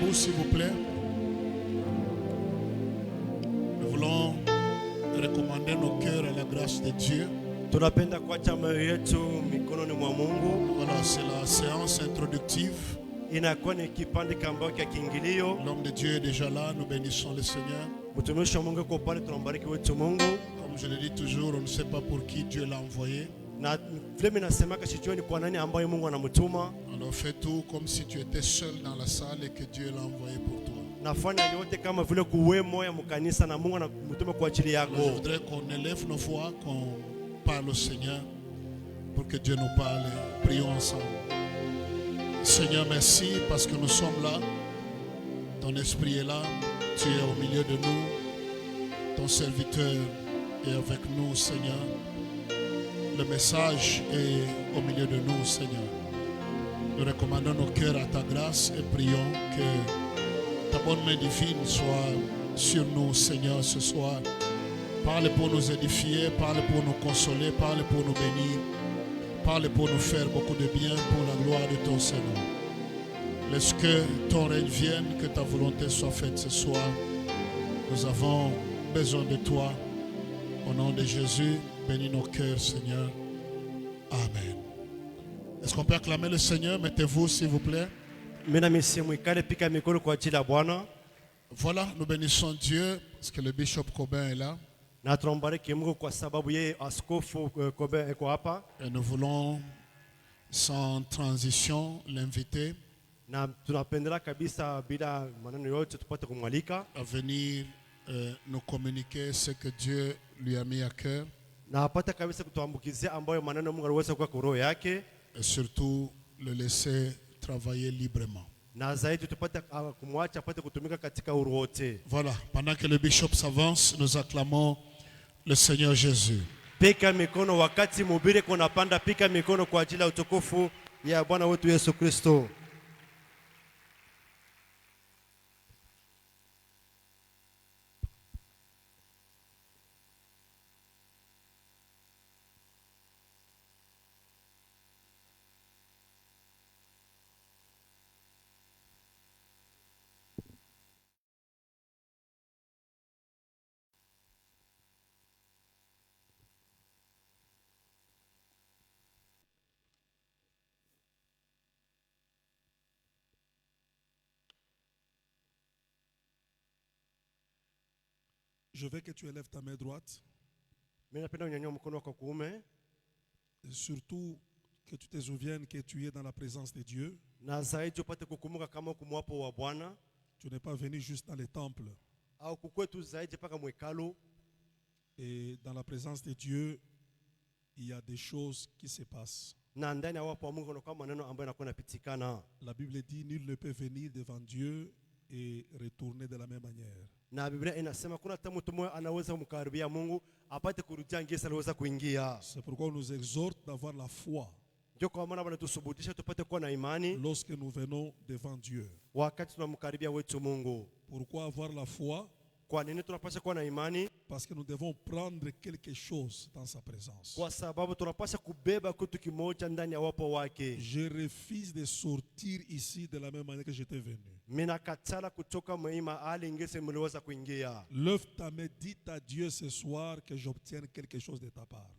Mettez-vous s'il vous plaît. Nous voulons recommander nos cœurs à la grâce de Dieu. Tunapenda kuacha moyo yetu mikononi mwa Mungu. Voilà, c'est la séance introductive. Inakuwa ni kipande kambao cha kiingilio. L'homme de Dieu est déjà là, nous bénissons le Seigneur. Mtumishi wa Mungu kwa pale tunambariki wetu Mungu. Comme je le dis toujours, on ne sait pas pour qui Dieu l'a envoyé. Na vile mimi nasemaka sijui ni kwa nani ambaye Mungu anamtuma. Alors fais tout comme si tu étais seul dans la salle et que Dieu l'a envoyé pour toi. Nafanya yote kama vile kuwe moyo mkanisa na Mungu anamtuma kwa ajili Alors, je yako. voudrais qu'on élève nos voix, qu'on parle au Seigneur pour que Dieu nous parle. Prions ensemble. Seigneur, merci parce que nous sommes là. Ton esprit est là. Tu es au milieu de nous. Ton serviteur est avec nous, Seigneur. Le message est au milieu de nous, Seigneur. Nous recommandons nos cœurs à ta grâce et prions que ta bonne main divine soit sur nous, Seigneur, ce soir. Parle pour nous édifier, parle pour nous consoler, parle pour nous bénir. Parle pour nous faire beaucoup de bien pour la gloire de ton Seigneur. Laisse que ton règne vienne, que ta volonté soit faite ce soir. Nous avons besoin de toi. Au nom de Jésus, bénis nos cœurs, Seigneur. Amen. Est-ce qu'on peut acclamer le Seigneur? Mettez-vous, s'il vous plaît. Voilà, nous bénissons Dieu parce que le bishop Cobin est là. Et nous voulons, sans transition, l'inviter à venir nous communiquer ce que Dieu lui a mis à cœur. Et surtout, le laisser travailler librement. Voilà, pendant que le bishop s'avance, nous acclamons le Seigneur Jésus. Pika mikono wakati mhubiri kunapanda, pika mikono kwa ajili ya utukufu ya Bwana wetu Yesu Kristo. Je veux que tu élèves ta main droite. Et surtout que tu te souviennes que tu es dans la présence de Dieu. Tu n'es pas venu juste dans les temples. Et dans la présence de Dieu, il y a des choses qui se passent. La Bible dit, nul ne peut venir devant Dieu et retourner de la même manière. C'est pourquoi on nous exhorte d'avoir la foi lorsque nous venons devant Dieu. Pourquoi avoir la foi? Parce que nous devons prendre quelque chose dans sa présence. Je refuse de sortir ici de la même manière que j'étais venu. Lève ta main, dis à Dieu ce soir que j'obtienne quelque chose de ta part.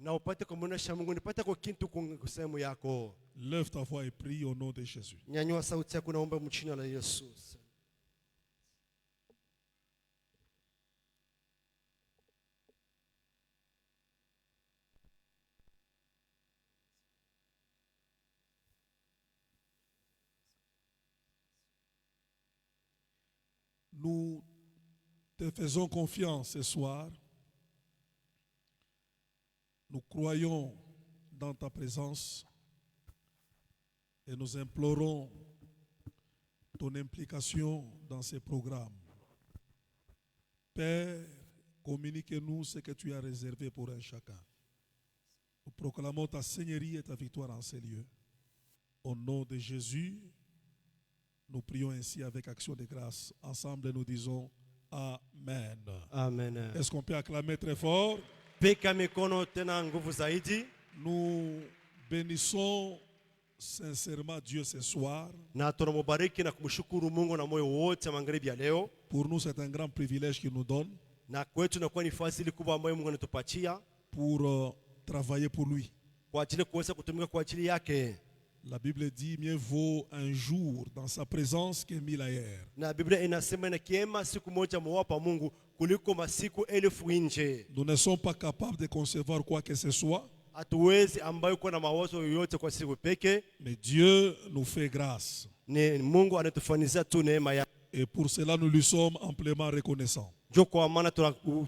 Lève ta voix et prie au nom de Jésus. Nous te faisons confiance ce soir. Nous croyons dans ta présence et nous implorons ton implication dans ces programmes. Père, communique-nous ce que tu as réservé pour un chacun. Nous proclamons ta seigneurie et ta victoire en ces lieux. Au nom de Jésus, nous prions ainsi avec action de grâce. Ensemble, nous disons Amen. Amen. Est-ce qu'on peut acclamer très fort? Nous bénissons sincèrement Dieu ce soir. Na tunamubariki na kumshukuru Mungu na moyo wote magharibi ya leo. Pour nous, c'est un grand privilège qu'il nous donne Na kwetu inakuwa ni fadhili kubwa ambayo Mungu anatupatia pour travailler pour lui. kwa ajili ya kuweza kutumika kwa ajili yake. La Bible dit mieux vaut un jour dans sa présence que 1000 ailleurs. Na Biblia inasema inakiema siku moja mwapa Mungu kuliko masiku 1000 nje. Nous ne sommes pas capables de concevoir quoi que ce soit, Hatuwezi ambayo kwa na mawazo yoyote kwa siku peke. mais Dieu nous fait grâce. Ni Mungu anatufanizia tu neema yake. Et pour cela, nous lui sommes amplement reconnaissants. Ndio kwa maana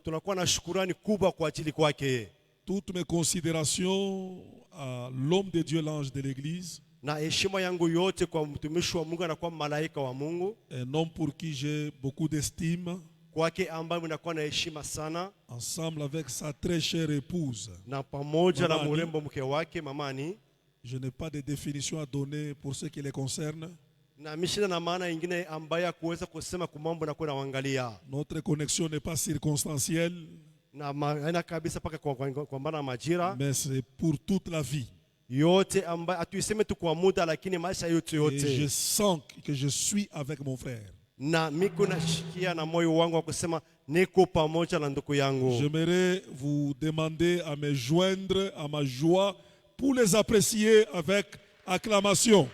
tunakuwa na shukrani kubwa kwa ajili kwake. Toutes mes considérations à l'homme de Dieu, l'ange de l'Église, Na heshima yangu yote kwa mtumishi wa Mungu na kwa malaika wa Mungu, un homme pour qui j'ai beaucoup d'estime, kwake ambaye mnakuwa na heshima sana, ensemble avec sa très chère épouse. na pamoja na Mamani. mrembo mke wake Mamani. Je n'ai pas de définition à donner pour ce qui les concerne. Na mishina na maana ingine ambayo kuweza kusema kumambo na kuna waangalia. Notre connexion n'est pas circonstancielle, Na haina kabisa paka kwa maana majira mais c'est pour toute la vie. yote ambayo atuiseme tu kwa muda, lakini maisha yote Et je yote. sens que je suis avec mon frère. Na miko nashikia na moyo wangu wa kusema niko pamoja na ndugu yangu. J'aimerais vous demander à me joindre à ma joie pour les apprécier avec acclamation.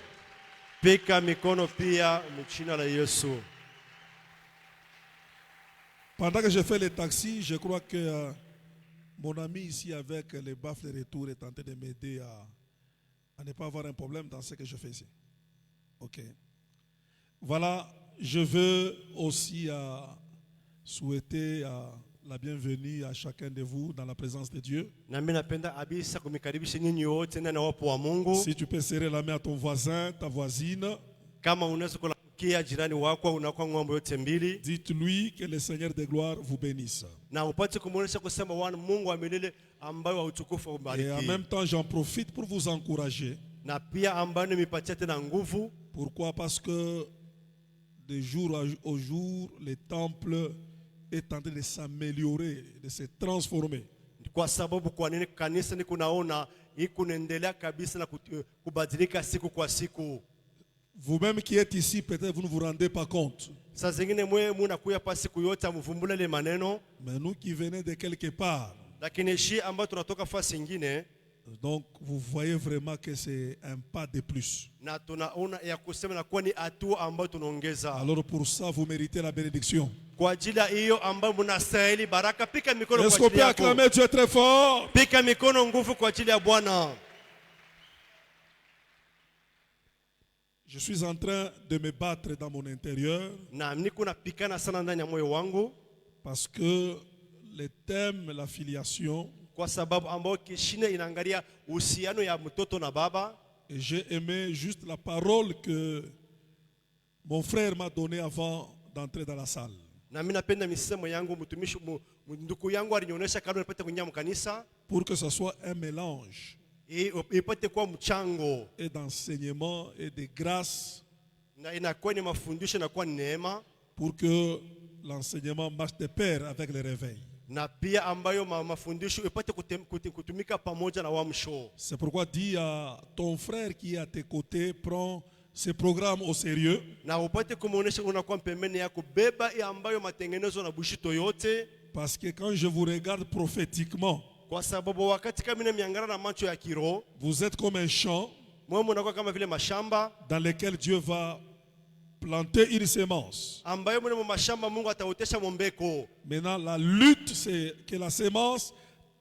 Pika mikono pia mchina la Yesu. Pendant que je fais les taxis, je crois que mon ami ici avec les baffles de retour est en train de m'aider à ne pas avoir un problème dans ce que je fais ici. Ok. Voilà, je veux aussi souhaiter la bienvenue à chacun de vous dans la présence de Dieu. Na mimi napenda abisa kumikaribisha nyinyi wote ndani ya wapo wa Mungu. Si tu peux serrer la main à ton voisin, ta voisine, Kama unaweza kulakia jirani wako unakuwa ng'ombe yote mbili, dites-lui que le Seigneur de gloire vous bénisse. na upate kumuonesha kusema wana Mungu wa milele ambayo wa utukufu Et en ubariki. même temps, j'en profite pour vous encourager. Na pia ambayo nimepatia tena nguvu. Pourquoi? Parce que de jour au jour, le temple est en train de s'améliorer, de se transformer. Kwa sababu kwa nini kanisa ni kunaona ikunaendelea kabisa na kubadilika siku kwa siku. Vous-même qui êtes ici, peut-être vous ne vous rendez pas compte. Saa zingine mwe munakuya pa siku yote amuvumbule ile maneno, Mais nous qui venons de quelque part, lakini shi ambayo tunatoka fasi ingine donc vous voyez vraiment que c'est un pas de plus. na tunaona ya kusema na kuwa ni hatua ambayo tunaongeza. Alors pour ça, vous méritez la bénédiction. Kwa ajili ya hiyo ambayo mnastahili baraka, pika mikono Est-ce kwa qu'on ajili peut yako. acclamer Dieu très fort? Pika mikono nguvu kwa ajili ya Bwana. Je suis en train de me battre dans mon intérieur Na niko napikana sana ndani ya moyo wangu parce que le thème, la filiation, kwa sababu ambayo kishine inaangalia uhusiano ya mtoto na baba. et j'ai aimé juste la parole que mon frère m'a donnée avant d'entrer dans la salle. Na mimi napenda misemo yangu mtumishi ndugu yangu alinionyesha kabla nipate kuingia mkanisa, Pour que ce soit un mélange ipate kuwa mchango et d'enseignement et de grâce na inakuwa ni mafundisho na kuwa ni neema, pour que l'enseignement marche de pair avec le réveil. na pia ambayo mafundisho ipate kutumika pamoja na uamsho. C'est pourquoi dis à ton frère qui est à tes côtés, prends ce programme au sérieux. Na upate kumuonesha unakuwa pembeni yako, beba ambayo matengenezo na bushito yote, Parce que quand je vous regarde prophétiquement, kwa sababu wakati kama mimi niangana na macho ya kiroho, vous êtes comme un champ mwe mnakuwa kama vile mashamba dans lequel Dieu va planter une semence. ambayo mwe mashamba Mungu ataotesha mombeko. Maintenant, la lutte, c'est que la semence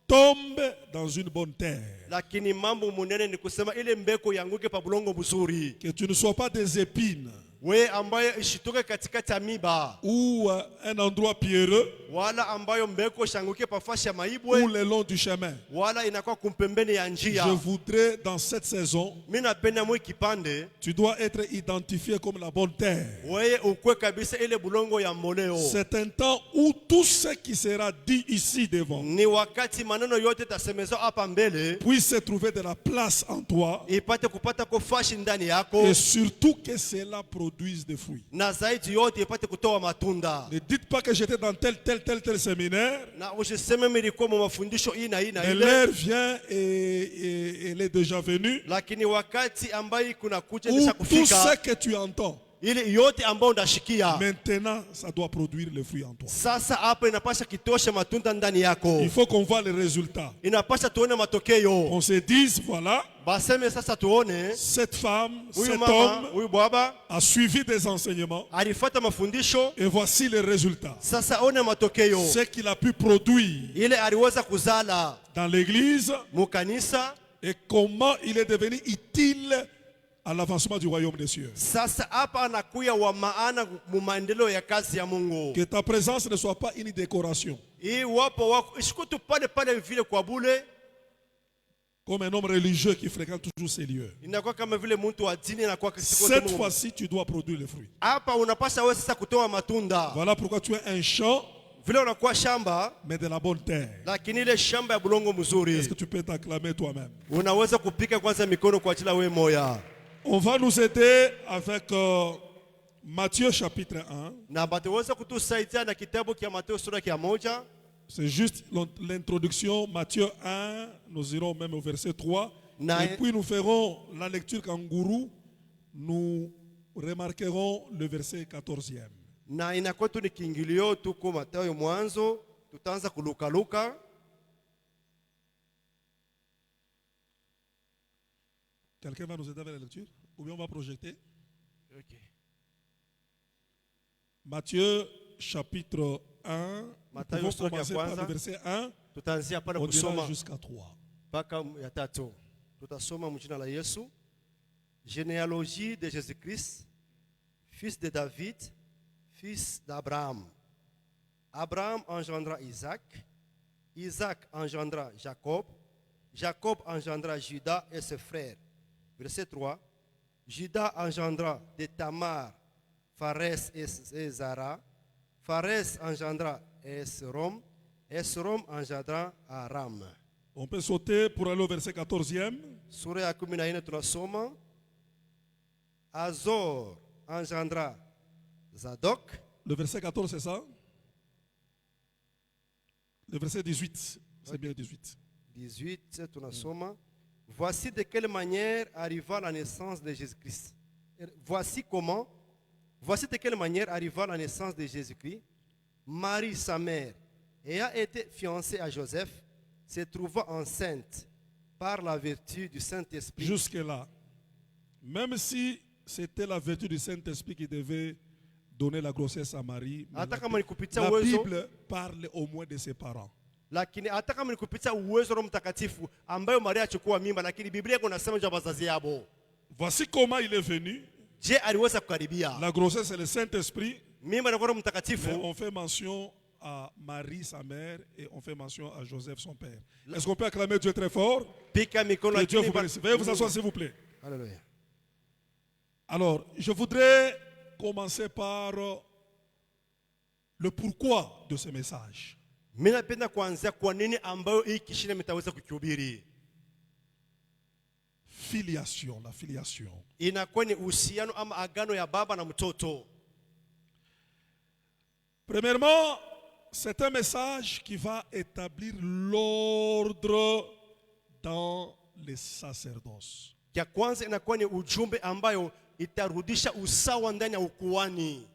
tombe dans une bonne terre. Lakini mambo munene ni kusema ile mbeko yanguke pa bulongo buzuri, Que tu ne sois pas des épines we ambayo ishitoke katikati ya miba, ou un endroit pierreux wala ambayo mbeko shanguke pa fashi ya ou maibwe, le long du chemin. wala inakuwa kumpembeni ya Je njia. voudrais, dans cette saison, Mimi napenda mwe kipande tu dois être identifié comme la bonne terre. weye ukwe kabisa ile bulongo ya moleo. C'est un temps où tout ce qui sera dit ici devant Ni wakati maneno yote tasemezwa hapa mbele puisse trouver de la place en toi ipate kupata kofashi ndani yako, et surtout que cela produise produise des fruits. na zaidi yote ipate kutoa matunda. Ne dites pas que j'étais dans tel séminaire. Na usiseme nilikuwa mu mafundisho hii na hii na Mais ile, l'heure vient et elle est déjà venue. lakini wakati ambayo kuna kuja Où nisha tout ce kufika, que tu entends, ile yote ambayo ndashikia maintenant, ça doit produire les fruits en toi. sasa, hapa inapasha kitoshe matunda ndani yako, Il faut qu'on voit les résultats. inapasha tuone matokeo. On se dise, voilà, Baseme sasa tuone cette femme, huyu cet mama, homme huyu baba a suivi des enseignements alifuata mafundisho, et voici les résultats. sasa one matokeo Ce qu'il a pu produire ile aliweza kuzala dans l'église mukanisa. et comment il est devenu utile à l'avancement du royaume des cieux. Sasa hapa anakuya wa maana mu maendeleo ya kazi ya Mungu. Que ta présence ne soit pas une décoration, Hii wapo wako isikutu pale pale vile kwa bule, comme un homme religieux qui fréquente toujours ces lieux. inakuwa kama vile mtu wa dini anakuwa Cette fois-ci, tu dois produire les fruits. hapa unapasha wewe sasa kutoa matunda. Voilà pourquoi tu es un champ, Vile unakuwa shamba, mais de la bonne terre. lakini ile shamba ya bulongo Est-ce mzuri, que tu peux t'acclamer toi-même? unaweza kupika kwanza mikono kwa ajili ya wewe moya. On va nous aider avec Matthieu chapitre 1. Na bataweza kutusaidia na kitabu kia Mateo sura ya 1. C'est juste l'introduction. Matthieu 1, nous irons même au verset 3. Et puis nous ferons la lecture kangourou. Nous remarquerons le verset 14e. Na inakuwa tu ni kiingilio, tuko Mateo mwanzo, tutaanza kulukaluka. Quelqu'un va nous aider avec la lecture? Ou bien on va projeter? Okay. Matthieu chapitre 1. Nous Mathayo pouvons sura ya commencer par kwanza. le verset 1. Tutaanzia pale On dira kusoma jusqu'à 3. mpaka ya 3. Tutasoma mjina la Yesu. Généalogie de Jésus-Christ, fils de David, fils d'Abraham. Abraham engendra Isaac, Isaac engendra Jacob, Jacob engendra Judas et ses frères. Verset 3. Judas engendra de Tamar, Pharès et Zara. Pharès engendra Esrom, Esrom engendra Aram. On peut sauter pour aller au verset 14e. Sura ya 14 tunasoma. Azor engendra Zadok. Le verset 14, c'est ça? Le verset 18. C'est bien le 18. 18 tunasoma. Voici de quelle manière arriva la naissance de Jésus-Christ. Voici de quelle manière arriva la naissance de Jésus-Christ. Marie, sa mère, ayant été fiancée à Joseph, se trouva enceinte par la vertu du Saint-Esprit. Jusque-là, même si c'était la vertu du Saint-Esprit qui devait donner la grossesse à Marie, mais Hata kama ni kupitia la uwezo, Bible parle au moins de ses parents. lakini hata kama ni kupitia uwezo wa Roho Mtakatifu ambayo Maria achukua mimba, lakini Biblia inasema juu ya wazazi yao. Voici comment il est venu. Je, aliweza kukaribia La grossesse, c'est le Saint-Esprit. mimba na Roho Mais Mtakatifu. on fait mention à Marie, sa mère, et on fait mention à Joseph, son père. Est-ce qu'on peut acclamer Dieu très fort? Pika mikono, Que Dieu lakini vous bénisse. Veuillez vous asseoir, s'il vous plaît. Alléluia. Alors, je voudrais commencer par le pourquoi de ce message. Mimi napenda kuanzia kwa nini ambayo hii kishina mitaweza kukihubiri. Filiation, la filiation. Inakuwa ni uhusiano ama agano ya baba na mtoto. Premièrement, c'est un message qui va établir l'ordre dans les sacerdoces. Ya kwanza inakuwa ni ujumbe ambayo itarudisha usawa ndani ya ukuhani.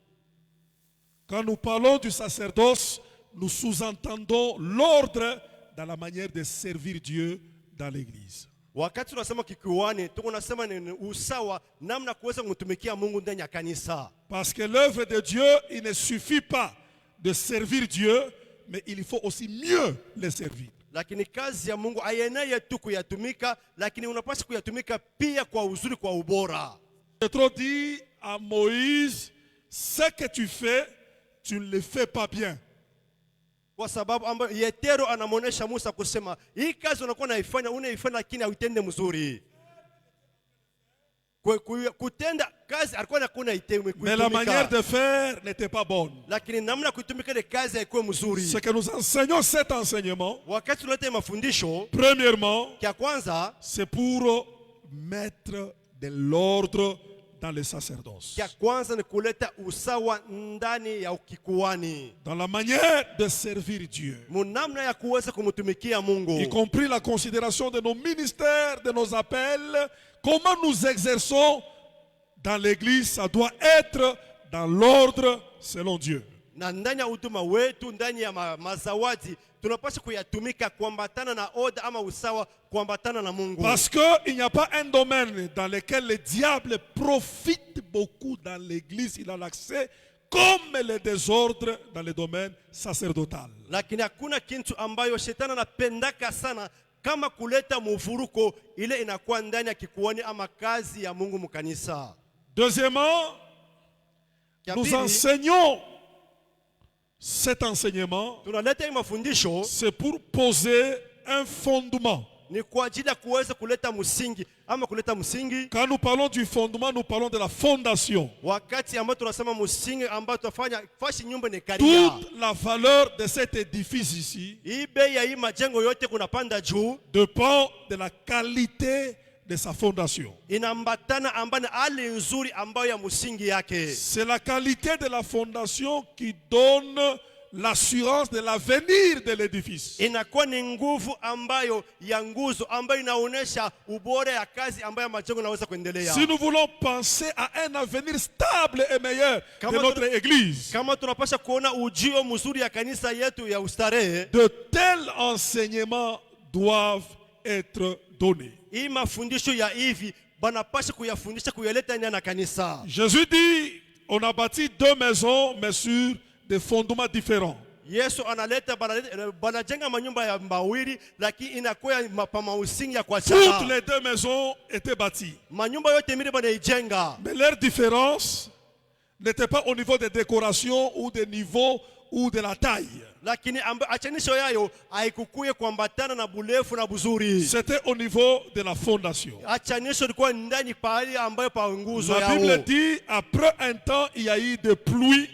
Quand nous parlons du sacerdoce, nous sous-entendons l'ordre dans la manière de servir Dieu dans l'église. Wakati tunasema kikuhani, tunasema ni usawa namna kuweza kumtumikia Mungu ndani ya kanisa. Parce que l'œuvre de Dieu, il ne suffit pas de servir Dieu, mais il faut aussi mieux le servir. Lakini kazi ya Mungu haienaye tu kuyatumika, lakini unapaswa kuyatumika pia kwa uzuri, kwa ubora. Jethro dit à Moïse, ce que tu fais, tu ne le fais pas bien. Kwa sababu ambayo Yetero anamuonesha Musa kusema, hii kazi unakuwa unaifanya lakini hautende mzuri. Kutenda kazi alikuwa anakuwa itemwe. Mais la manière de faire n'était pas bonne. Lakini namna kuitumika ile kazi haikuwa mzuri. Ce que nous enseignons, cet enseignement, Wakati tunaleta mafundisho, premièrement, kia kwanza c'est pour mettre de l'ordre dans le sacerdoce, Kia kwanza ni kuleta usawa ndani ya ukikuani. dans la manière de servir Dieu, Munamna ya kuweza kumtumikia Mungu. y compris la considération de nos ministères, de nos appels, comment nous exerçons dans l'église, ça doit être dans l'ordre selon Dieu. Na ndani ya huduma wetu, ndani ya mazawadi, tunapaswa kuyatumika kuambatana na oda ama usawa kuambatana na Mungu. Parce qu'il n'y a pas un domaine dans lequel le diable profite beaucoup dans l'église, il a l'accès, comme le désordre dans le domaine sacerdotal. Lakini hakuna kitu ambayo shetani anapendaka sana kama kuleta muvuruko ile inakuwa ndani ya kikuani ama kazi ya Mungu mkanisa. Deuxièmement, Kia nous pili, enseignons cet enseignement, tunaleta hii mafundisho c'est pour poser un fondement. ni kwa ajili ya kuweza kuleta msingi ama kuleta msingi. Quand nous parlons du fondement, nous parlons de la fondation. Wakati ambao tunasema msingi ambao tutafanya fashi nyumba ni karia. Toute la valeur de cet édifice ici Hii bei ya hii majengo yote kunapanda juu dépend de la qualité de sa fondation. inambatana ambana hali nzuri ambayo ya msingi yake. C'est la qualité de la fondation qui donne l'assurance de l'avenir de l'édifice. Inakuwa ni nguvu ambayo ya nguzo ambayo inaonesha ubora ya kazi ambayo majengo yanaweza kuendelea. Si nous voulons penser à un avenir stable et meilleur de notre église, Kama tunapasha kuona ujio mzuri ya kanisa yetu ya ustarehe, de tels enseignements doivent être donnés. hii mafundisho ya hivi banapasha kuyafundisha kuyaleta ndani ya kanisa. Jésus dit, on a bâti deux maisons, mais sur des fondements différents. Yesu analeta banajenga manyumba ya mawili lakini inakuwa mausingi ya Toutes kuachana. les deux maisons étaient bâties. Manyumba yote mbili banaijenga. Mais leur différence n'était pas au niveau des décorations ou des niveaux ou de la taille. Lakini achanisho yayo haikukuye kuambatana na burefu na buzuri. C'était au niveau de la fondation. Achanisho ilikuwa ndani pahali ambayo pa nguzo La Bible yao. dit, après un temps, il y a eu des pluies,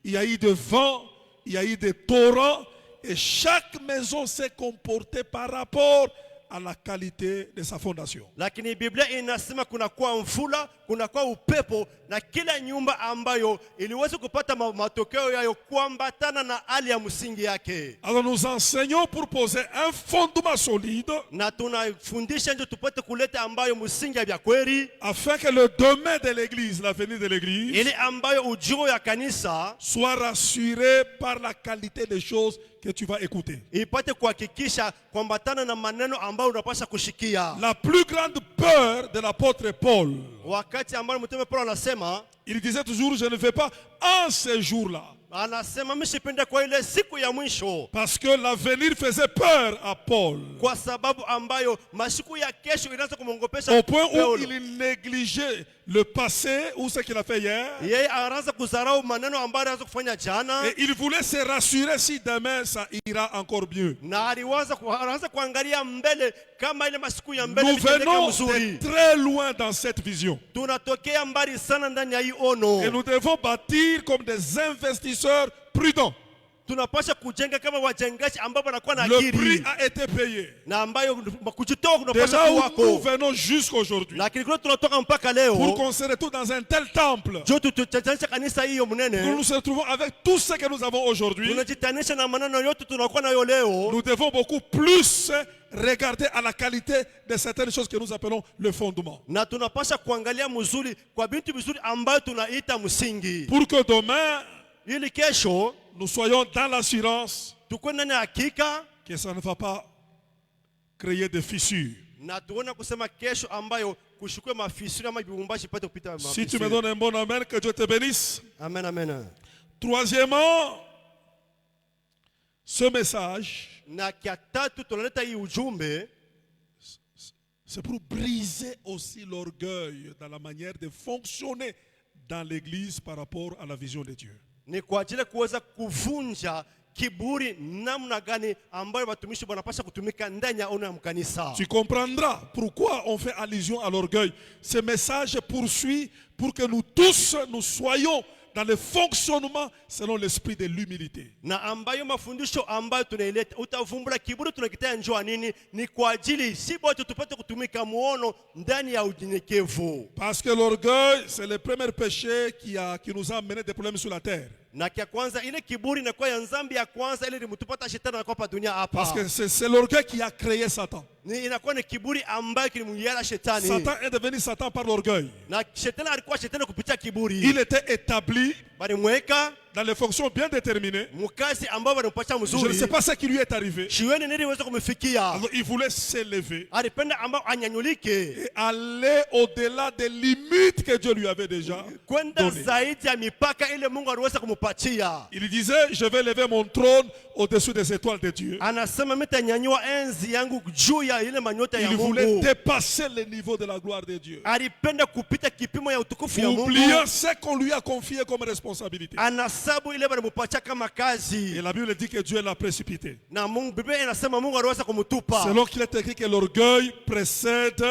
il y a eu des vents, il y a eu des torrents, et chaque maison s'est comportée par rapport à la qualité de sa fondation. Lakini Biblia inasema kunakuwa mvula, kunakuwa upepo na kila nyumba ambayo iliweza kupata matokeo yayo kuambatana na hali ya msingi yake. Alors nous enseignons pour poser un fondement solide Na tunafundisha ndio tupate kuleta ambayo msingi ya kweli, afin que le domaine de l'église, l'avenir de l'église, ile ambayo ujio ya kanisa soit rassuré par la qualité des choses que tu vas écouter. ipate kuhakikisha kuambatana na maneno ambayo unapaswa kushikia. La plus grande peur de l'apôtre Paul, Wakati ambayo mtume Paulo anasema, il disait toujours, je ne vais pas en ces jours-là. anasema mimi sipende kwa ile siku ya mwisho, Parce que l'avenir faisait peur à Paul. kwa sababu ambayo masiku ya kesho inaanza kumwongopesha Au point où Paulo. il négligeait le passé ou ce qu'il a fait hier. Yeye anaanza kudharau maneno ambayo anaanza kufanya jana, Et il voulait se rassurer si demain ça ira encore mieux. na anaanza kuangalia mbele kama ile masiku ya mbele Nous vitendeka venons mzuri. de très loin dans cette vision. Tunatokea mbali sana ndani ya hii ono. Et nous devons bâtir comme des investisseurs prudents. Tunapaswa kujenga kama wajengaji ambao wanakuwa na Le prix akili a été payé. na ambayo kujitoa De kunapaswa là où nous kuwako, venons jusqu'aujourd'hui. lakini kule tunatoka mpaka Pour leo qu'on se retrouve dans un tel temple. jo tutatanisha kanisa hiyo Nous mnene, nous retrouvons avec tout ce que nous avons aujourd'hui. tunajitanisha na maneno yote tunakuwa nayo leo. Nous devons beaucoup plus regarder à la qualité de certaines choses que nous appelons le fondement. Na tunapaswa kuangalia mzuri kwa bintu vizuri ambayo tunaita msingi, Pour que demain, ili kesho nous soyons dans l'assurance tukuwe ndani ya hakika que ça ne va pas créer de fissures. na tuone kusema kesho ambayo kushukue mafisiri ama vibumbashi pate kupita Si tu mafisiri. me donnes un bon amen, que Dieu te bénisse. Amen, amen. Troisièmement, ce message, Na kia tatu tunaleta hii ujumbe c'est pour briser aussi l'orgueil dans la manière de fonctionner dans l'église par rapport à la vision de Dieu. ni kwa ajili ya kuweza kuvunja kiburi namna gani ambayo watumishi wanapaswa kutumika ndani ya ono ya mkanisa. Tu comprendras pourquoi on fait allusion à l'orgueil. Ce message poursuit pour que nous tous, nous soyons dans le fonctionnement selon l'esprit de l'humilité. Na ambayo mafundisho ambayo tunaileta utavumbula kiburi tunakitea njoo nini ni kwa ajili si bote tupate kutumika muono ndani ya unyenyekevu. Parce que l'orgueil, c'est le premier péché qui nous a amené des problèmes sur la terre. Na kia kwanza ile kiburi inakuwa ya dhambi ya kwanza ile ilimtupata shetani anakuwa hapa dunia hapa. Parce que c'est l'orgueil qui a créé Satan. Ni inakuwa ni kiburi ambayo kilimuyala shetani. Satan est devenu Satan par l'orgueil. Na shetani alikuwa shetani kupitia kiburi. Il était établi Balimweka dans les fonctions bien déterminées. mkazi ambao wanampatia mzuri. Je ne sais pas ce qui lui est arrivé. Shiweni nini iweze kumfikia. Alors, il voulait s'élever Alipenda ambao anyanyulike. et aller au-delà des limites que Dieu lui avait déjà Kwenda données. zaidi ya mipaka ile Mungu aliweza kumupatia. Il disait, je vais lever mon trône au-dessus des étoiles de Dieu. Anasema mitanyanyua enzi yangu juu ya ile manyota ya Il voulait Mungu. dépasser le niveau de la gloire de Dieu. Alipenda kupita kipimo ya utukufu ya Mungu. Oubliant ce qu'on lui a confié comme responsabilité. Anasabu ile balimupatia kama Et kazi. la Bible dit que Dieu l'a précipité. Na Mungu Biblia inasema Mungu aliweza kumutupa. Selon qu'il est écrit que l'orgueil précède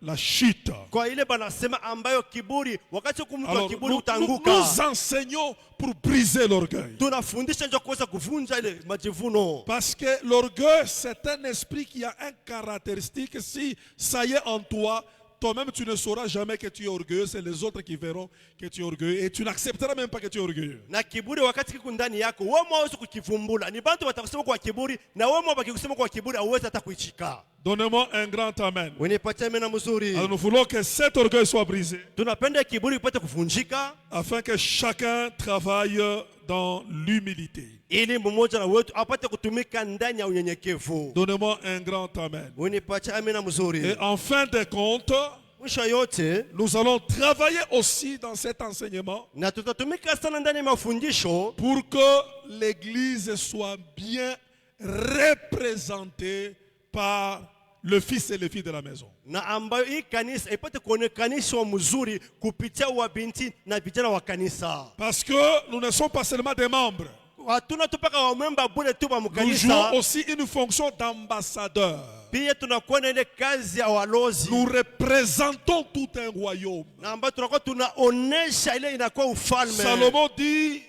la chute. Kwa ile banasema ambayo kiburi wakati mtu wa Alors, kiburi nous utanguka. enseignons pour briser l'orgueil. Tunafundisha ndio kuweza kuvunja ile majivuno. Parce que l'orgueil, c'est un esprit qui a un caractéristique. Si ça y est en toi, toi-même tu ne sauras jamais que tu es orgueilleux. C'est les autres qui verront que tu es orgueilleux. Et tu n'accepteras même pas que tu es orgueilleux. Na kiburi wakati kiko ndani yako, wewe hauwezi kukivumbula. Ni bantu watakusema kwa kiburi na wewe wakikusema kwa kiburi hauwezi hata kuichika. Donnez-moi un grand amen. Unipatie mena mzuri. Alors nous voulons que cet orgueil soit brisé Tunapenda kiburi ipate kuvunjika afin que chacun travaille dans l'humilité. ili mmoja na wetu apate kutumika ndani ya unyenyekevu. Donnez-moi un grand amen. Unipatie amena mzuri. Et en fin de compte, Mwisho yote nous allons travailler aussi dans cet enseignement na tutatumika sana ndani ya mafundisho pour que l'Église soit bien représentée par le fils et les filles de la maison. na ambayo hii kanisa ipate kuonekanishwa mzuri kupitia wabinti na vijana wa kanisa. Parce que nous ne sommes pas seulement des membres. Hatuna tupaka wa memba bure tu ba Nous mkanisa. jouons aussi une fonction d'ambassadeur. Pia tunakuwa na ile kazi ya walozi. Nous représentons tout un royaume. Na ambayo tunakuwa tunaonesha ile inakuwa ufalme. Salomon dit,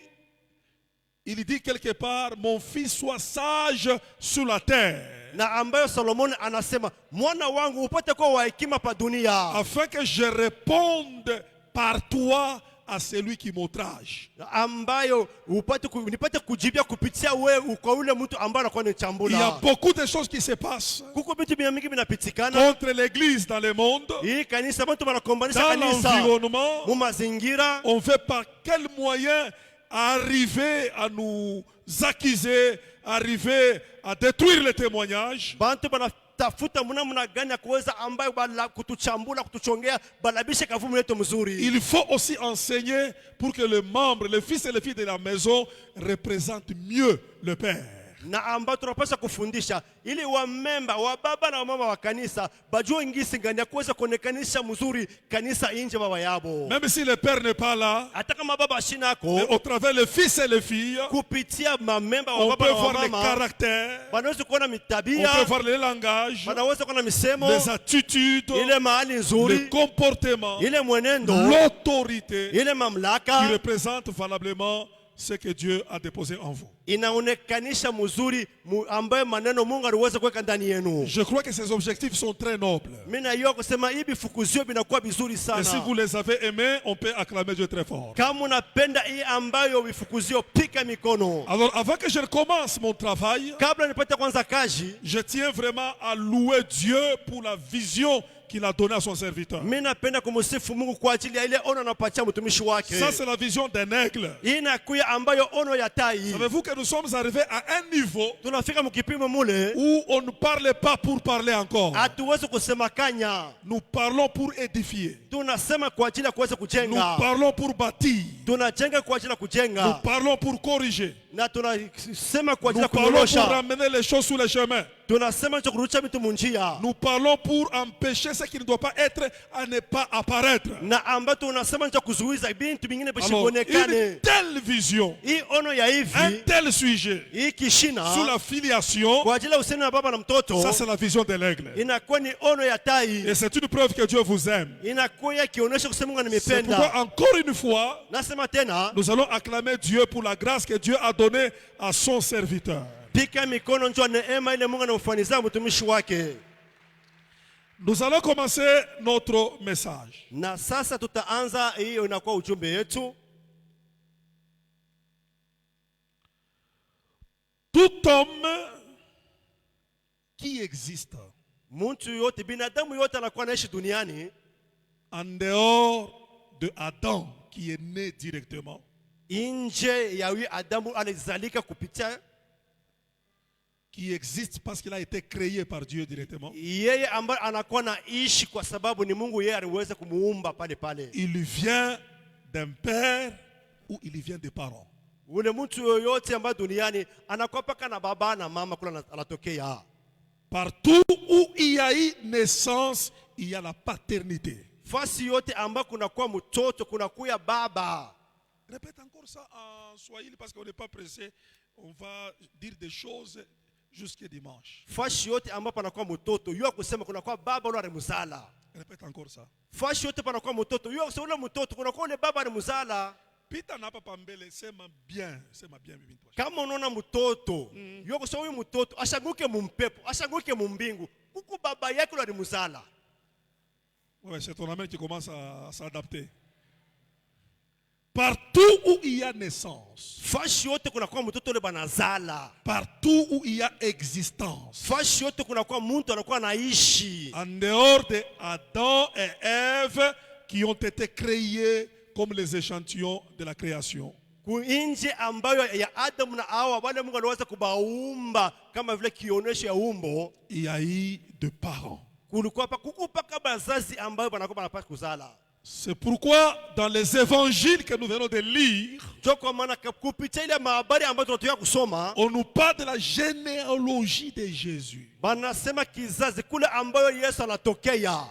il dit quelque part, mon fils soit sage sur la terre, Na ambayo Solomon anasema mwana wangu upate kuwa wa hekima pa dunia. afin que je réponde par toi à celui qui m'outrage. Na ambayo nipate kujibia kupitia wewe kwa ule mtu ambaye anakuwa Il y a nichambula. beaucoup de choses qui se passent Kuko vitu mingi vinapitikana. contre l'église dans le monde, Hii kanisa watu wanakombanisha dans kanisa. l'environnement. Mu mazingira. On veut par quel moyen arriver à nous accuser, arriver à détruire les témoignages. Bantu banatafuta muna gani ya kuweza ambayo kutuchambula kutuchongea balabishe kavumu yetu mzuri. Il faut aussi enseigner pour que les membres, les fils et les filles de la maison représentent mieux le Père. Na ambayo tunapaswa kufundisha ili wa memba wa baba na mama wa kanisa bajue ngisi gani ya kuweza kuonekanisha mzuri kanisa nje baba yabo. Même si le Père n'est pas là, Hata kama baba mais shinako au travers les fils et les filles, kupitia mamemba wa on baba peut na wa voir les mama caractères, wanaweza kuona on mitabia, peut voir les langages, wanaweza kuona misemo, les attitudes, ile mahali le nzuri, comportement, ile mwenendo, l'autorité ile qui mamlaka représente valablement ce que Dieu a déposé en vous. inaonekanisha mzuri ambaye maneno Mungu aliweza kuweka ndani yenu. Je crois que ces objectifs sont très nobles. Mimi najua kusema hivi fukuzio binakuwa vizuri Et si sana. vous les avez aimés, on peut acclamer Dieu très fort. Kama unapenda hii ambayo vifukuzio pika mikono. Alors, avant que je commence mon travail, Kabla nipate kwanza kazi, je tiens vraiment à louer Dieu pour la vision qu'il a donnée à son serviteur. mimi napenda kumsifu Mungu kwa ajili ya ile ono anapatia mtumishi wake. Ça, c'est la vision d'un aigle. Hii inakuya ambayo ono ya tai. Savez-vous que nous sommes arrivés à un niveau Tunafika mkipimo mule, où on ne parle pas pour parler encore. hatuwezi kusema kanya. Nous parlons pour édifier. Tunasema kwa ajili ya kuweza Nous kujenga. parlons pour bâtir. Tunajenga kwa ajili ya Nous kujenga. parlons pour corriger. na tunasema kwa ajili Nous ya parlons pour kunyorosha. ramener les choses sur le chemin. Tunasema cha kurudisha vitu munjia. Nous parlons pour empêcher ce qui ne doit pas être à ne pas apparaître. Na ambayo tunasema cha kuzuiza bintu vingine Alors, bishionekane. une telle vision, Hii ono ya un hivi, tel sujet hii kishina sur la filiation, kwa ajili ya uhusiano na baba na mtoto ça c'est la vision de l'aigle. inakuwa ni ono ya tai. Et c'est une preuve que Dieu vous aime. Inakuwa kionyesha kusema Mungu C'est pourquoi nimependa. encore une fois, Nasema tena, nous allons acclamer Dieu pour la grâce que Dieu a donnée à son serviteur. pika mikono njoo neema ile Mungu anamfanyizia mtumishi wake. Nous allons commencer notre message. Na sasa tutaanza, hiyo inakuwa ujumbe yetu. Tout homme qui existe Mtu yote, binadamu yote anakuwa anaishi duniani en dehors de Adam qui est né directement, nje ya huyu Adamu alizalika kupitia qui existe parce qu'il a été créé par Dieu directement. yeye ambaye anakuwa naishi kwa sababu ni Mungu yeye aliweza kumuumba pale pale. Il vient d'un père ou il vient des parents. Ule mtu yoyote ambaye duniani anakuwa paka na baba na mama kula anatokea. Partout où il y a eu naissance, il y a la paternité. Fasi yote ambayo kunakuwa mtoto kunakuya baba. Répète encore ça en swahili parce qu'on n'est pas pressé. On va dire des choses jusqu'à dimanche. Fasi yote ambayo panakuwa mtoto yeye kusema kunakuwa baba ule alimzala. Répète encore ça. Fasi yote panakuwa mtoto yeye kusema ule mtoto kunakuwa ule baba alimzala. Pita na papa mbele, sema bien bibi. Kama unaona mtoto yeye kusema huyu mtoto ashanguke mumpepo, ashanguke mumbingu. Kuku baba yake ule alimzala. Ouais, c'est ton amen qui commence à s'adapter. Partout où il y a naissance, Fashi yote kunakuwa mtoto ule banazala. partout où il y a existence, Fashi yote kunakuwa mtu anakuwa anaishi. en dehors de Adam et Ève qui ont été créés comme les échantillons de la création, Kuinje ambayo ya Adamu na Hawa wale Mungu aliweza kubaumba kama vile kionesho ya umbo, il y a eu de parents. kulikuwa pa kukupa kama wazazi ambayo banakuwa banapaswa kuzala. C'est pourquoi dans les évangiles que nous venons de lire, Ndio kwa maana kupitia ile mahabari ambayo tunatoka kusoma, on nous parle de la généalogie de Jésus. banasema kizazi kule ambayo Yesu anatokea.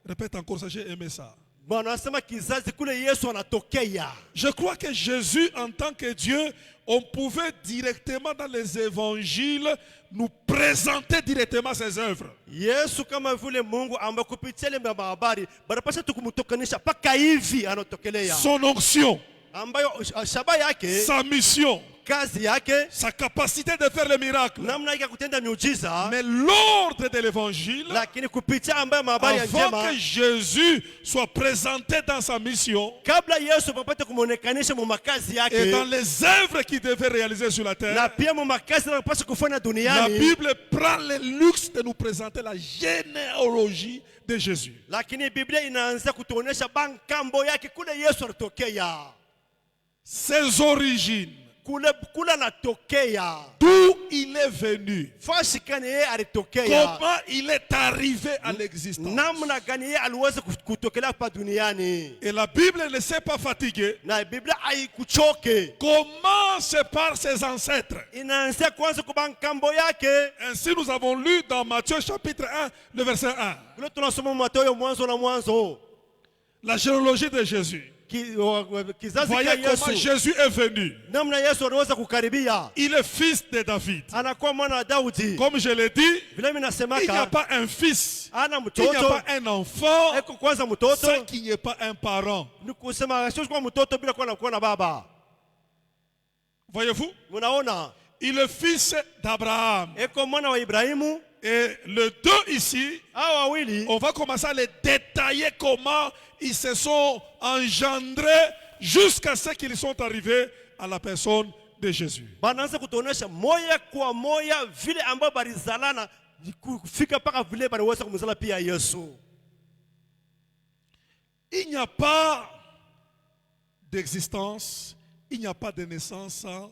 Répète encore ça, j'ai aimé ça. Banasema kizazi kule Yesu anatokea. Je crois que Jésus, en tant que Dieu, on pouvait directement dans les évangiles nous présenter directement ses œuvres. Yesu kama vile Mungu ambaye kupitia ile mahabari banapaswa tukumtokanisha paka hivi anatokelea. Son onction, Ambayo shaba yake, sa mission, kazi yake, sa capacité de faire les miracles. namna yake ya kutenda miujiza. Mais l'ordre de l'évangile, Lakini kupitia ambayo mahabari ya avant njema, que Jésus soit présenté dans sa mission kabla Yesu papate kumuonekanisha mu makazi et dans yake les œuvres qu'il devait réaliser sur la na terre, pia mu makazi anapaswa kufanya la duniani, Bible prend le luxe de nous présenter la généalogie de Jésus. lakini Biblia inaanza kutuonesha bankambo yake kule Yesu alitokea, Ses origines, kule anatokea, d'où il est venu, fashi kani yeye alitokea, comment il est arrivé à l'existence. namna gani yeye aliweza kutokelea hapa duniani. Et la Bible ne s'est pas fatiguée. Na Biblia haikuchoke, Commence par ses ancêtres. inaanzia kwanza kwa bankambo yake. Ainsi nous avons lu dans Matthieu chapitre 1, le verset 1. Kule tunasoma Mathayo mwanzo na mwanzo, La généalogie de Jésus. kizazi Voyez cha comment Yesu, Jésus est venu. namna Yesu anaweza kukaribia. Il est fils de David. Anakuwa mwana wa Daudi. Comme je l'ai dit, Vile mimi il n'y a nasemaka, pas un fils, ana il n'y a mtoto, pas un enfant eko kwanza mtoto, sans qu'il n'y ait pas un parent. ni kusema sio kwa mtoto bila kuwa na baba. Voyez-vous? Mnaona? Il est fils d'Abraham. Eko mwana wa Ibrahimu. Et le deux ici, Hao wawili on va commencer à les détailler comment ils se sont engendrés jusqu'à ce qu'ils sont arrivés à la personne de Jésus. banaanza kutuonesha moya kwa moya vile ambao balizalana kufika mpaka vile baliweza kumzala pia Yesu. Il n'y a pas d'existence, il n'y a pas de naissance sans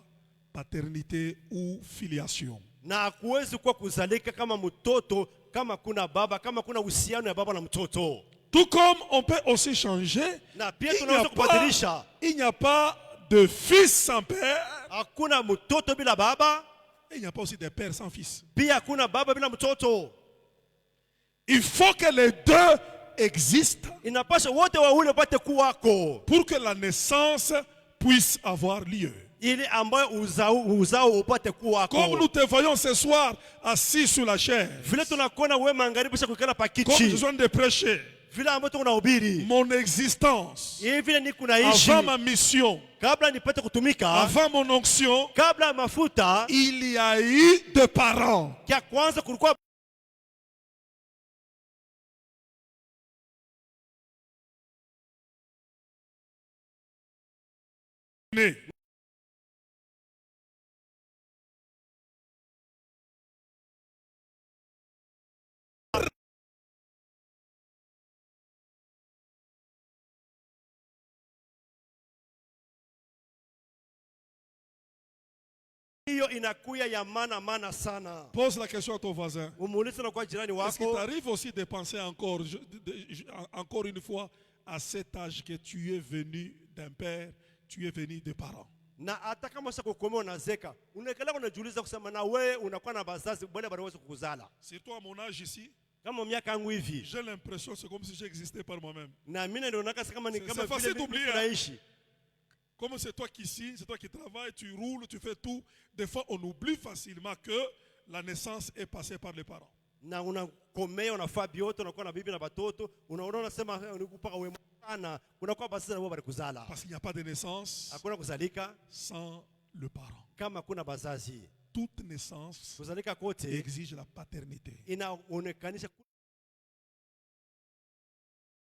paternité ou filiation. Na hakuwezi kuwa kuzalika kama mtoto kama kuna baba, kama kuna uhusiano ya baba na mtoto. Tout comme on peut aussi changer, Na pia il tunaweza kubadilisha. n'y a pas de fils sans père Hakuna mtoto bila baba. Et il n'y a pas aussi des pères sans fils. Pia hakuna baba bila mtoto. Il faut que les deux existent Inapaswa wote wawili wapate kuwako pour que la naissance puisse avoir lieu. ili ambayo uzao upate kuwako. Comme nous te voyons ce soir assis sur la chair, Vile tunakuona wewe magharibi kisha kukala pa comme je kiti. viens de prêcher, Vile ambayo tunahubiri. mon existence, Vile niko naishi. avant ma mission, Kabla nipate kutumika. avant mon onction, Kabla ya mafuta. il y a eu des parents. Kia kwanza kulikuwa Nés. hiyo inakuya ya maana sana. Pose la question à ton voisin. Umuulize na kwa jirani Est-ce qu'il wako. t'arrive aussi de penser encore, encore une fois, à cet âge que tu es venu d'un père, tu es venu de parents? Na hata kama sasa kukomea unazeka, unaendelea unajiuliza kusema na wewe unakuwa na bazazi bwana wanaweza kukuzala. Surtout à mon âge ici, Kama miaka yangu hivi. j'ai l'impression c'est comme si j'existais par moi-même. Na mimi ndio naona kama ni C'est kama facile vile d'oublier, mimi naishi. Comme c'est toi qui signes, c'est toi qui travailles, tu roules, tu fais tout. Des fois, on oublie facilement que la naissance est passée par les parents. Na unakomea unafaa bioto unakuwa na bibi na batoto, unaona unasema mpaka wewe sana, unakuwa bazazi na wewe bali kuzala. Parce qu'il n'y a pas de naissance Hakuna kuzalika sans le parent. kama kuna bazazi. Toute naissance Kuzalika kote exige la paternité. inaonekanisha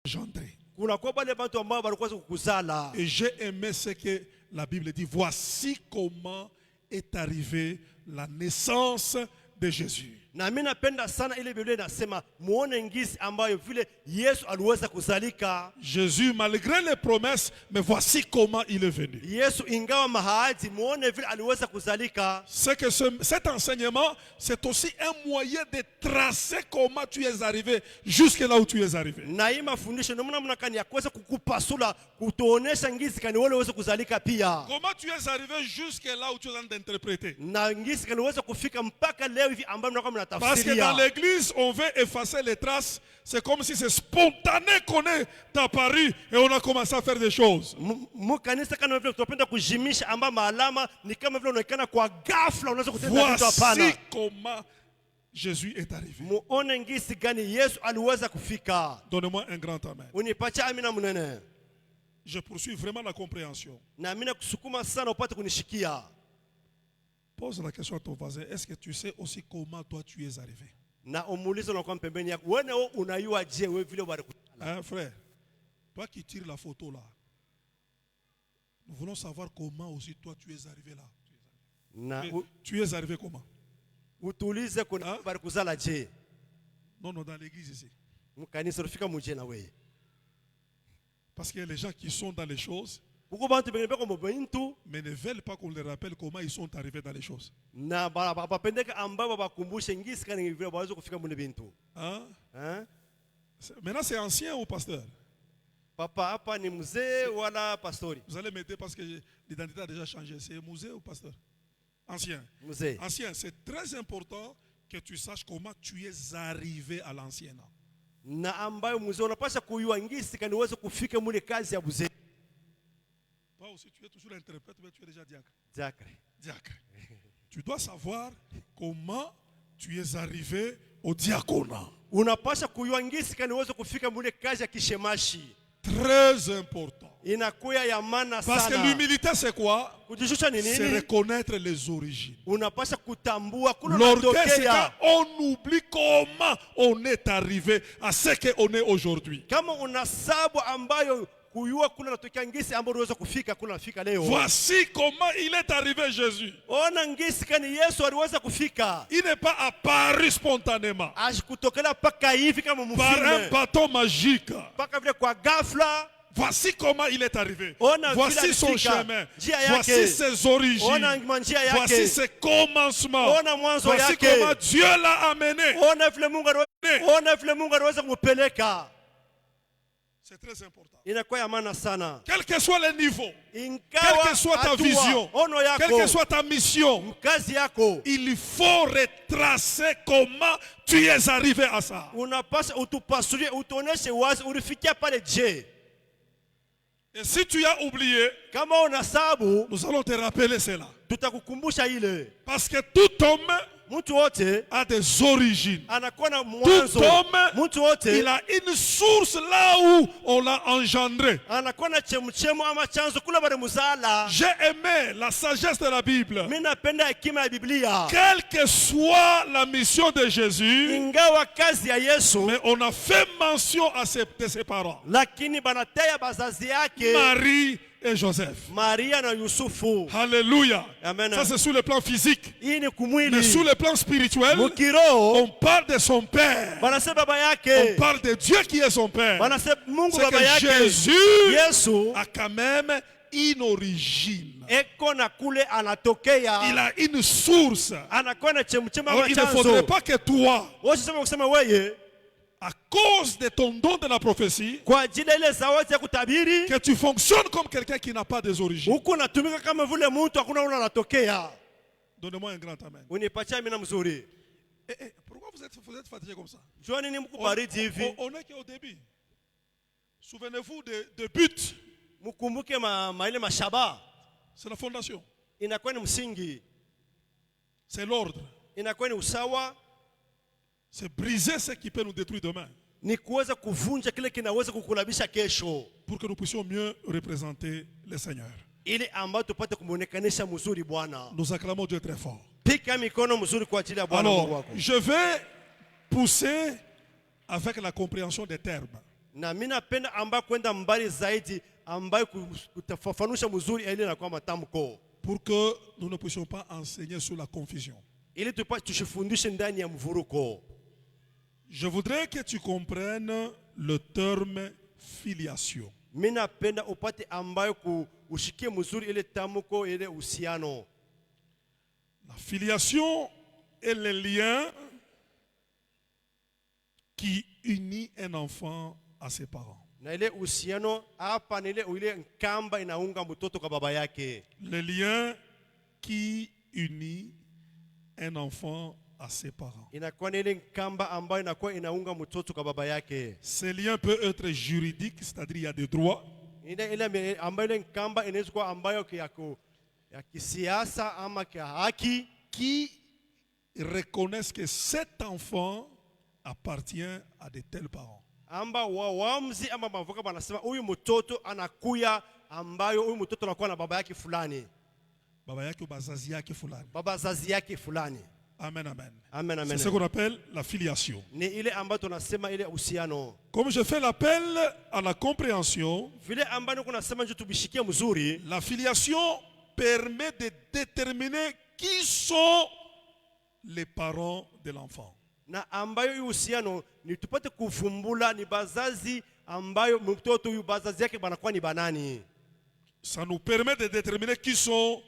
Engendré. kuna kwa wale watu ambao walikuwa kukuzala. Et j'ai aimé ce que la Bible dit. Voici comment est arrivée la naissance de Jésus. Na mimi napenda sana ile Biblia inasema muone ngisi ambayo vile Yesu aliweza kuzalika. Jésus, malgré les promesses, mais voici comment il est venu. Yesu ingawa mahaji muone vile aliweza kuzalika. C'est que cet enseignement, c'est aussi un moyen de tracer comment tu es arrivé jusque là où tu es arrivé. Na hii mafundisho ndio maana mnakani ya kuweza kukupasula kutuonesha ngisi kani wewe uweze kuzalika pia. Comment tu es arrivé jusque là où tu es en train d'interpréter. Na ngisi kani uweze kufika mpaka leo hivi ambapo mnakuwa Parce que dans l'église, on veut effacer les traces. C'est comme si c'est spontané qu'on est apparu et on a commencé à faire des choses. Mkanisa kana vile tunapenda kujimisha amba maalama ni kama vile unaonekana kwa ghafla unaweza kutenda vitu hapana. Voici comment Jésus est arrivé. Muone ngisi gani Yesu aliweza kufika. Donnez-moi un grand amen. Unipacha amina munene. Je poursuis vraiment la compréhension. Na mimi nakusukuma sana upate kunishikia. Pose la question à ton voisin. Est-ce que tu sais aussi comment toi tu es arrivé? Na umuulize unakuwa pembeni yako. Wewe unayua je wewe vile bali kutala. Hein, frère? Toi qui tires la photo là. Nous voulons savoir comment aussi toi tu es arrivé là. Na Tu es arrivé comment? utulize kuna bali kuzala je. Non, non, dans l'église ici. Mkanisa rufika muje na wewe. Parce qu'il y a les gens qui sont dans les choses, Uko bantu bengine bako mubintu mais ne veulent pas qu'on les rappelle comment ils sont arrivés dans les choses. na bapendeka ambao bakumbushe ngisi kani vile baweza kufika mune bintu. Hein? Hein? Maintenant, c'est ancien ou pasteur? Papa hapa ni mzee wala pastori? Vous allez m'aider parce que l'identité a déjà changé. C'est musée ou pasteur? Ancien. Mzee. Ancien, c'est très important que tu saches comment tu es arrivé à l'ancien. Na ambayo mzee unapaswa kujua ngisi kani uweze kufika mule kazi ya mzee. Toi aussi, tu es toujours interprète, mais tu es déjà diacre. Diacre. Diacre. Tu dois savoir comment tu es arrivé au diaconat. Unapaswa kujua ngisi kani uweze kufika mule kazi ya kishemashi. Très important. Inakuya ya maana sana. Parce que l'humilité, c'est quoi? Kujishusha ni C'est nini? reconnaître les origines. Unapaswa kutambua kuna L'orgueil, c'est unatokea. quand on oublie comment on est arrivé à ce qu'on est aujourd'hui. Kama una sabu ambayo kuyua kuna natokea ngisi ambayo unaweza kufika kuna nafika leo. Voici comment il est arrivé Jésus. Ona ngisi kani Yesu aliweza kufika. Il n'est pas apparu spontanément Ashikutokelea paka hivi kama par un mfalme. bâton magique. Paka vile kwa ghafla. Voici comment il est arrivé. Ona Voici vile son alifika. chemin. Njia yake. Voici ses origines. Ona njia yake. Voici ses commencements. Ona mwanzo Voici yake. comment Dieu l'a amené. Ona vile Mungu aliweza kumpeleka. C'est très important. inakuwa ya maana sana. Quel que soit le niveau, quelle Ingawa que soit ta hatua, vision, ono quelle que yako, soit ta mission, kazi yako, il faut retracer comment tu es arrivé à ça. unapaswa utupasulie, utuoneshe wazi ulifikia pale je. Et si tu as oublié, Kama unasabu, nous allons te rappeler cela. tutakukumbusha ile. Parce que tout homme Mtu wote a des origines. anakuwa na Tout mwanzo. homme, Mtu wote il a une source là où on l'a engendré. anakuwa na chemuchemu ama chanzo kule bale muzala. J'ai aimé la sagesse de la Bible. Mimi napenda hekima ya Biblia. Quelle que soit la mission de Jésus, Ingawa kazi ya Yesu, mais on a fait mention de ses parents, lakini banatea bazazi yake Marie et Joseph. Maria na Yusufu. Alléluia. Amen. Ça c'est sur le plan physique. Hii ni Mais kumwili. sur le plan spirituel, Mukiroho on parle de son père. banasema baba On yake. parle de Dieu qui est son père. Banasema Mungu C'est baba que yake. Jésus Yesu a quand même une origine. eko na kule anatokea. Il a une source. Anakuwa na chemuchemu Alors, ama il ne faudrait chanzo. pas que toi, Wasisema kusema weye à cause de ton don de la prophétie, kwa ajili ya ile zawadi ya kutabiri que tu fonctionnes comme quelqu'un qui n'a pas des origines. huku natumika kama vile mtu hakuna una anatokea. Donnez-moi un grand amen. Unipatia mina mzuri. Pourquoi vous êtes fatigué comme ça? Jua nini mko baridi hivi? On est qu'au début. Souvenez-vous de but. Mkumbuke ile mashaba. C'est la fondation. Inakuwa ni msingi. C'est l'ordre. Inakuwa ni usawa. C'est briser ce qui peut nous détruire demain. Ni kuweza kuvunja kile kinaweza kukulabisha kesho. Pour que nous puissions mieux représenter le Seigneur. Ili ambayo tupate kumuonekanisha mzuri Bwana. Nous acclamons Dieu très fort. Pika mikono mzuri kwa ajili ya Bwana Mungu Alors, wako. je vais pousser avec la compréhension des termes. Na mimi napenda ambayo kwenda mbali zaidi ambayo kutafafanusha mzuri ili na kwa matamko. Pour que nous ne puissions pas enseigner sur la confusion. Ili tupate tushifundishe ndani ya mvuruko. Je voudrais que tu comprennes le terme filiation. Mimi napenda upate ambayo ushikie mzuri ile tamko ile uhusiano. La filiation est le lien qui unit un enfant à ses parents. Na ile uhusiano hapa ni ile nkamba inaunga mtoto kwa baba yake. Le lien qui unit un enfant à ses parents. Inakuwa ni ile nkamba ambayo inakuwa inaunga mtoto kwa baba yake. Ce lien peut être juridique, c'est-à-dire il y a des droits. Ile ambayo ile nkamba inaweza kuwa ambayo ya kisiasa ama ya haki Qui reconnaissent que cet enfant appartient à de tels parents. amba wamzi ama mavoka banasema huyu mtoto anakuya ambayo huyu mtoto anakuwa na baba yake fulani. Baba yake bazazi yake fulani. Baba zazi yake fulani. Amen, amen. Amen, amen. C'est ce qu'on appelle la filiation. Ni ile ambayo tunasema ile uhusiano. Comme je fais l'appel à la compréhension, Vile ambayo kunasema nje tubishikie mzuri, la filiation permet de déterminer qui sont les parents de l'enfant. na ambayo hii uhusiano ni tupate kuvumbula ni bazazi ambayo mtoto huyu bazazi yake banakuwa ni banani. Ça nous permet de déterminer qui sont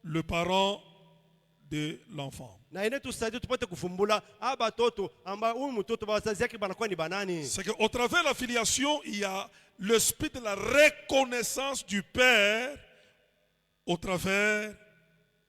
les parents de l'enfant. Na ile tusaidia tupate kuvumbula batoto ambayo huyu mtoto bazazi yake banakuwa ni banani. C'est qu'au travers de la filiation, il y a l'esprit de la reconnaissance du Père au travers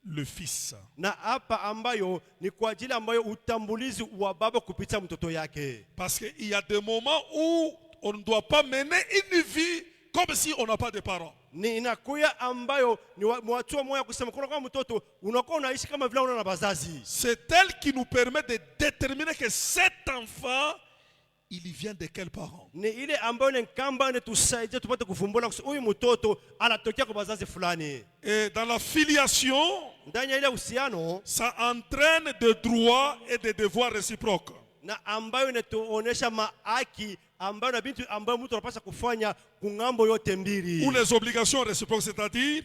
le Fils. Na hapa ambayo ni kwa ajili ambayo utambulizi wa baba kupitia mtoto yake. Parce qu'il y a des moments où on ne doit pas mener une vie comme si on n'a pas de parents. Ni inakuya ambayo ni watu moya kusema kuna kwa mtoto unakuwa unaishi kama vile una bazazi. C'est elle qui nous permet de déterminer que cet enfant, il vient de quels parents. Ni ile ambayo ni kamba inatusaidia tupate kuvumbula huyu mtoto anatokea kwa bazazi fulani. Et dans la filiation, Ndani ya ile uhusiano ça entraîne des droits et des devoirs réciproques. na ambayo inatuonesha haki ambayo na bintu ambayo mtu anapaswa kufanya kungambo yote mbili. Ou les obligations réciproques, c'est-à-dire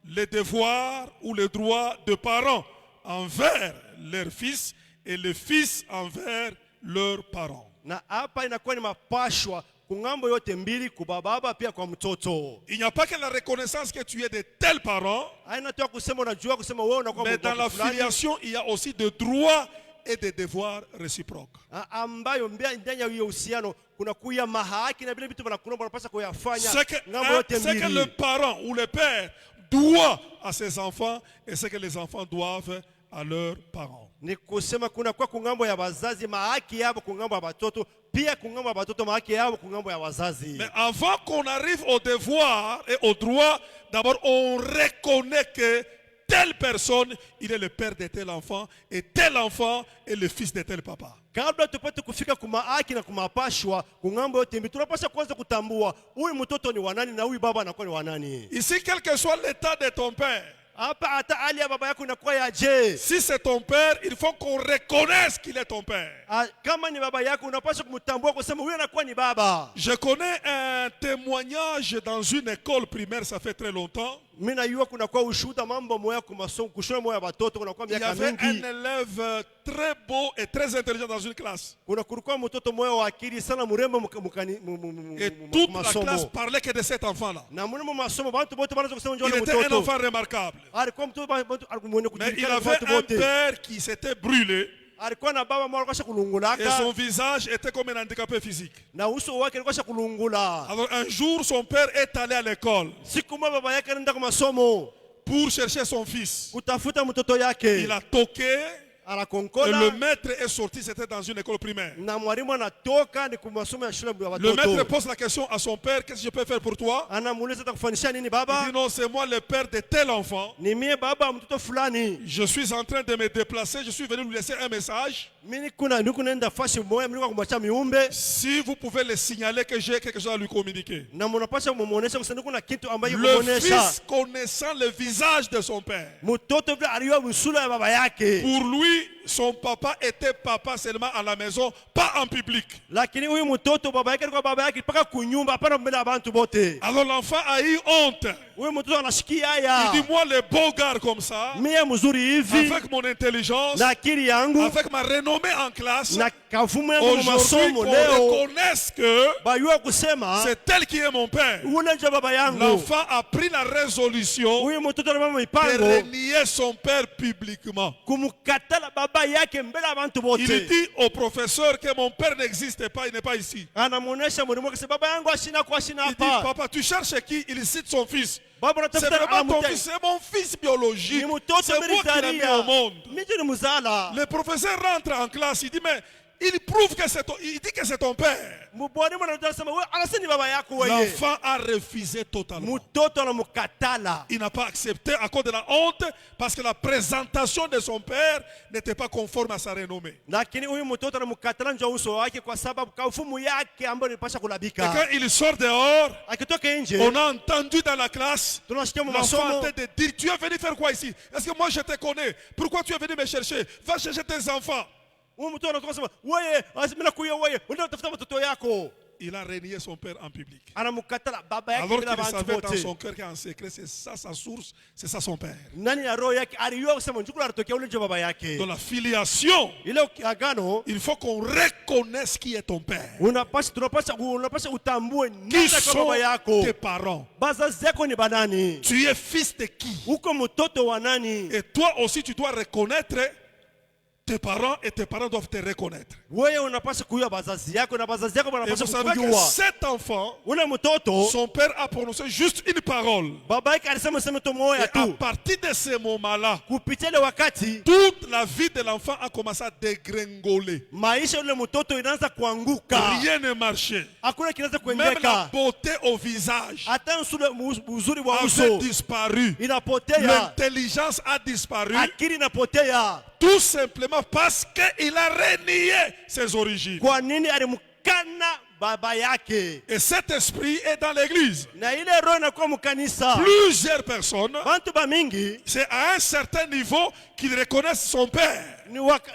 les devoirs ou les droits de parents envers leurs fils et les fils envers leurs parents. Na hapa inakuwa ni mapashwa kungambo yote mbili kwa baba pia kwa mtoto. Il n'y a pas que la reconnaissance que tu es de tels parents, Haina tu kusema unajua kusema wewe unakuwa mais mtoto dans la fulani. filiation, il y a aussi des droits et des devoirs réciproques. ambayo ndani ya hiyo uhusiano kuna kuya mahaki na vile vitu wanakulomba wanapaswa kuyafanya ngambo yote Ce que mbili. le parent ou le père doit à ses enfants et ce que les enfants doivent à leurs parents. Ni kusema kuna kwa kungambo ya wazazi mahaki yao kungambo ya watoto, pia kungambo ya watoto mahaki yao kungambo ya wazazi. Mais avant qu'on arrive au devoir et au droit, d'abord on reconnaît que telle personne, il est le père de tel enfant et tel enfant est le fils de tel papa. Kabla tupate kufika kumaaki na kumapashwa kungambo yote mbili, tunapaswa kwanza kutambua huyu mtoto ni wanani na huyu baba anakuwa ni wanani. Ici, quel que soit l'état de ton père, Hapa hata hali ya baba yako inakuwa ya je. si c'est ton père, il faut qu'on reconnaisse qu'il est ton père. Kama ni baba yako unapaswa kumtambua kusema huyu anakuwa ni baba. Je connais un témoignage dans une école primaire, ça fait très longtemps. Mimi najua kuna kwa ushuhuda mambo moya kwa masomo kushona moya watoto kuna kwa Il y miaka avait un mingi. élève très beau et très intelligent dans une classe. Kuna kulikuwa mtoto moya wa akili sana mrembo Et toute la classe masomo. parlait que de cet enfant-là. Na mrembo masomo watu wote wanaanza kusema njoo Il ni était un mtoto. enfant remarquable. Alikuwa mtoto mwenye Mais il kujulikana kwa avait watu un wote. père qui s'était brûlé Alikuwa na baba mmoja alikuwa et kulungulaka son visage était comme un handicapé physique. na uso wake alikuwa kulungula. Alors un jour, son père est allé à l'école Siku moja baba yake anaenda kwa masomo pour chercher son fils. kutafuta mtoto yake. Il a toqué et Anakonkola le maître est sorti, c'était dans une école primaire. na mwalimu anatoka ni kwa masomo ya shule ya Le maître watoto. pose la question à son père, qu'est-ce que je peux faire pour toi? Anamuuliza atakufanisha nini Il baba? dit non, c'est moi le père de tel enfant. Ni mie baba wa mtoto fulani. Je suis en train de me déplacer, je suis venu lui laisser un message. Mimi niko naenda fashi moja, mimi kumwacha miumbe Si vous pouvez le signaler que j'ai quelque chose à lui communiquer. na mnapasha kumuonesha kusema kuna kitu ambacho Le kumuonesha. fils connaissant le visage de son père. Mtoto vile aliyo msula ya baba yake. Pour lui, son papa était papa seulement à la maison, pas en public. Lakini huyu mtoto baba yake alikuwa baba yake mpaka kunyumba hapana mbele ya watu wote. Alors l'enfant a eu honte. Huyu mtoto anashikia Il haya. dit moi le beau gars comme ça, Mie mzuri hivi avec mon intelligence, na akili yangu avec ma renommée en classe, na kafumu yangu mu aujourd'hui masomo qu'on leo reconnaisse que bayua kusema c'est tel qui est mon père. ule ndio baba yangu. L'enfant a pris la résolution Huyu mtoto anabeba de mipango renier son père publiquement. kumkatala baba yake mbele ya watu Il wote. dit au professeur que mon père n'existe pas, il n'est pas ici. Anamuonesha mwalimu wake baba yangu ashina kwa ashina Il dit, hapa. papa, tu cherches qui? Il cite son fils. Baba C'est anatafuta vraiment ton amute. fils, c'est mon fils biologique. Ni mtoto C'est moi qui l'ai mis au mlizalia. monde. Mimi ni mzala. Le professeur rentre en classe, il dit, mais il prouve que c'est ton, il dit que c'est ton père. Mwalimu anasema wewe anasema ni baba yako wewe. L'enfant a refusé totalement. Mtoto anamkatala. Il n'a pas accepté à cause de la honte parce que la présentation de son père n'était pas conforme à sa renommée. Lakini huyu mtoto anamkatala nje uso wake kwa sababu kafumu yake ambayo inapasha Et kulabika. quand il sort dehors, Akitoka nje on a entendu dans la classe tunashikia mu l'enfant en masomo. train de dire, tu es venu faire quoi ici? Est-ce que moi je te connais? Pourquoi tu es venu me chercher? Va chercher tes enfants. Huyu mtoto anatoka sema wewe asimina kuya wewe unaenda kutafuta watoto yako. Il a renié son père en public. Anamkatala baba yake Alors bila qu'il watu savait dans son wote. cœur qu'en secret, c'est ça sa source, c'est ça son père. Ndani ya roho yake aliyua kusema njukula anatokea ule ndio baba yake. Dans la filiation, Ile agano il faut qu'on reconnaisse qui est ton père. tunapasha utambue Qui nani kwa sont baba yako. tes parents? Bazazi yako ni banani? Tu es fils de qui? Uko mtoto wa nani? Et toi aussi, tu dois reconnaître tes parents et tes parents doivent te reconnaître. Wewe unapasha kujua bazazi yako na bazazi yako Et vous wanapasha savez que kujua. cet enfant, Ule mtoto son père a prononcé juste une parole. baba yake alisema sema tu moja Et à tu. partir de ce moment-là, Kupitia ile wakati toute la vie de l'enfant a commencé à dégringoler. maisha ule mtoto inaanza kuanguka. Rien ne marchait. Hakuna kinaanza Même la kuendeka. beauté au visage Hata uzuri wa avait uso disparu. inapotea. L'intelligence a disparu. Akili inapotea. Tout simplement parce qu'il a renié ses origines. Kwa nini alimkana baba yake? Et cet esprit est dans l'église. Na ile roho inakuwa mkanisa. Plusieurs personnes, Bantu ba mingi c'est à un certain niveau qu'ils reconnaissent son père. ni watu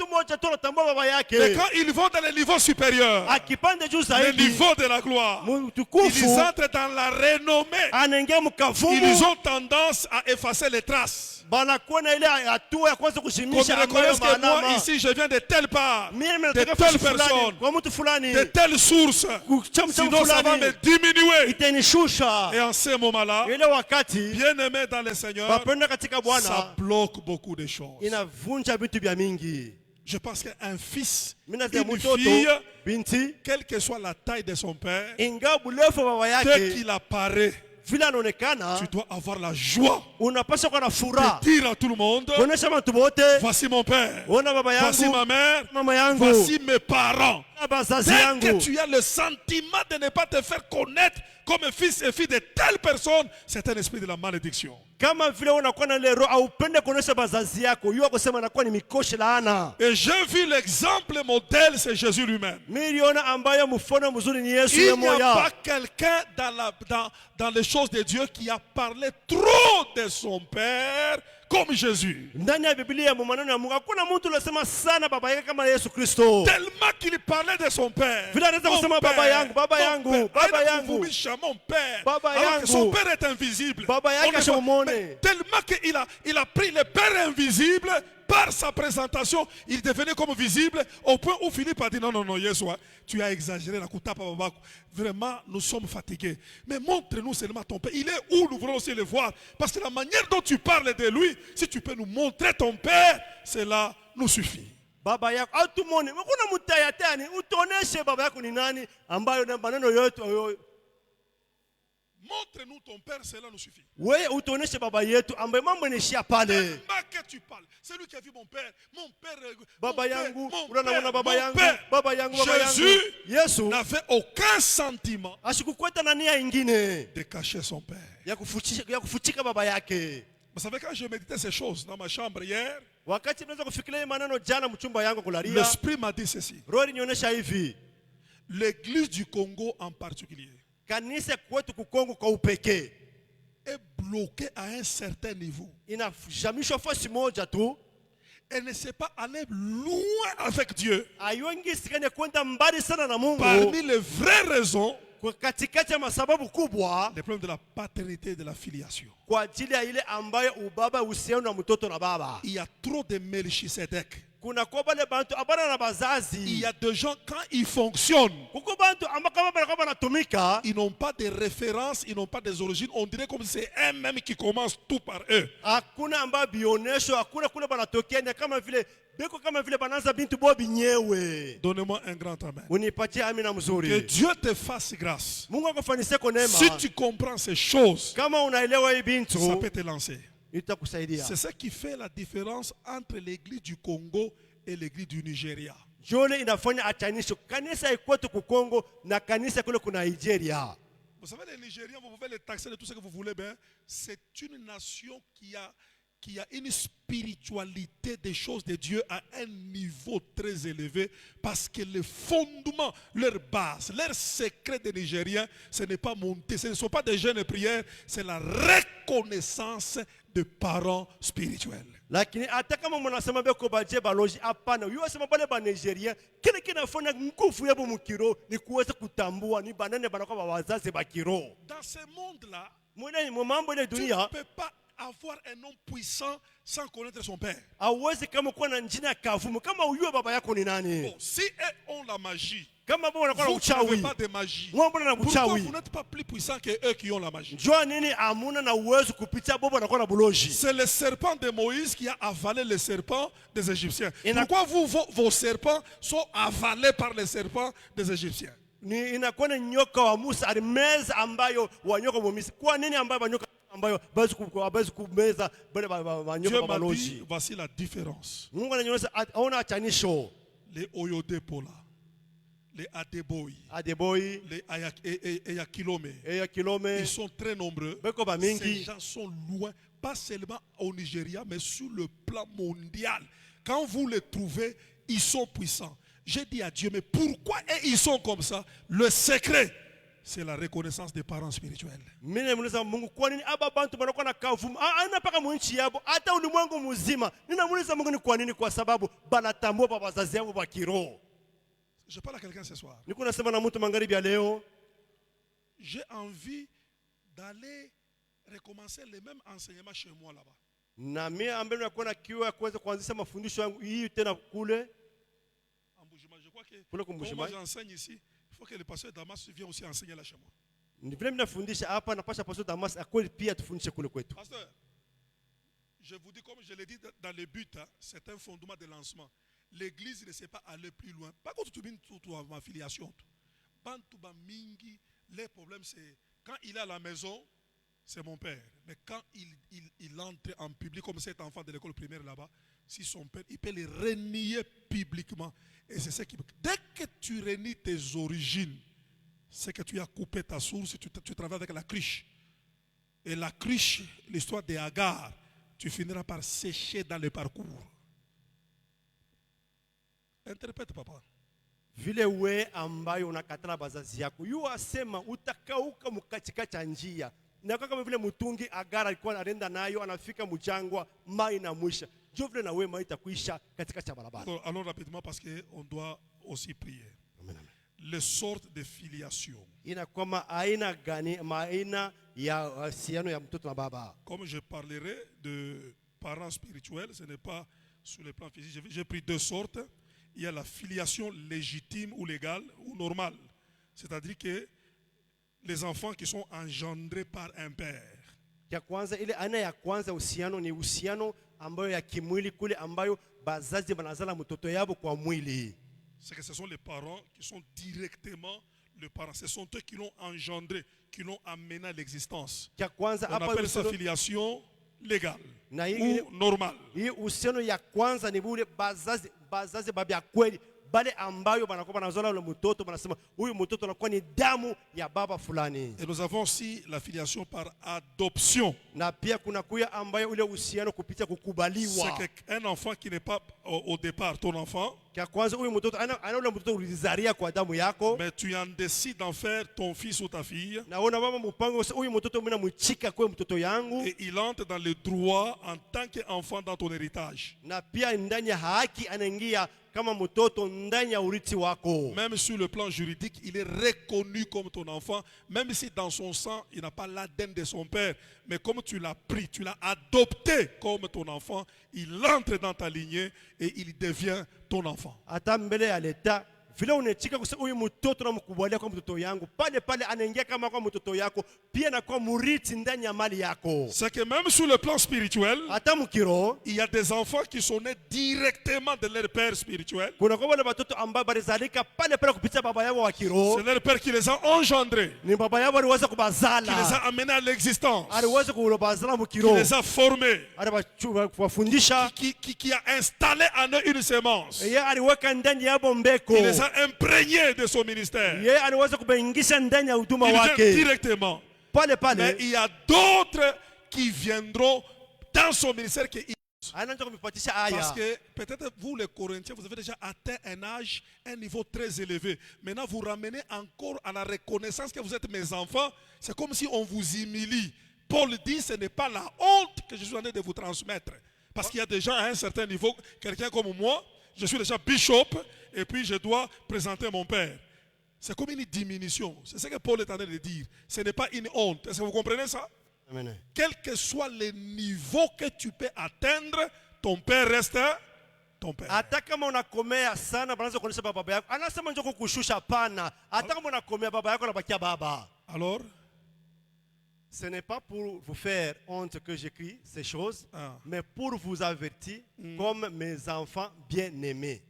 moja tu wanatambua baba Mais yake. quand ils vont dans le niveau supérieur, Akipande juu le zaidi niveau de la gloire, ils mtukufu entrent dans la renommée. anaingia Ils mkavumu. ont tendance à effacer les traces. Banakuwa na ile hatua ya kwanza Comme kushimisha ils ambayo reconnaissent que moi, malama. ici, je viens de telle part, Mimi de nataka telle fashi fulani personne, kwa mtu fulani. de telle source. Kuchamu Sinon, ça va fulani me diminuer. itanishusha. Et en ce moment-là, Ile wakati bien-aimé dans le Seigneur, wapenda katika ça Bwana bloque beaucoup de choses. inavunja vitu vya mingi. Je pense qu'un fils, Mimi nasema une mtoto, fille, binti, quelle que soit la taille de son père, ingawa burefu wa baba dès yake qu'il apparaît, vile anaonekana, tu dois avoir la joie unapaswa kuwa na de furaha dire à tout le monde, kuonesha watu wote, voici mon père, ona baba voici yangu, ma mère, mama yangu, voici mes parents. na bazazi Dès que yangu. tu as le sentiment de ne pas te faire connaître comme fils et fille de telle personne, c'est un esprit de la malédiction. Kama vile unakuwa na ile roho haupende kuonesha bazazi yako, yua kusema nakuwa ni mikoshi laana. Et j'ai vu l'exemple modèle, c'est Jésus lui-même. Miliona ambayo mfano mzuri ni Yesu Il n'y a yemoya. pas quelqu'un dans les choses de Dieu qui a parlé trop de son père comme Jésus. Ndani ya Biblia mu maneno ya Mungu hakuna mtu aliyesema sana baba yake kama Yesu Kristo. Tellement qu'il parlait de son père. Vile anaweza Mon kusema père, baba yangu, baba mon yangu, père. baba Aina yangu. kuvumisha mon père. Baba Alors que yangu. son père est invisible. Baba yake On ne voit- ashamuone. mais tellement qu'il a pris le père invisible par sa présentation, il devenait comme visible au point où Philippe a dit non, Yeshua, tu as exagéré la kutapa babako. Vraiment, nous sommes fatigués. Mais montre-nous seulement ton père. Il est où? Nous voulons aussi le voir. Parce que la manière dont tu parles de lui, si tu peux nous montrer ton père, cela nous suffit. Baba yako au tumone. Hakuna mtayatani utoneshe baba yako ni nani ambayo na maneno yote Montre-nous ton père, cela nous suffit. wewe utoneshe baba yetu ambaye mambo yanaishia pale. Tellement que tu parles. C'est lui qui a vu mon père. Mon père. Baba mon père, yangu, mon unaona père, baba mon yangu, père. baba yangu, baba yangu. Jésus Yesu n'avait aucun sentiment ashikukweta na nia ingine de cacher son père. ya kufuchika baba yake. Vous savez, quand je méditais ces choses dans ma chambre hier, Wakati naweza kufikiria hii maneno jana mchumba yangu kulalia, l'esprit m'a dit ceci. roho ilinionyesha hivi, L'église du Congo en particulier kanisa kwetu kukongo kwa upekee est bloquée à un certain niveau. inajamishwa fasi moja tu, Elle ne sait pas aller loin avec Dieu. ayongi sikane kwenda mbali sana na Mungu. Parmi les vraies raisons, Kwa katikati ya masababu kubwa les problèmes de la paternité et de la filiation. kwa ajili ya ile ambayo ubaba uhusiano na mtoto na baba. Il y a trop de Melchisedec. Kuna kwa bale bantu abana na Il bazazi, y a des gens, quand ils fonctionnent, kuko bantu ambao kama banatumika ils n'ont pas de référence, ils n'ont pas des origines. On dirait comme si c'est eux-mêmes qui commencent tout par eux. hakuna ambayo bionesho, hakuna kule banatokea, ni kama vile beko kama vile banaanza bintu bo binyewe. Donnez-moi un grand amen. Unipatie amina Que mzuri. Dieu te fasse grâce. Mungu akufanishe kwa neema. Si tu comprends ces choses, Kama unaelewa hii ça bintu peut te lancer. itakusaidia. C'est ce qui fait la différence entre l'église du Congo et l'église du Nigeria. Jole inafanya achanisho kanisa ikwetu kukongo na kanisa kule kuna Nigeria. Vous savez, les Nigériens, vous pouvez les taxer de tout ce que vous voulez, ben, c'est une nation qui a une spiritualité des choses de Dieu à un niveau très élevé parce que le fondement, leur base, leur secret des Nigériens, ce n'est pas monter, ce ne sont pas des jeûnes et prières, c'est la reconnaissance de parents spirituels. Lakini hata kama mnasema beko baje baloji hapana, yeye sema bale ba Nigeria kile kinafanya nguvu yabo mukiro ni kuweza kutambua ni banane banakuwa wazazi ba kiro. Dans ce monde-là, Mwene mambo ile tu ne dunia peux pas avoir un homme puissant sans connaître son père. hauwezi kama kuwa na njina ya kavumu kama ujue baba yako ni nani. Bon, si eux ont la magie, Kama baba wanakuwa na vous n'avez uchawi, pas de magie. ng'ombe na Pourquoi uchawi. vous n'êtes pas plus puissant que eux qui ont la magie? Jua nini amuna na uwezo kupitia bobo anakuwa na buloji. C'est le serpent de Moïse qui a avalé le serpent des Égyptiens. Et na- Pourquoi vos serpents sont avalés par les serpents des Égyptiens? Ni inakuwa ni nyoka wa Musa alimeza ambayo wanyoka wa Misri. Kwa nini ambayo wanyoka ambayo basi kumeza bale wanyoka Dieu wa m'a dit, baloji. voici la différence. Mungu ananyonyesha aona achanisho. Les Oyodepola, les Adeboy, Adeboy, les Eyakilome, Eya Kilome, ils sont très nombreux. beko ba Ces mingi. gens sont loin, pas seulement au Nigeria, mais sur le plan mondial. Quand vous les trouvez, ils sont puissants. J'ai dit à Dieu, mais pourquoi ils sont comme ça? Le secret, c'est la reconnaissance des parents spirituels. Mimi namuuliza Mungu kwa nini aba bantu banakuwa na kavumu? Ana paka mwinchi yabo hata ulimwengu mzima. Ninamuuliza Mungu ni kwa nini? Kwa sababu banatambua baba wazazi yao wa kiroho. Je parle à quelqu'un ce soir. Niko nasema na mtu magharibi ya leo, J'ai envie d'aller recommencer les mêmes enseignements chez moi là-bas. na mimi ambaye nakuwa na kiu ya kuweza kuanzisha mafundisho yangu hii tena kule En Bujumbura, je crois que kule comme moi kumbushimai. j'enseigne ici, il faut que le pasteur Damas vienne aussi enseigner là chez moi. Ni vile mimi nafundisha hapa, napasha pastor Damas akweli pia tufundishe kule kwetu. Pasteur, je vous dis comme je l'ai dit dans le but, hein, c'est un fondement de lancement. l'église ne sait pas aller plus loin. Par contre, tu as ma filiation. Les problèmes, c'est quand il est à la maison, c'est mon père. Mais quand il entre en public, comme cet enfant de l'école primaire là-bas, si son père, il peut les renier publiquement. Et c'est ça qui. Dès que tu renies tes origines, c'est que tu as coupé ta source, tu travailles avec la cruche. Et la cruche, l'histoire des Agar, tu finiras par sécher dans le parcours. Interprète, papa. Vile we ambayo unakatana bazazi yako. Yu asema utakauka mkatikati njia. Na kama vile mtungi Agara alikuwa anaenda nayo anafika mjangwa mai na mwisha. Jo vile na we mai itakuisha katikati ya barabara. Allons rapidement parce qu'on doit aussi prier. Amen, amen. Les sortes de filiation. Inakwama aina gani aina ya siano ya mtoto na baba. Comme je parlerai de parents spirituels, ce n'est pas sur le plan physique. J'ai pris deux sortes. Il y a la filiation légitime ou légale ou normale. C'est-à-dire que les enfants qui sont engendrés par un père. Ya kwanza ile aina ya kwanza uhusiano ni uhusiano ambayo ya kimwili kule ambayo bazazi banazala mtoto yabo kwa mwili. C'est que ce sont les parents qui sont directement le parent. Ce sont eux qui l'ont engendré, qui l'ont amené à l'existence. On appelle ça filiation légale ou normale. Hii uhusiano ya kwanza ni bure bazazi babia kweli bale ambayo banakuwa banazola ule mtoto banasema huyu mtoto anakuwa ni damu ya baba fulani. Et nous avons aussi la filiation par adoption. Na pia kuna kuya ambayo ule uhusiano kupitia kukubaliwa. C'est qu'un enfant qui n'est pas au départ ton enfant. Kwa kwanza huyu mtoto ana ule mtoto ulizalia kwa damu yako. Mais tu en décides d'en faire ton fils ou ta fille. Na ona baba mpango huyu mtoto mimi namuchika kwa mtoto yangu. Et il entre dans le droit en tant qu'enfant dans ton héritage. Na pia ndani ya haki anaingia kama mtoto ndani ya urithi wako. Même sur le plan juridique, il est reconnu comme ton enfant, même si dans son sang, il n'a pas l'ADN de son père. Mais comme tu l'as pris, tu l'as adopté comme ton enfant, il entre dans ta lignée et il devient ton enfant. Ata mbele ya leta vile unachika kusema huyu mtoto na mkubalia kwa mtoto yangu, pale pale anaingia kama kwa mtoto yako, pia na kwa murithi ndani ya mali yako. C'est que même sur le plan spirituel, Ata mkiro, il y a des enfants qui sont nés directement de leur père spirituel. kuna kwa wale watoto ambao balizalika pale pale kupitia baba yao wa kiroho. C'est leur père qui les a engendrés, Ni baba yao aliweza qui kubazala. les a amenés à l'existence, Aliweza kubazala qui mkiroho. les a formés, Aliwafundisha. qui a installé en eux une sémence, Yeye aliweka ndani yabo mbeko. qui les a imprégnés de son ministère. Yeye aliweza kubaingisha ndani ya huduma Il vient wake. directement. Pale pale. Mais il y a d'autres qui viendront dans son ministère. Anaanza kumipatisha Parce aya. que peut-être vous les Corinthiens, vous avez déjà atteint un âge, un niveau très élevé. Maintenant, vous ramenez encore à la reconnaissance que vous êtes mes enfants. C'est comme si on vous humilie. Paul dit, ce n'est pas la honte que je suis en train de vous transmettre. Parce qu'il y a déjà à un certain niveau, quelqu'un comme moi, je suis déjà bishop, et puis je dois présenter mon père. C'est comme une diminution. C'est ce que Paul est en train de dire. Ce n'est pas une honte. Est-ce que vous comprenez ça? Amen. Quel que soit le niveau que tu peux atteindre, ton père reste ton père. Hata kama unakomea sana banaanza kuonesha baba yako. Anasema njoo kukushusha pana. Hata kama unakomea baba yako anabakia baba. Alors, ce n'est pas pour vous faire honte que j'écris ces choses, mais pour vous avertir comme mes enfants bien-aimés.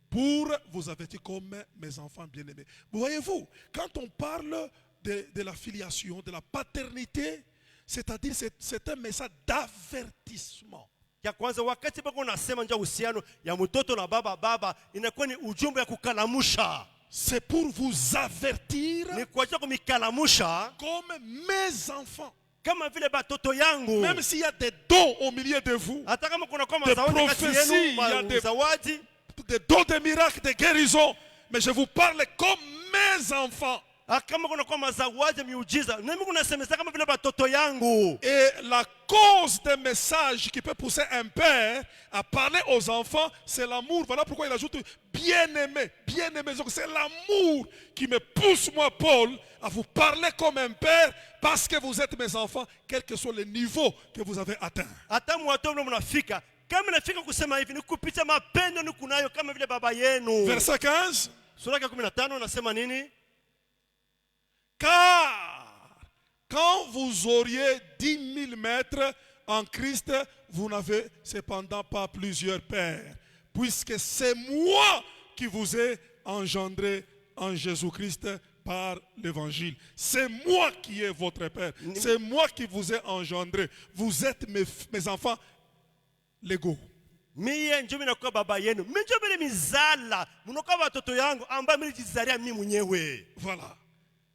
Pour vous avertir comme mes enfants bien-aimés. Voyez-vous, quand on parle de la filiation, de la paternité, c'est-à-dire c'est un message d'avertissement. Ya kwanza wakati bako unasema njoo uhusiano ya mtoto na baba inakuwa ni ujumbe ya kukalamusha. C'est pour vous avertir Ni kwa ajili ya kumikalamusha comme mes enfants. kama vile batoto yangu. Même s'il y a des dons au milieu de vous, Hata kama kuna kwa des mazawadi kati prophéties, yenu, il y a des zawadi, dons de miracles, de guérisons, mais je vous parle comme mes enfants. kama kuna kwa mazawadi miujiza, na mimi kunasemeza kama vile batoto yangu. Et la cause des messages qui peut pousser un père à parler aux enfants, c'est l'amour. Voilà pourquoi il ajoute bien-aimé, bien-aimé. Donc c'est l'amour qui me pousse, moi, Paul, à vous parler comme un père, parce que vous êtes mes enfants, quel que soit le niveau que vous avez atteint. Hata mwatoto mnafika, kama nafika kusema hivi ni kupitia mapendo ni kunayo kama vile baba yenu. Verset 15. Sura ya 15 nasema nini? Car quand vous auriez 10 000 maîtres en Christ, vous n'avez cependant pas plusieurs pères. puisque c'est moi qui vous ai engendré en Jésus-Christ par l'évangile. C'est moi qui est votre Père. C'est moi qui vous ai engendré. Vous êtes mes enfants légaux. Mie njo minakuwa baba yenu. Mimi njo mimi mizala. Munakuwa watoto yangu ambao mlijizalia mimi mwenyewe. Voilà.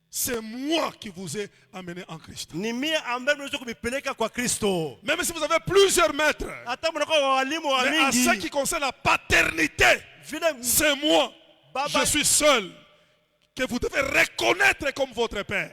C'est moi qui vous ai amené en Christ. Ni mie ambaye mnaweza kunipeleka kwa Kristo. Même si vous avez plusieurs maîtres, Hata mnakuwa walimu wa mais à mingi. ce qui concerne la paternité, c'est moi. Baba, Je suis seul que vous devez reconnaître comme votre Père.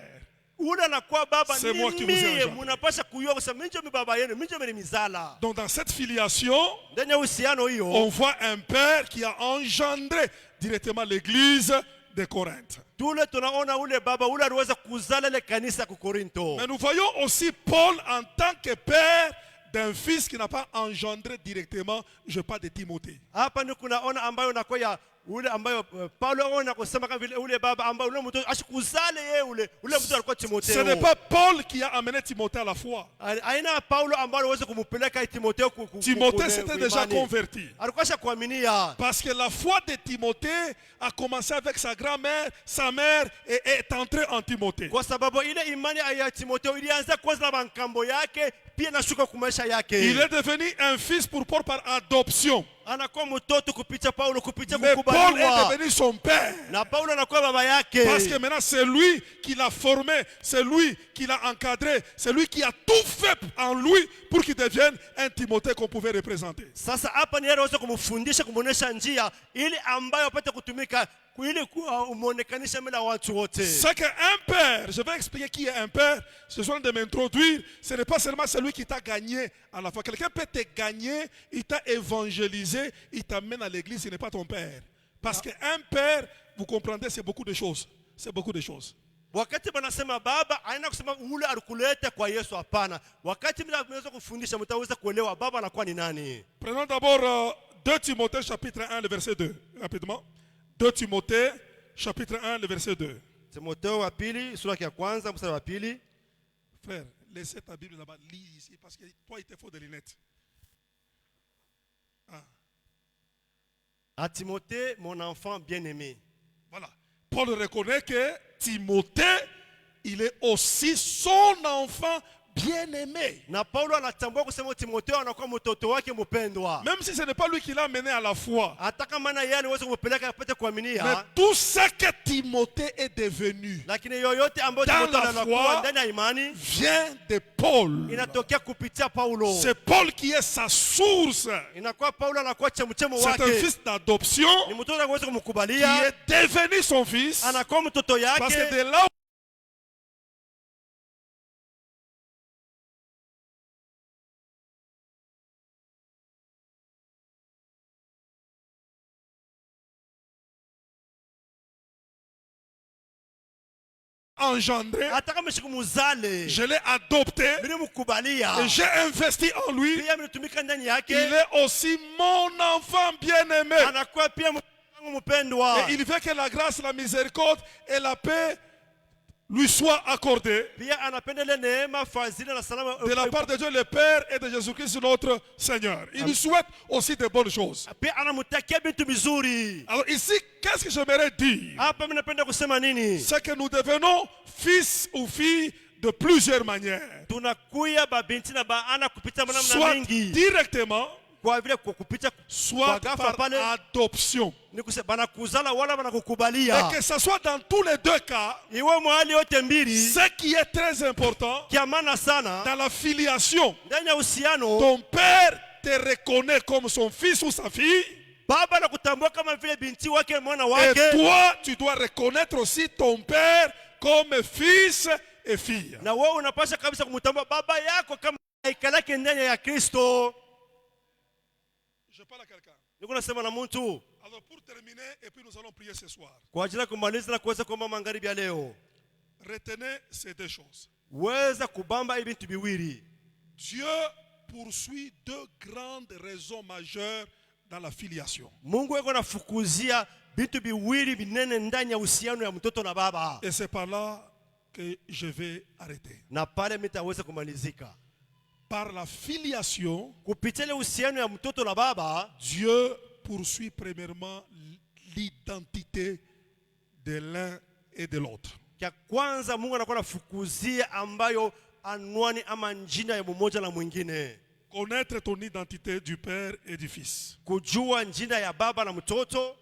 ule anakuwa baba C'est ni moi qui vous ai mie. engendré. Mnapasha kujua kwa sababu mimi njo baba yenu, mimi njo mizala. Donc dans cette filiation, Ndani ya uhusiano hiyo, on voit un Père qui a engendré directement l'église de Corinthe. tule tunaona ule baba ule aliweza kuzala ile kanisa ku Korinto. Mais nous voyons aussi Paul en tant que père d'un fils qui n'a pas engendré directement, je parle de Timothée. Hapa ni kunaona ambayo nakuwa ya ule ambayo Paulo anaona kusema kama vile ule baba ambaye ule mtu ashikuzale yeye ule mtu alikuwa Timotheo. Ce n'est pas Paul qui a amené Timothée à la foi. Aina Paulo ambaye aliweza kumpeleka Timotheo Timothée s'était déjà converti. Alikuwa shakuaminia. Parce que la foi de Timothée a commencé avec sa grand-mère, sa mère et est entrée en Timothée. Kwa sababu ile imani ya Timotheo ilianza kwanza na bankambo yake pia nashuka kwa maisha yake. Il est devenu un fils pour Paul par adoption. Anakuwa mtoto kupitia Paulo kupitia Mais Paul kukubaliwa. est devenu son père. Na Paulo anakuwa baba yake. Parce que maintenant c'est lui qui l'a formé, c'est lui qui l'a encadré, c'est lui qui a tout fait en lui pour qu'il devienne un Timothée qu'on pouvait représenter. Sasa hapa ni yeye anaweza kumfundisha kumuonesha njia ili ambayo apate kutumika ili umuonekanisha mbele ya watu wote. C'est qu'un père, je vais expliquer qui est un père, ce soir de m'introduire, ce n'est pas seulement celui qui t'a gagné à la fois. Quelqu'un peut te gagner, il t'a évangélisé, il t'amène à l'église, ce n'est pas ton père. Parce qu'un père, vous comprendrez, c'est beaucoup de choses. C'est beaucoup de choses. Wakati wanasema baba haina kusema ule alikuleta kwa Yesu, hapana. Wakati mnaweza kufundisha mtaweza kuelewa baba anakuwa ni nani. Prenons d'abord 2 Timothée chapitre 1 le verset 2 rapidement. 2 Timothée chapitre 1 le verset 2. Timotheo wa pili sura ya kwanza mstari wa pili. Frère, laissez ta Bible là-bas, lis ici parce que toi il te faut des lunettes. À Timothée, mon enfant bien-aimé. Voilà. Paul reconnaît que Timothée, il est aussi son enfant bien-aimé. Na Paulo anatambua kusema Timotheo anakuwa mtoto wake mpendwa. Même si ce n'est pas lui qui l'a mené à la foi. Hata kama na yeye anaweza kumpeleka apate kuaminia. Mais tout ce que Timothée est devenu Lakini yoyote ambayo dans Timotheo la anakuwa foi ndani ya imani vient de Paul. inatokea kupitia Paulo. C'est Paul qui est sa source. Inakuwa Paulo anakuwa chemchemo C'est un wake. fils d'adoption Ni mtoto anaweza qui kumkubalia. est devenu son fils. Anakuwa mtoto Parce que yake. de là engendré, Hata kama shikumuzale. je l'ai adopté Mimi mkubalia. et j'ai investi en lui. Pia mnatumika ndani Il yake. est aussi mon enfant bien-aimé. Anakuwa pia mwanangu mpendwa. Et il veut que la grâce, la miséricorde et la paix lui soient accordées Pia anapenda ile neema, fadhili na salama de la part de Dieu le Père et de Jésus-Christ notre Seigneur. Il lui souhaite aussi de bonnes choses. Pia anamtakia vitu vizuri. Alors ici, qu'est-ce que j'aimerais dire? Hapa mimi napenda kusema nini? C'est que nous devenons fils ou filles de plusieurs manières. Tunakuya babinti na baana kupitia namna Soit mingi. directement, Kwa vile kupitia soit kwa ghafla par pale adoption. ni kusema banakuzala wala banakukubalia. Et que ce soit dans tous les deux cas, Iwe mahali yote mbili ce qui est très important, kia maana sana dans la filiation, ndani ya uhusiano, ton père te reconnaît comme son fils ou sa fille, baba anakutambua kama vile binti wake mwana et wake, toi, tu dois reconnaître aussi ton père comme fils et fille. na wewe unapaswa kabisa kumtambua baba yako kama ikalake ndani ya Kristo. Je parle à quelqu'un. Niko nasema na mtu Alors pour terminer, et puis nous allons prier ce soir. kwa ajili ya kumaliza na kuweza kuomba magharibi ya leo, Retenez ces deux choses. weza kubamba hivi vitu viwili. Dieu poursuit deux grandes raisons majeures dans la filiation. Mungu yuko anafukuzia vitu viwili vinene ndani ya uhusiano ya mtoto na baba, Et c'est par là que je vais arrêter. na pale mitaweza kumalizika Par la filiation, kupitia ile uhusiano ya mtoto na baba. Dieu poursuit premièrement l'identité de l'un et de l'autre. Kia kwanza Mungu anakuwa anafukuzia ambayo anwani ama njina ya mmoja na mwingine. Connaître ton identité du Père et du Fils. Kujua njina ya baba na mtoto.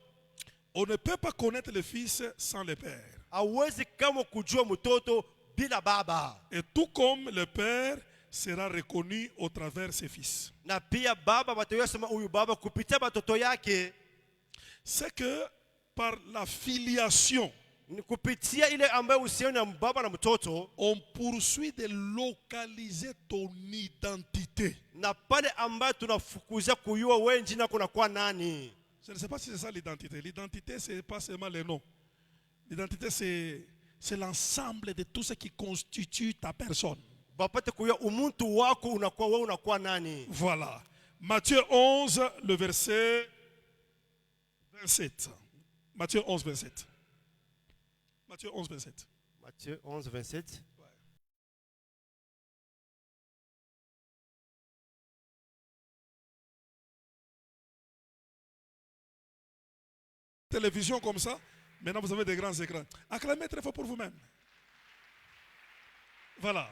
On ne peut pas connaître le Fils sans le Père. Hawezi kama kujua mtoto bila baba. Et tout comme le Père sera reconnu au travers ses fils. Na pia baba watayosema huyu baba kupitia watoto yake. C'est que par la filiation, Ni kupitia ile ambayo uhusiano na baba na mtoto, on poursuit de localiser ton identité. na pale ambayo tunafukuzia kujua wewe njina kuna kwa nani. Je ne sais pas si c'est ça l'identité. L'identité, ce n'est pas seulement les noms. L'identité, c'est l'ensemble de tout ce qui constitue ta personne. Bapate kujua umuntu wako unakuwa wewe unakuwa nani. Voilà. Matthieu 11, le verset 27. Matthieu 11, 27. Matthieu 11, 27. Matthieu 11, 27. Télévision comme ça, maintenant vous avez des grands écrans. Acclamez très fort pour vous-même. Voilà.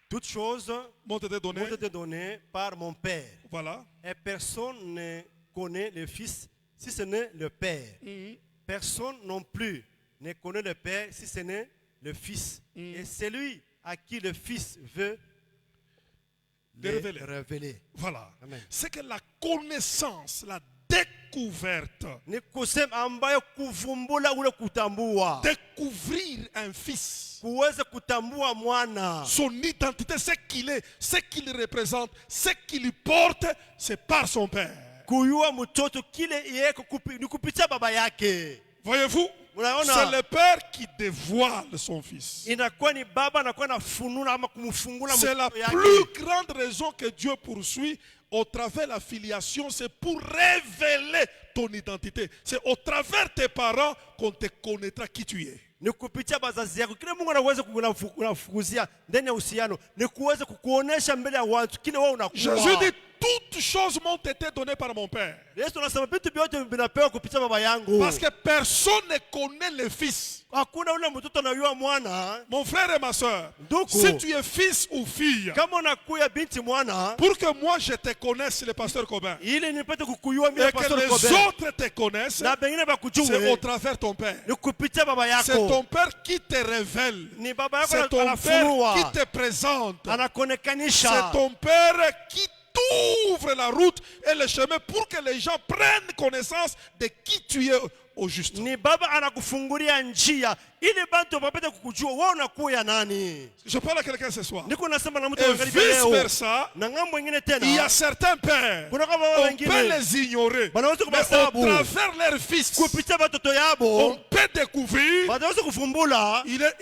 Toutes choses M'ont été données. m'ont été données par mon Père. Voilà. Et personne ne connaît le Fils si ce n'est le Père. Personne non plus ne connaît le Père si ce n'est le Fils. Et celui à qui le Fils veut Le le révéler. révéler. Voilà. Amen. C'est que la connaissance, la découverte, Ni kusema ambayo kuvumbula ule kutambua. découvrir un fils, Kuweza kutambua mwana. son identité, ce qu'il est, ce qu'il représente, ce qu'il porte, c'est par son père. Kuyua mtoto kile yeko ni kupitia baba yake. Voyez-vous? Unaona? C'est le père qui dévoile son fils. Inakuwa ni baba anakuwa nafununa ama kumfungula C'est la mtoto yake. plus grande raison que Dieu poursuit au travers de la filiation, c'est pour révéler ton identité. C'est au travers de tes parents qu'on te connaîtra qui tu es. Ni kupitia bazazi yako. Kile Mungu anaweza kunafukuzia ndani ya uhusiano ni kuweza kukuonesha mbele ya watu kile wewe unakuwa. Jésus dit, toutes choses m'ont été données par mon Père. Yesu anasema vitu vyote vinapewa kupitia baba yangu. Parce que personne ne connaît le Fils. Hakuna ule mtoto anayua mwana. Mon frère et ma soeur, Ndugu. si tu es fils ou fille, Kama unakuya binti mwana, pour que moi je te connaisse, le pasteur Cobin, ili nipate kukuyua mimi et que pastor les Kobe. autres te connaissent, Na bengine c'est au bakujue. travers de ton Père. Ni kupitia baba C'est yako. ton Père qui te révèle. Ni baba yako C'est ton Père anafunua. qui te présente. C'est Anakonekanisha. ton Père qui t'ouvre la route et le chemin pour que les gens prennent connaissance de qui tu es au juste. Ni baba anakufungulia njia ili bantu wapate kukujua wewe unakuya nani. Je parle à quelqu'un ce soir. Niko nasema na mtu Et angalia vice leo. versa, Na ngambo nyingine il y a tena. certains pères, Kuna kama on wengine peut les ignorer, banaweza mais au kubasabu travers leur fils, kupitia watoto on yabo peut découvrir wanaweza kufumbula il est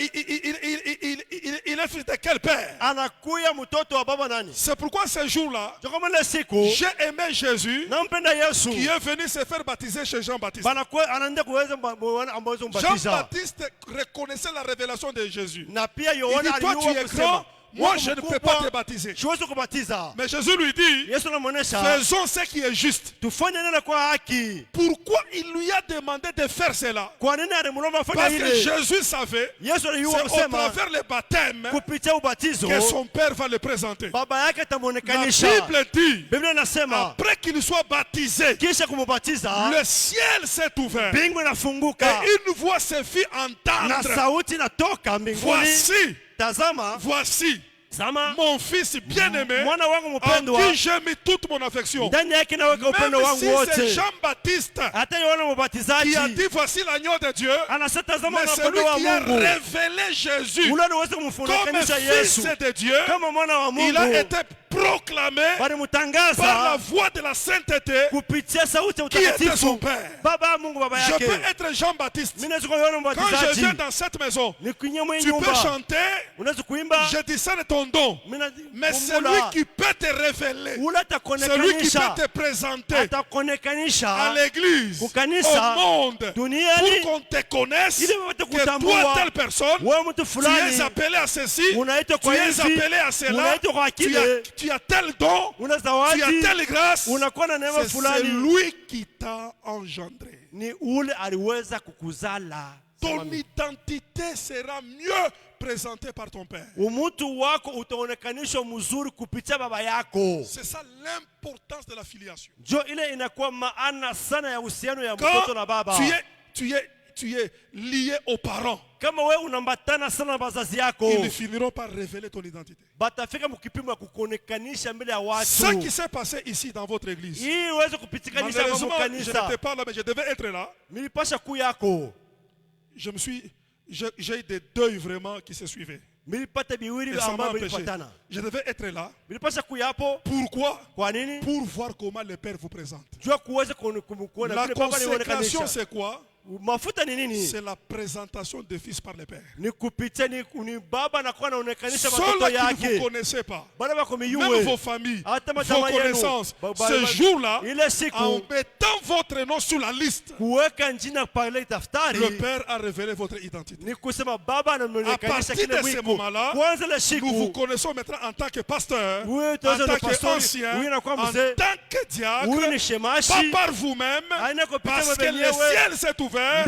fils de quel père. anakuya mtoto wa baba nani. C'est pourquoi ce jour-là, Kama ile siku j'ai aimé Jésus nampenda Yesu. qui est venu se faire baptiser chez Jean-Baptiste. Banakuwa anaenda kuweza ambao mbatiza. Jean-Baptiste reconnaissait la révélation de Jésus. Na pia Il Yohana dit, toi tu aliua es kusema grand, moi je ne peux pas te baptiser. siwezi kubatiza. Mais Jésus lui dit, Yesu anamuonesha faisons ce qui est juste. tufanye neno kwa haki. Pourquoi il lui a demandé de faire cela? Kwa nini alimwomba afanye Parce que ile? Jésus savait, Yesu c'est aliua au kusema travers le baptême kupitia ubatizo que son père va le présenter. baba yake La atamuonekanisha. Bible dit, Biblia inasema après qu'il soit baptisé, kisha kumubatiza le ciel s'est ouvert. mbingu inafunguka Et une voix se fit na entendre. sauti inatoka mbinguni. Voici, Tazama, voici zama mon fils bien-aimé mwana wangu en mpendwa, qui j'ai mis toute mon affection. ndani yake naweka upendo Même wangu si c'est wote. Jean-Baptiste Hata Yohana qui a Mbatizaji dit voici l'agneau de Dieu, anasema tazama mais mwana celui wa qui a Mungu. révélé Jésus Ule anaweza comme kumfunikanisha fils Yesu de Dieu, kama mwana wa il a Mungu. été proclamé par la Walimutangaza voix de la sainteté kupitia sauti ya qui était son utakatifu. père. Baba Mungu baba Je yake. peux être Jean-Baptiste. Mimi naweza kuona Quand je Mbatizaji. viens dans cette maison, Nikiingia mwenye tu peux nyumba. chanter, Unaweza kuimba. je discerne ton ton don. Mais celui qui peut te révéler, celui qui peut te présenter à l'église, au monde, pour qu'on te connaisse, que toi, telle personne, tu es appelé à ceci, tu es appelé à cela, tu as tel don, tu as telle grâce. C'est celui qui t'a engendré. Ton identité sera mieux présentée par ton père. C'est ça l'importance de la filiation. Quand tu es lié aux parents, ils finiront par révéler ton identité. Ce qui s'est passé ici dans votre église, malheureusement, je n'étais pas là, mais je devais être là. J'ai eu des deuils vraiment qui se suivaient. Et ça m'a empêché. Je devais être là. Pourquoi? Pour voir comment le Père vous présente. La consécration, c'est quoi? C'est la présentation des fils par le Père. Ceux-là qui ne vous connaissez pas, même vos familles, vos connaissances, ce jour-là, en mettant votre nom sur la liste, le Père a révélé votre identité. À partir de ce moment-là, nous vous connaissons maintenant en tant que pasteur, en tant qu'ancien, en tant que diacre, pas par vous-même, parce que le ciel s'est ouvert. La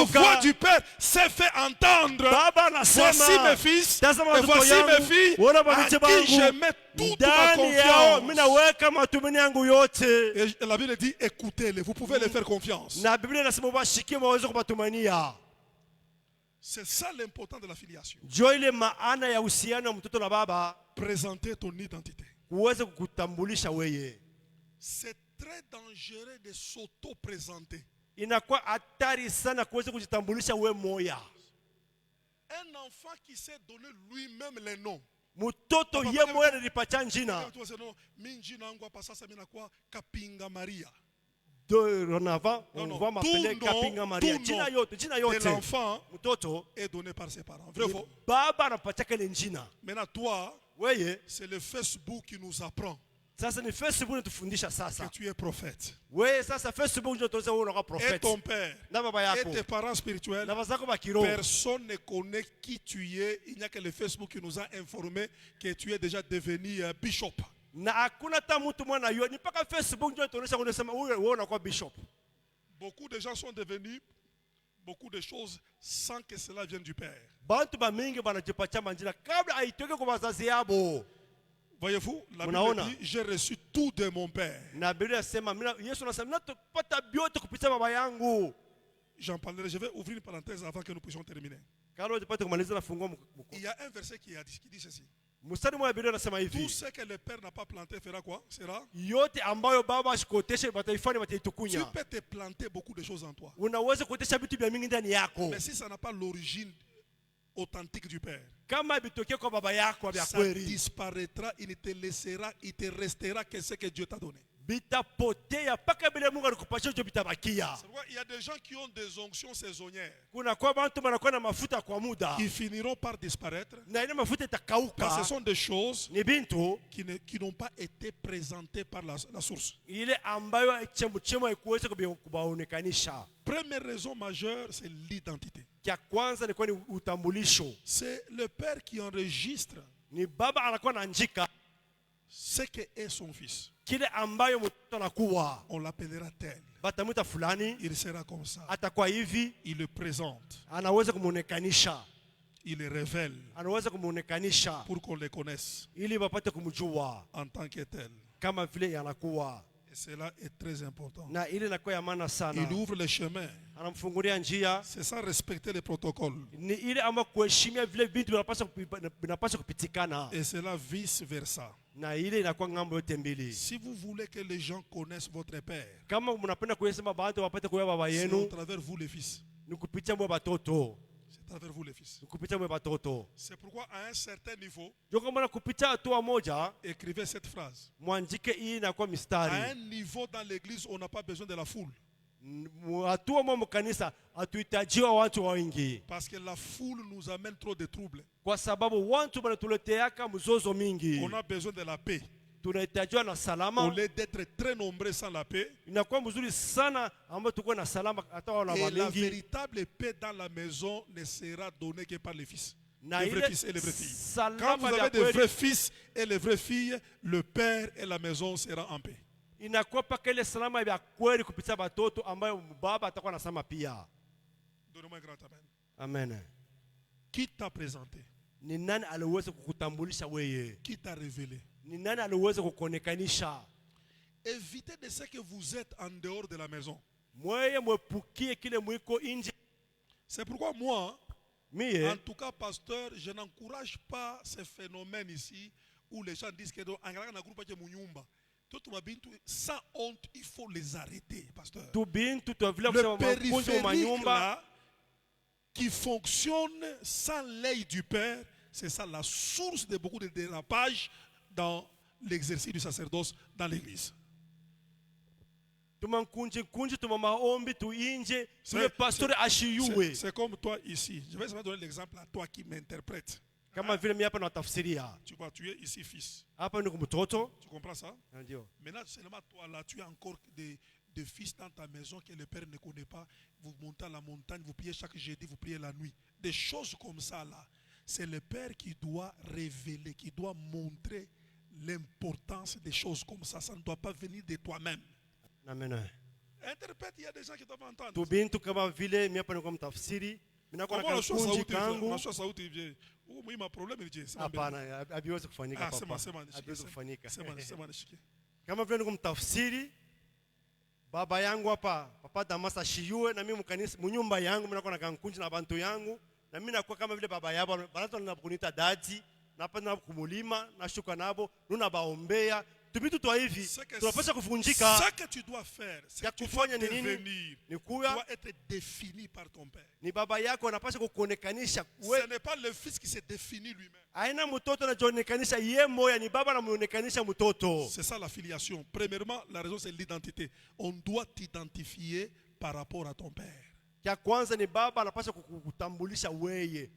voix du Père s'est fait entendre. Voici mes fils et voici mes filles à qui je mets toute ma confiance. Et la Bible dit écoutez-les, vous pouvez les faire confiance. C'est ça l'importance de la filiation. Présenter ton identité. C'est très dangereux de s'auto-présenter. Un enfant qui sait donner lui-même les noms. En avant, on va m'appeler Kapinga Maria. L'enfant est donné par ses parents. Vrai ou faux? Maintenant, toi, c'est le Facebook qui nous apprend que tu es prophète. Et ton père et tes parents spirituels, personne ne connaît qui tu es. Il n'y a que le Facebook qui nous a informé que tu es déjà devenu bishop. Beaucoup de gens sont devenus beaucoup de choses sans que cela vienne du Père. Voyez-vous, la Bible dit, j'ai reçu tout de mon Père. J'en parlerai, je vais ouvrir une parenthèse avant que nous puissions terminer. Il y a un verset qui dit ceci. Tout ce que le Père n'a pas planté fera quoi? Sera. Tu peux te planter beaucoup de choses en toi. Mais si ça n'a pas l'origine authentique du Père, ça disparaîtra, il te laissera, il te restera que ce que Dieu t'a donné. C'est pourquoi il y a des gens qui ont des onctions saisonnières qui finiront par disparaître parce que ce sont des choses qui n'ont pas été présentées par la source. Première raison majeure, c'est l'identité. C'est le Père qui enregistre ce qu'est son fils. On l'appellera tel. Il sera comme ça. Il le présente. Il le révèle pour qu'on le connaisse en tant que tel. Et cela est très important. Il ouvre le chemin. C'est sans respecter les protocoles. Et cela vice versa. Si vous voulez que les gens connaissent votre Père, c'est au travers vous les fils. C'est à travers vous les fils. C'est pourquoi à un certain niveau, écrivez cette phrase. À un niveau dans l'église, on n'a pas besoin de la foule. tuwe mo mkanisa hatuhitajiwa watu wengi, Parce que la foule nous amène trop de troubles. kwa sababu watu wanatuleteaka mzozo mingi. On a besoin de la paix. Tunahitajiwa na Au salama. lieu d'être très nombreux sans la paix, Inakuwa mzuri sana ambapo tuko na salama hata wana et la mingi. véritable paix dans la maison ne sera donnée que par les fils. Na Les vrais ile fils et les vraies filles. Quand salama vous ya avez des kweli vrais fils et les vraies filles, le père et la maison seront en paix. inakuwa paka ile salama ya kweli kupitia watoto ambayo baba atakuwa anasema pia. Donnez-moi un grand amen. Amen. Qui t'a présenté? Ni nani aliweza kukutambulisha wewe? Qui t'a révélé? Ni nani aliweza kukuonekanisha? Évitez de ce que vous êtes en dehors de la maison. Mweye mwepukie kile mwiko nje. C'est pourquoi moi, Mie en tout cas, pasteur, je n'encourage pas ces phénomènes ici où les gens disent que sans honte, il faut les arrêter, pasteur. tu bintu tuavile Le kusema makunzi mu périphérique manyumba là, qui fonctionne sans l'œil du Père, c'est ça la source de beaucoup de dérapages dans l'exercice du sacerdoce dans l'église. tumankunji tuma maombi tu inje C'est- yule pastori ashiyuwe C'est comme toi ici. Je vais seulement donner l'exemple à toi qui m'interprète. kama vile mimi hapa natafsiria Tu vois, tu es ici fils. hapa ni kumtoto Tu comprends ça? ndio. Maintenant, seulement toi là, tu as encore des fils dans ta maison que le père ne connaît pas. Vous montez à la montagne, vous priez chaque jeudi, vous priez la nuit. Des choses comme ça là, c'est le père qui doit révéler, qui doit montrer l'importance des choses comme ça. Ça ne doit pas venir de toi-même. Amen. Interprète, il y a des gens qui doivent entendre. Tu bintu kama vile mimi hapa niko mtafsiri mimi nakuwa na Comment kankunji kangu unashua sauti hivi? Huyu mimi problème ni je. hapana habiwezi kufanyika Ah, sema papa nishike. habiwezi kufanyika Sema nishike. kama vile niko mtafsiri baba yangu hapa papa Damasa shiyue na mimi mkanisa munyumba yangu mimi nakuwa na kankunji na bantu yangu na mimi nakuwa kama vile baba yabo banato na kunita dadi na hapa na kumulima na shuka nabo nuna baombea tubitu twa hivi tunapaswa kuvunjika. Ce que tu dois faire, c'est Ya que tu kufanya dois ni nini? devenir, Ni kuya doit être défini par ton père. ni baba yako anapaswa kukuonekanisha Ce n'est pas le fils qui se définit lui-même. aina mtoto anajonekanisha ye moya ni baba anamuonekanisha mtoto. C'est ça la filiation. Premièrement, la raison c'est l'identité. On doit t'identifier par rapport à ton père. Kia kwanza ni baba anapaswa kukutambulisha weye.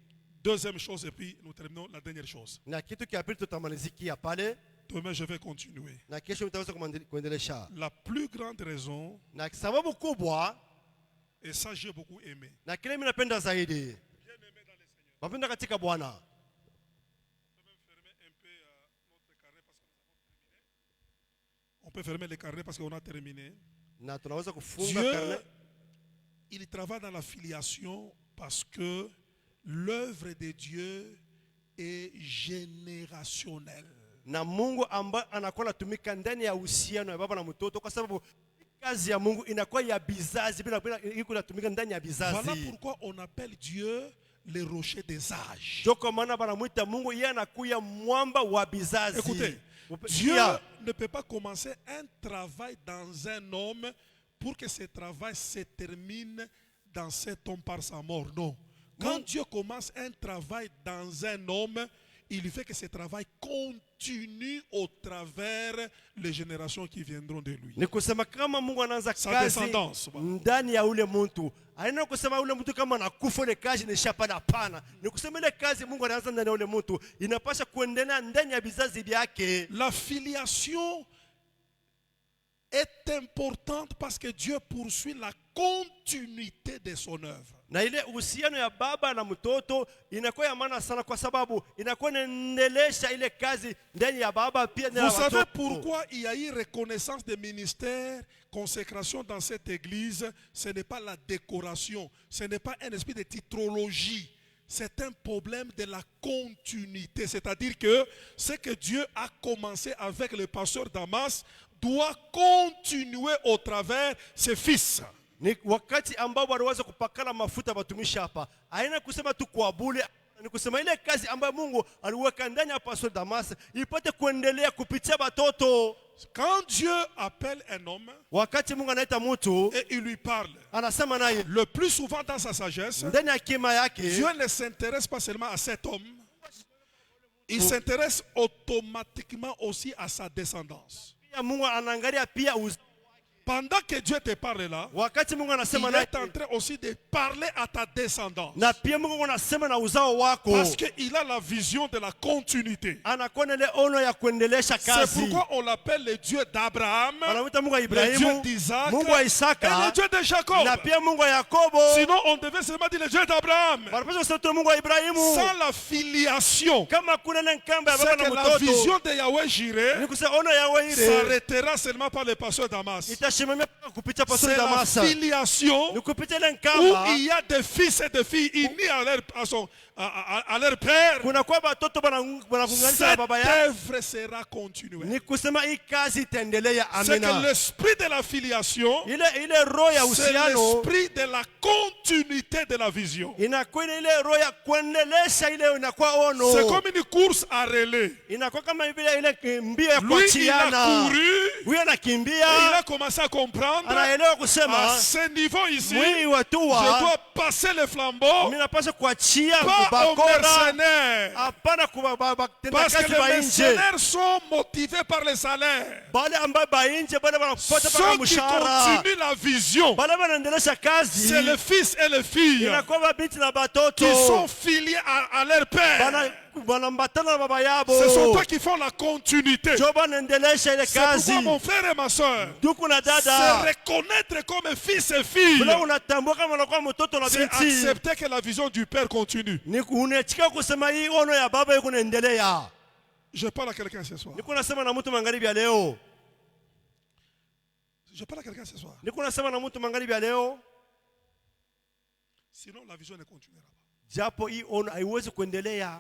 Deuxième chose, et puis nous terminons la dernière chose. Na kitu kia pili tutamalizikia pale Demain, je vais continuer. na kesho nitaweza kuendelesha. La plus grande raison, Na sababu kubwa et ça j'ai beaucoup aimé. na kile mimi napenda zaidi Bien aimé dans le Seigneur. mapenda katika Bwana. On peut fermer les carnets parce qu'on a terminé. Na tunaweza kufunga Dieu, karne. il travaille dans la filiation parce que l'œuvre de Dieu est générationnelle. Na Mungu ambaye anakuwa anatumika ndani ya uhusiano ya baba na mtoto kwa sababu kazi ya Mungu inakuwa ya bizazi bila iko inatumika ndani ya bizazi. Voilà pourquoi on appelle Dieu le rocher des âges. Joko maana banamuita Mungu yeye anakuya mwamba wa bizazi. Écoutez, Dieu ne peut pas commencer un travail dans un homme pour que ce travail se termine dans cet homme par sa mort. Non. Quand Dieu commence un travail dans un homme, il fait que ce travail continue au travers les générations qui viendront de lui. Ni kusema kama Mungu anaanza Sa kazi descendance, bwana. ndani ya ule mtu. Haina kusema ule mtu kama anakufa ile kazi ni shapana, hapana. Ni kusema ile kazi Mungu anaanza ndani ya ule mtu inapaswa kuendelea ndani ya bizazi vyake. La filiation est importante parce que Dieu poursuit la continuité de son œuvre. Na ile uhusiano ya baba na mtoto inakuwa ya maana sana kwa sababu inakuwa inaendelesha ile kazi ndani ya baba pia ndani Vous ya savez watoto. pourquoi il y a eu reconnaissance des ministères, consécration dans cette église? Ce n'est pas la décoration, ce n'est pas un esprit de titrologie. C'est un problème de la continuité. C'est-à-dire que ce que Dieu a commencé avec le pasteur Damas doit continuer au travers ses fils. Ni wakati ambao waliweza kupakana mafuta watumishi hapa. Haina kusema tu kwa bure, ni kusema ile kazi ambayo Mungu aliweka ndani ya Pastor Damas ipate kuendelea kupitia watoto. Quand Dieu appelle un homme Wakati Mungu anaita mtu et il lui parle, anasema naye le plus souvent dans sa sagesse, ndani ya kima yake Dieu ne s'intéresse pas seulement à cet homme, il s'intéresse automatiquement aussi à sa descendance. pia Mungu anaangalia pia Pendant que Dieu te parle là, wakati Mungu il anasema naye, est en train aussi de parler à ta descendance. na pia Mungu anasema na uzao wako, Parce qu'il a la vision de la continuité. anakuwa na ile ono ya kuendelesha C'est kazi. pourquoi on l'appelle le Dieu d'Abraham, Wanamuita Mungu wa le Dieu Ibrahimu, d'Isaac Mungu wa et le Isaka, Dieu de Jacob. na pia Mungu wa Yakobo. Sinon, on devait seulement dire le Dieu d'Abraham. Wanapaswa kusema tu Mungu wa Ibrahimu. Sans la filiation, Kama kuna ile nkamba ya c'est baba na que la mtoto, vision de Yahweh Jireh ni kusema ono ya wewe ile s'arrêtera seulement par le pasteur Damas. itashimamia kupitia pastori C'est la Damasa, filiation ni kupitia ile où nkamba il y a des fils et des filles unis à leur père. kuna kwa watoto wanakunganisha na Cette baba yao, œuvre sera continuée. ni kusema hii kazi itaendelea. C'est que Amina. l'esprit de la filiation, Ile roho ya c'est uhusiano l'esprit de la continuité de la vision. inakuwa ile roho ya kuendelesha ile inakuwa ono, C'est comme une course à relais. inakuwa kama vile ile mbio ya Lui, il a kuachiana. couru, Huyo et il anakimbia, a commencé à comprendre, anaelewa à kusema ce niveau ici, mwili je watua, dois passer le flambeau, mimi napaswa kuachia pas aux bakora, mercenaires. hapana kubatenda Parce que kazi les ba nje. mercenaires sont motivés par le salaire. Bale ambao ba nje bale wanapata paka Ceux qui mshahara, continuent la vision, bale wanaendelesha kazi, c'est les fils et les filles inakuwa mabinti na batoto qui sont filiés à leur père. wanambatana na baba yabo, Ce sont eux qui font la continuité. jo banaendelesha ile C'est pourquoi kazi. mon frère et ma soeur, Ndugu na c'est dada, reconnaître comme fils et filles. vile unatambua kama unakuwa mtoto na C'est binti, accepter que la vision du Père continue. ni unachika kusema hii ono ya baba iko naendelea. Je parle à quelqu'un ce soir. Niko nasema na mtu magharibi ya leo, Je parle à quelqu'un ce soir. niko nasema na mtu magharibi ya leo, Sinon, la vision ne continuera pas. japo hii ono haiwezi kuendelea.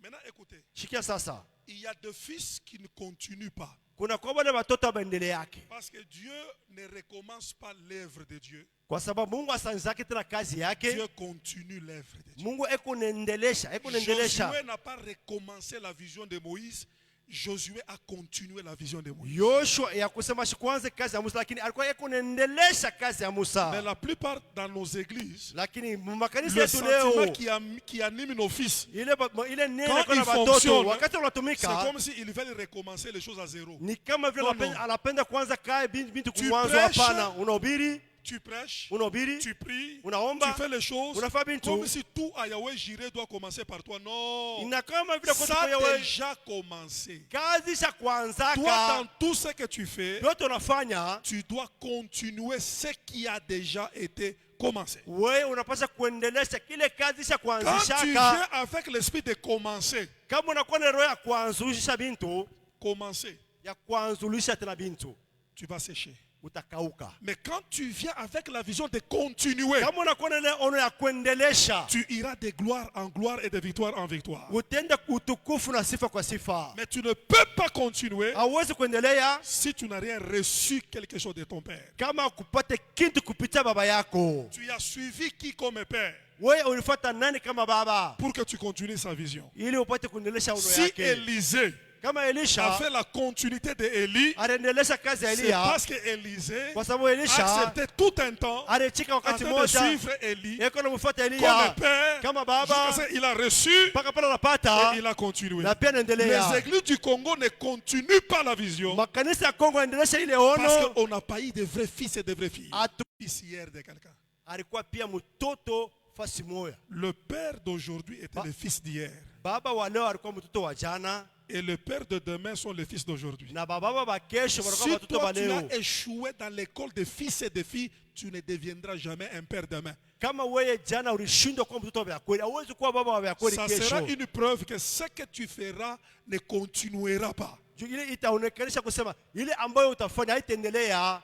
Maintenant, écoutez. Shikia sasa, Il y a des fils qui ne continuent pas. kuna kwa wale watoto waendelee yake, Parce que Dieu ne recommence pas l'œuvre de Dieu. kwa sababu Mungu asanzake tena kazi yake. Dieu continue l'œuvre de Dieu. Mungu eko naendelesha, Josué n'a pas recommencé la vision de Moïse. Josué a continué la vision de Moïse. Yoshua ya kusema kwanza kazi ya Musa, lakini alikuwa eko naendelesha kazi ya Mais Musa. la plupart dans nos églises, Lakini makanisa le yetu sentiment leo qui anime nos fils, ile neno quand kwa il watoto fonctionne, wakati c'est wanatumika comme s'ils veulent recommencer les choses à zéro. ni kama vile No, no. anapenda kwanza kae binti Tu kuanza. prêches, Hapana, unahubiri, Tu prêches, unahubiri, tu pries, unaomba, tu fais les choses unafanya bintu, comme si tout à Yahweh Jireh doit commencer par toi. Non, ina kama vile kwa ça a wewe déjà commencé. kazi sha Toi, dans kuanzaka, tout ce que tu fais, yote unafanya tu dois continuer ce qui a déjà été commencé. wewe unapaswa kuendelesha kile kazi sha Quand tu viens kuanzishaka. avec l'esprit de commencer, Kama unakuwa na roho ya kuanzulisha bintu, commencer, ya kuanzulisha tena bintu, tu vas sécher. utakauka. Mais quand tu viens avec la vision de continuer, Kama unakuwa na ile ono ya kuendelesha, tu iras de gloire en gloire et de victoire en victoire. utenda utukufu na sifa kwa sifa. Mais tu ne peux pas continuer Hauwezi kuendelea si tu n'as rien reçu quelque chose de ton père. kama kupate kitu kupitia baba yako. Tu as suivi qui comme père Wewe ulifuata nani kama baba pour que tu continues sa vision. ili upate kuendelesha ono Si yake? Élisée Kama a Elisha fait la continuité de Élie, aliendelesha kazi ya c'est Elia, parce que Élisée kwa sababu a Elisha accepté tout un temps alichika en wakati train de moja suivre Élie yako na mfuata comme Elia père, kama baba jusqu'à ce qu'il a reçu mpaka pale et anapata il a continué. na pia Les anaendelea. églises du Congo ne continuent pas la vision Makanisa ya Kongo anaendelesha ile parce ono. qu'on n'a pas eu de vrais fils et de vraies filles. Atu Fils hier de quelqu'un. alikuwa pia mtoto fasi moya. Le père d'aujourd'hui était le fils d'hier. Baba wa leo alikuwa mtoto wa jana Et le père de demain sont les fils d'aujourd'hui. na baba ba kesho wanakuwa Si watoto toi wa tu leo. as échoué dans l'école de fils et de filles, tu ne deviendras jamais un père demain. Kama wewe jana ulishindwa kuwa mtoto wa kweli, hauwezi kuwa baba wa kweli Ça sera kesho. une preuve que ce que tu feras ne continuera pas. Ile itaonekanisha kusema ile ambayo utafanya haitaendelea.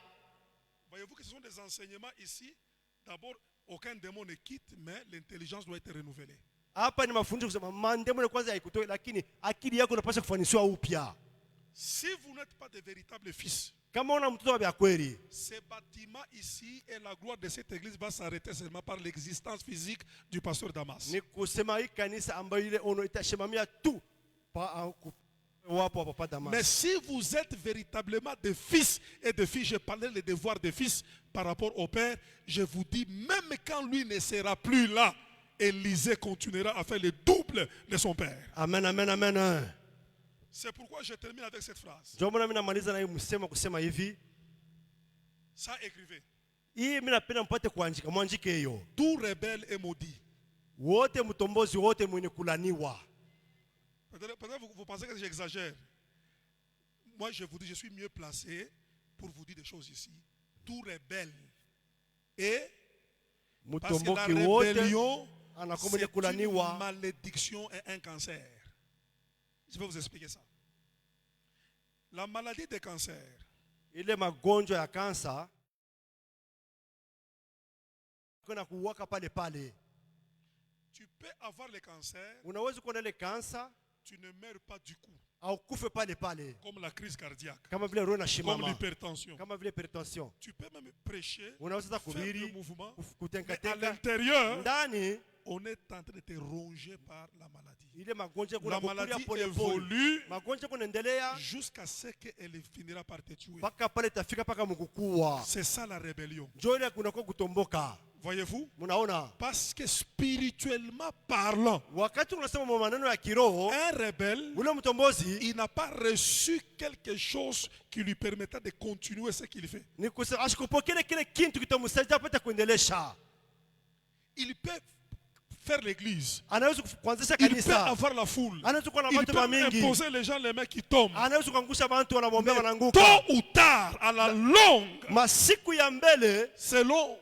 Voyez-vous que ce sont des enseignements ici. D'abord, aucun démon ne quitte, mais l'intelligence doit être renouvelée. Hapa ni mafundisho kusema mandemo kwanza haikutoi, lakini akili yako inapaswa kufanisiwa upya. Si vous n'êtes pas de véritables fils, Kama una mtoto wa kweli, ce bâtiment ici et la gloire de cette église va s'arrêter seulement par l'existence physique du pasteur Damas. ni kusema hii kanisa ambayo ile ono itashimamia tu wapo wa papa Damas. Mais si vous êtes véritablement des fils et des filles, je parlais des devoirs des fils par rapport au père, je vous dis, même quand lui ne sera plus là, Élisée continuera à faire le double de son père. Amen, amen, amen. C'est pourquoi je termine avec cette phrase. Ndio maana mimi namaliza na hii msemo kusema hivi, Ça, écrivez. Hii mimi napenda mpate kuandika, mwandike hiyo. Tout rebelle est maudit. Wote mtombozi wote mwenye kulaniwa. Peut-être vous pensez que j'exagère. Moi, je vous dis, je suis mieux placé pour vous dire des choses ici. Tout rebelle. Et parce que la Mtomboki wote rébellion, anakuwa mwenye c'est une kulaniwa. malédiction et un cancer. Je vais vous expliquer ça. La maladie des cancers, Ile magonjwa ya kansa kuna kuwaka pale pale. tu peux avoir le cancer, Unaweza kuona ile kansa tu ne meurs pas du coup, au kufe pale pale. comme la crise cardiaque, Kama vile roho comme inashimama. l'hypertension. Kama vile hypertension. Tu peux même prêcher, Unaweza faire le kuhubiri, mouvement, mais à kutenkateka. l'intérieur, Ndani on est en train de te ronger par la maladie. ile magonjwa La kuna maladie kukulia pole pole. évolue Magonjwa kunaendelea jusqu'à ce qu'elle finira par te tuer. mpaka pale tafika mpaka mkukua. C'est ça la rébellion. Njoo ile kunakuwa kutomboka. Voyez-vous? Mnaona? Parce que spirituellement parlant, Wakati unasema maneno ya kiroho, un rebelle, ule mtombozi il n'a pas reçu quelque chose qui lui permettra de continuer ce qu'il fait. ni kusema ashikupokele kile kitu kitamsaidia apate kuendelesha. Il peut faire l'église. Anaweza kuanzisha Il peut kanisa. avoir la foule. Anaweza kuwa na Il watu peut mingi. imposer les gens les mains qui tombent. Anaweza kuangusha watu wanamwombea Mais wanaanguka. tôt ou tard, à la longue, Masiku ya mbele selon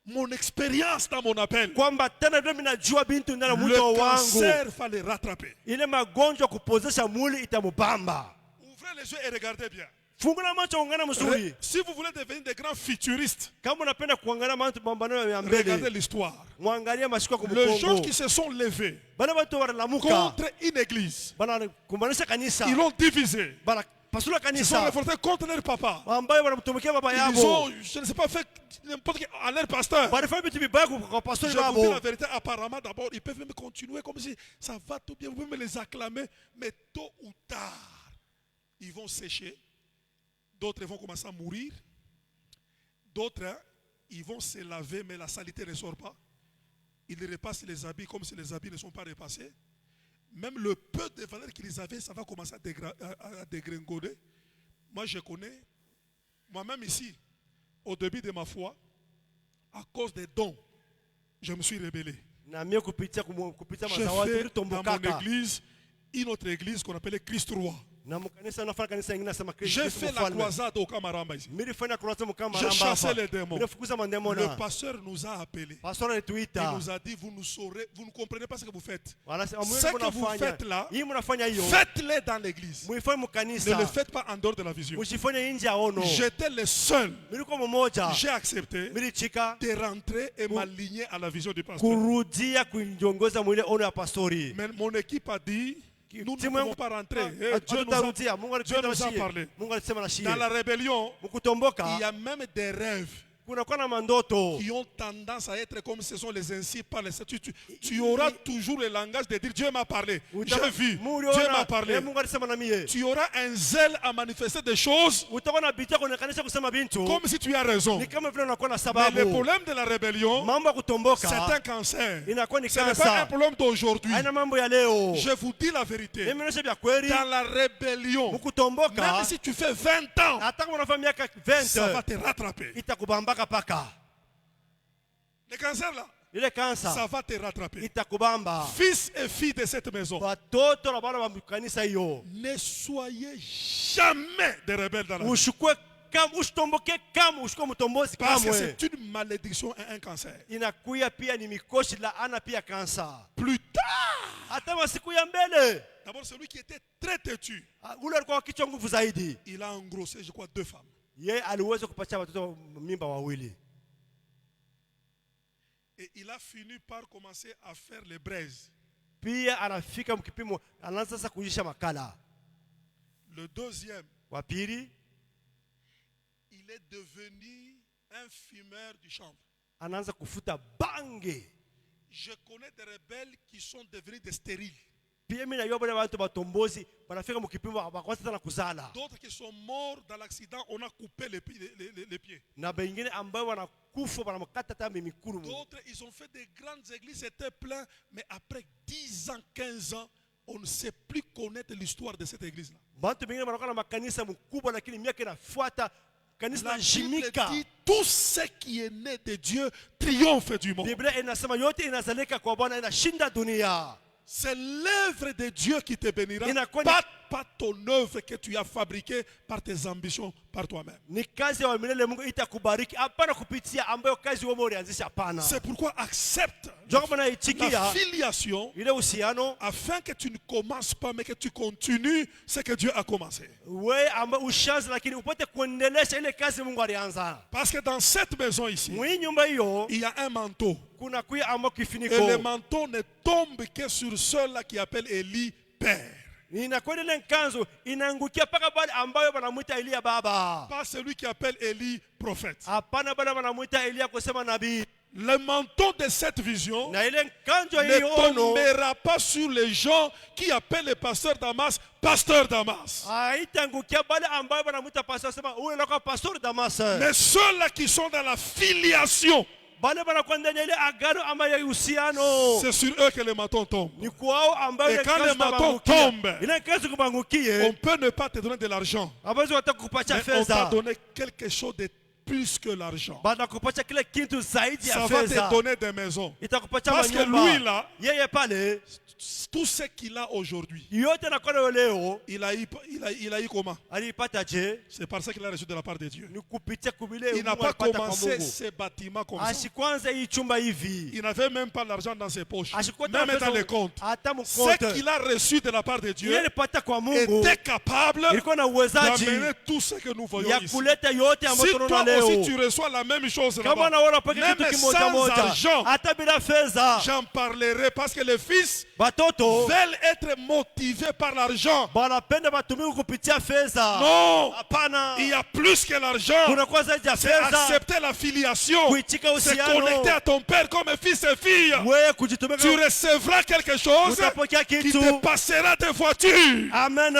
mon expérience dans mon appel, kwamba tena ndio mimi najua bintu ndani ya le mwito wangu. cancer fallait rattraper. Ile magonjwa kupozesha mwili itamubamba. Ouvrez les yeux et regardez bien. Fungula macho ungana mzuri. Si vous voulez devenir des grands futuristes, Kama unapenda kuangalia mambo ya regardez mbele, l'histoire. mwangalie mashiko kwa Les gens mkongo. qui se sont levés Bana watu wanalamuka. contre une église, Bana kumaanisha kanisa. ils l'ont divisé. Bana pasula Ils sont kanisa. révoltés contre leur papa. Ambayo wanamtumikia baba Ils yabo. ont, je ne sais pas, fait n'importe quel à leur pasteur. Banafanya vitu vibaya kwa pastori Je vous dis la babo. vérité, apparemment d'abord, ils peuvent même continuer comme si ça va tout bien, vous pouvez me les acclamer, mais tôt ou tard, ils vont sécher, d'autres vont commencer à mourir, d'autres, hein, ils vont se laver, mais la saleté ne sort pas. Ils repassent les habits comme si les habits ne sont pas repassés. Même le peu de valeur qu'ils avaient, ça va commencer à dégringoler. Moi, je connais, moi-même ici, au début de ma foi, à cause des dons, je me suis rébellé. Na mimi kupitia J'ai mazawadi fait ili dans mon tombokaka. église une autre église qu'on appelait Christ Roi. Na mkanisa nafanya kanisa ingine nasema Kristo. J'ai fait la croisade au Kamaramba ici. Mimi nilifanya croisade mkama J'ai ramba chassé hapa. les démons. Nilifukuza mandemona. Le pasteur nous a appelés. Pastor Il alituita. nous a dit, vous nous saurez, vous ne comprenez pas ce que vous faites. Wanasema Ce que vous faites là, hii mnafanya hiyo. faites-le dans l'église. Muifanye Ne le mkanisa. faites pas en dehors de la vision. Msifanye nje ya ono. J'étais le seul. Nilikuwa mmoja. J'ai accepté Nilichika de rentrer et m'aligner à la vision du pasteur. kurudia kuiongoza mwile ono ya pastori. Mais mon équipe a dit, nous ne Timu pouvons yangu- pas rentrer. Et Hatutarudia. Mungu Dieu nous a alituita parlé. Mungu alisema na shie. Dans la rébellion, Mkutomboka il y a même des rêves kunakuwa na mandoto. qui ont tendance à être comme ce sont les ainsi par les tu auras toujours le langage de dire Dieu m'a parlé. J'ai vu. Dieu m'a parlé. Mungu alisema na mie. Tu auras un zèle à manifester des choses Utakuwa na bidii kuonekanisha kusema bintu. comme si tu as raison. Ni kama vile unakuwa na Mais sababu. le problème de la rébellion, Mambo ya kutomboka c'est un cancer. inakuwa ni Ce n'est pas un kansa. problème d'aujourd'hui. Haina mambo ya leo. Je vous dis la vérité. Mimi nasema vya kweli. Dans la rébellion, Mkutomboka même si tu fais 20 ans, hata kama unafanya miaka ça va 20 te rattraper. itakubambaka paka. Le cancer là, Ile ça kansa va te rattraper. itakubamba. Fils et filles de cette maison, Watoto na bana wa kanisa hiyo. ne soyez jamais des rebelles dans la vie. Ushukwe kama usitomboke kama ushukwe mtombozi Parce que kamwe. c'est une malédiction et un cancer. Inakuya pia ni mikoshi laana pia kansa. Plus tard, Hata masiku ya mbele d'abord celui qui était très têtu, ule alikuwa kichwa nguvu zaidi. il a engrossé, je crois, 2 femmes. Yeye aliweza kupatia watoto mimba wawili. Et il a fini par commencer à faire les braises. Pia anafika mkipimo anaanza sasa kuisha makala. Le deuxième, Wa pili il est devenu un fumeur du chanvre. anaanza kufuta bange. Je connais des rebelles qui sont devenus des stériles. Pia mimi najua wale watu batombozi wanafika mkipimo wakwanza tena kuzala. D'autres qui sont morts dans l'accident, on a coupé les pieds. Na bengine ambao wanakufa wanamkata hata mikuru. D'autres, ils ont fait des grandes églises, c'était plein, mais après 10 ans, 15 ans, on ne sait plus connaître l'histoire de cette église-là. Bantu bengine wanakuwa na makanisa mkubwa lakini miaka inafuata kanisa La Bible linajimika. dit tout ce qui est né de Dieu triomphe du monde. Biblia inasema yote inazalika kwa Bwana inashinda dunia. C'est l'œuvre de Dieu qui te bénira, Inakuwa pas ton œuvre que tu as fabriquée par tes ambitions, par toi-même. Ni kazi ya milele Mungu itakubariki, hapana kupitia ambayo kazi wewe ulianzisha, hapana. C'est pourquoi accepte Ndio kama la naitikia filiation ile uhusiano, afin que tu ne commences pas mais que tu continues ce que Dieu a commencé. wewe ambaye ushaanza lakini upate kuendelesha ile kazi Mungu alianza. Parce que dans cette maison ici, Mwi nyumba hiyo il y a un manteau. kuna kuya ambao Et le kifiniko. manteau ne tombe que sur ceux-là qui appellent Élie père. Inakwenda ile nkanzo inaangukia paka bale ambayo wanamuita Elia baba. Pas celui qui appelle Élie prophète. Hapana bale wanamuita Elia kusema nabii. Le manteau de cette vision Na ile nkanzo ne hiyo ono tombera pas sur les gens qui appellent le pasteur Damas, pasteur Damas. haitangukia bale ambayo wanamuita pastor sema huyo ndio pastor Damas. Mais ceux-là qui sont dans la filiation, Bale wanakuwa ndani ya ile agano ama ya uhusiano. c'est sur eux que le manteau tombe. Ni kwao ambayo Et ile quand kazi le manteau kubangukia. tombe, Ile kazi On kubangukie peut ne pas te donner de l'argent, abazo watakupatia mais on va fedha. donner quelque chose de plus que l'argent. Baada kupatia kile kitu zaidi Ça ya va te fedha. donner des maisons. Itakupatia Parce que manyumba. lui là, Yeye pale tout ce qu'il a aujourd'hui, yote anakuwa nayo leo il a eu comment? alipata je? C'est par ça qu'il a reçu de la part de Dieu. Ni kupitia kubile Il n'a Mungu pas alipata kwa commencé Mungu. ces bâtiments comme ça. Ashikwanza hii chumba hivi. Il n'avait même pas l'argent dans ses poches, Ashikuwa même dans les comptes. hata Ce mkonto. qu'il a reçu de la part de Dieu Yeye alipata kwa Mungu. était capable Ilikuwa na uwezaji d'amener tout ce que nous voyons ya ici. kuleta yote ambayo Si tunaona toi aussi leo. tu reçois la même chose Kama là-bas, naona peke même kitu kimoja sans moja argent, hata bila fedha, j'en parlerai parce que les fils batoto veulent être motivés par l'argent. banapenda batumike kupitia fedha. Non, Hapana, il y a plus que l'argent. kuna kwa zaidi ya C'est fedha. accepter la filiation. Kuitika C'est uhusiano. connecter à ton père comme fils et fille. Wewe kujitumika Tu recevras quelque chose utapokea qui kitu. te passera tes voitures. Amen.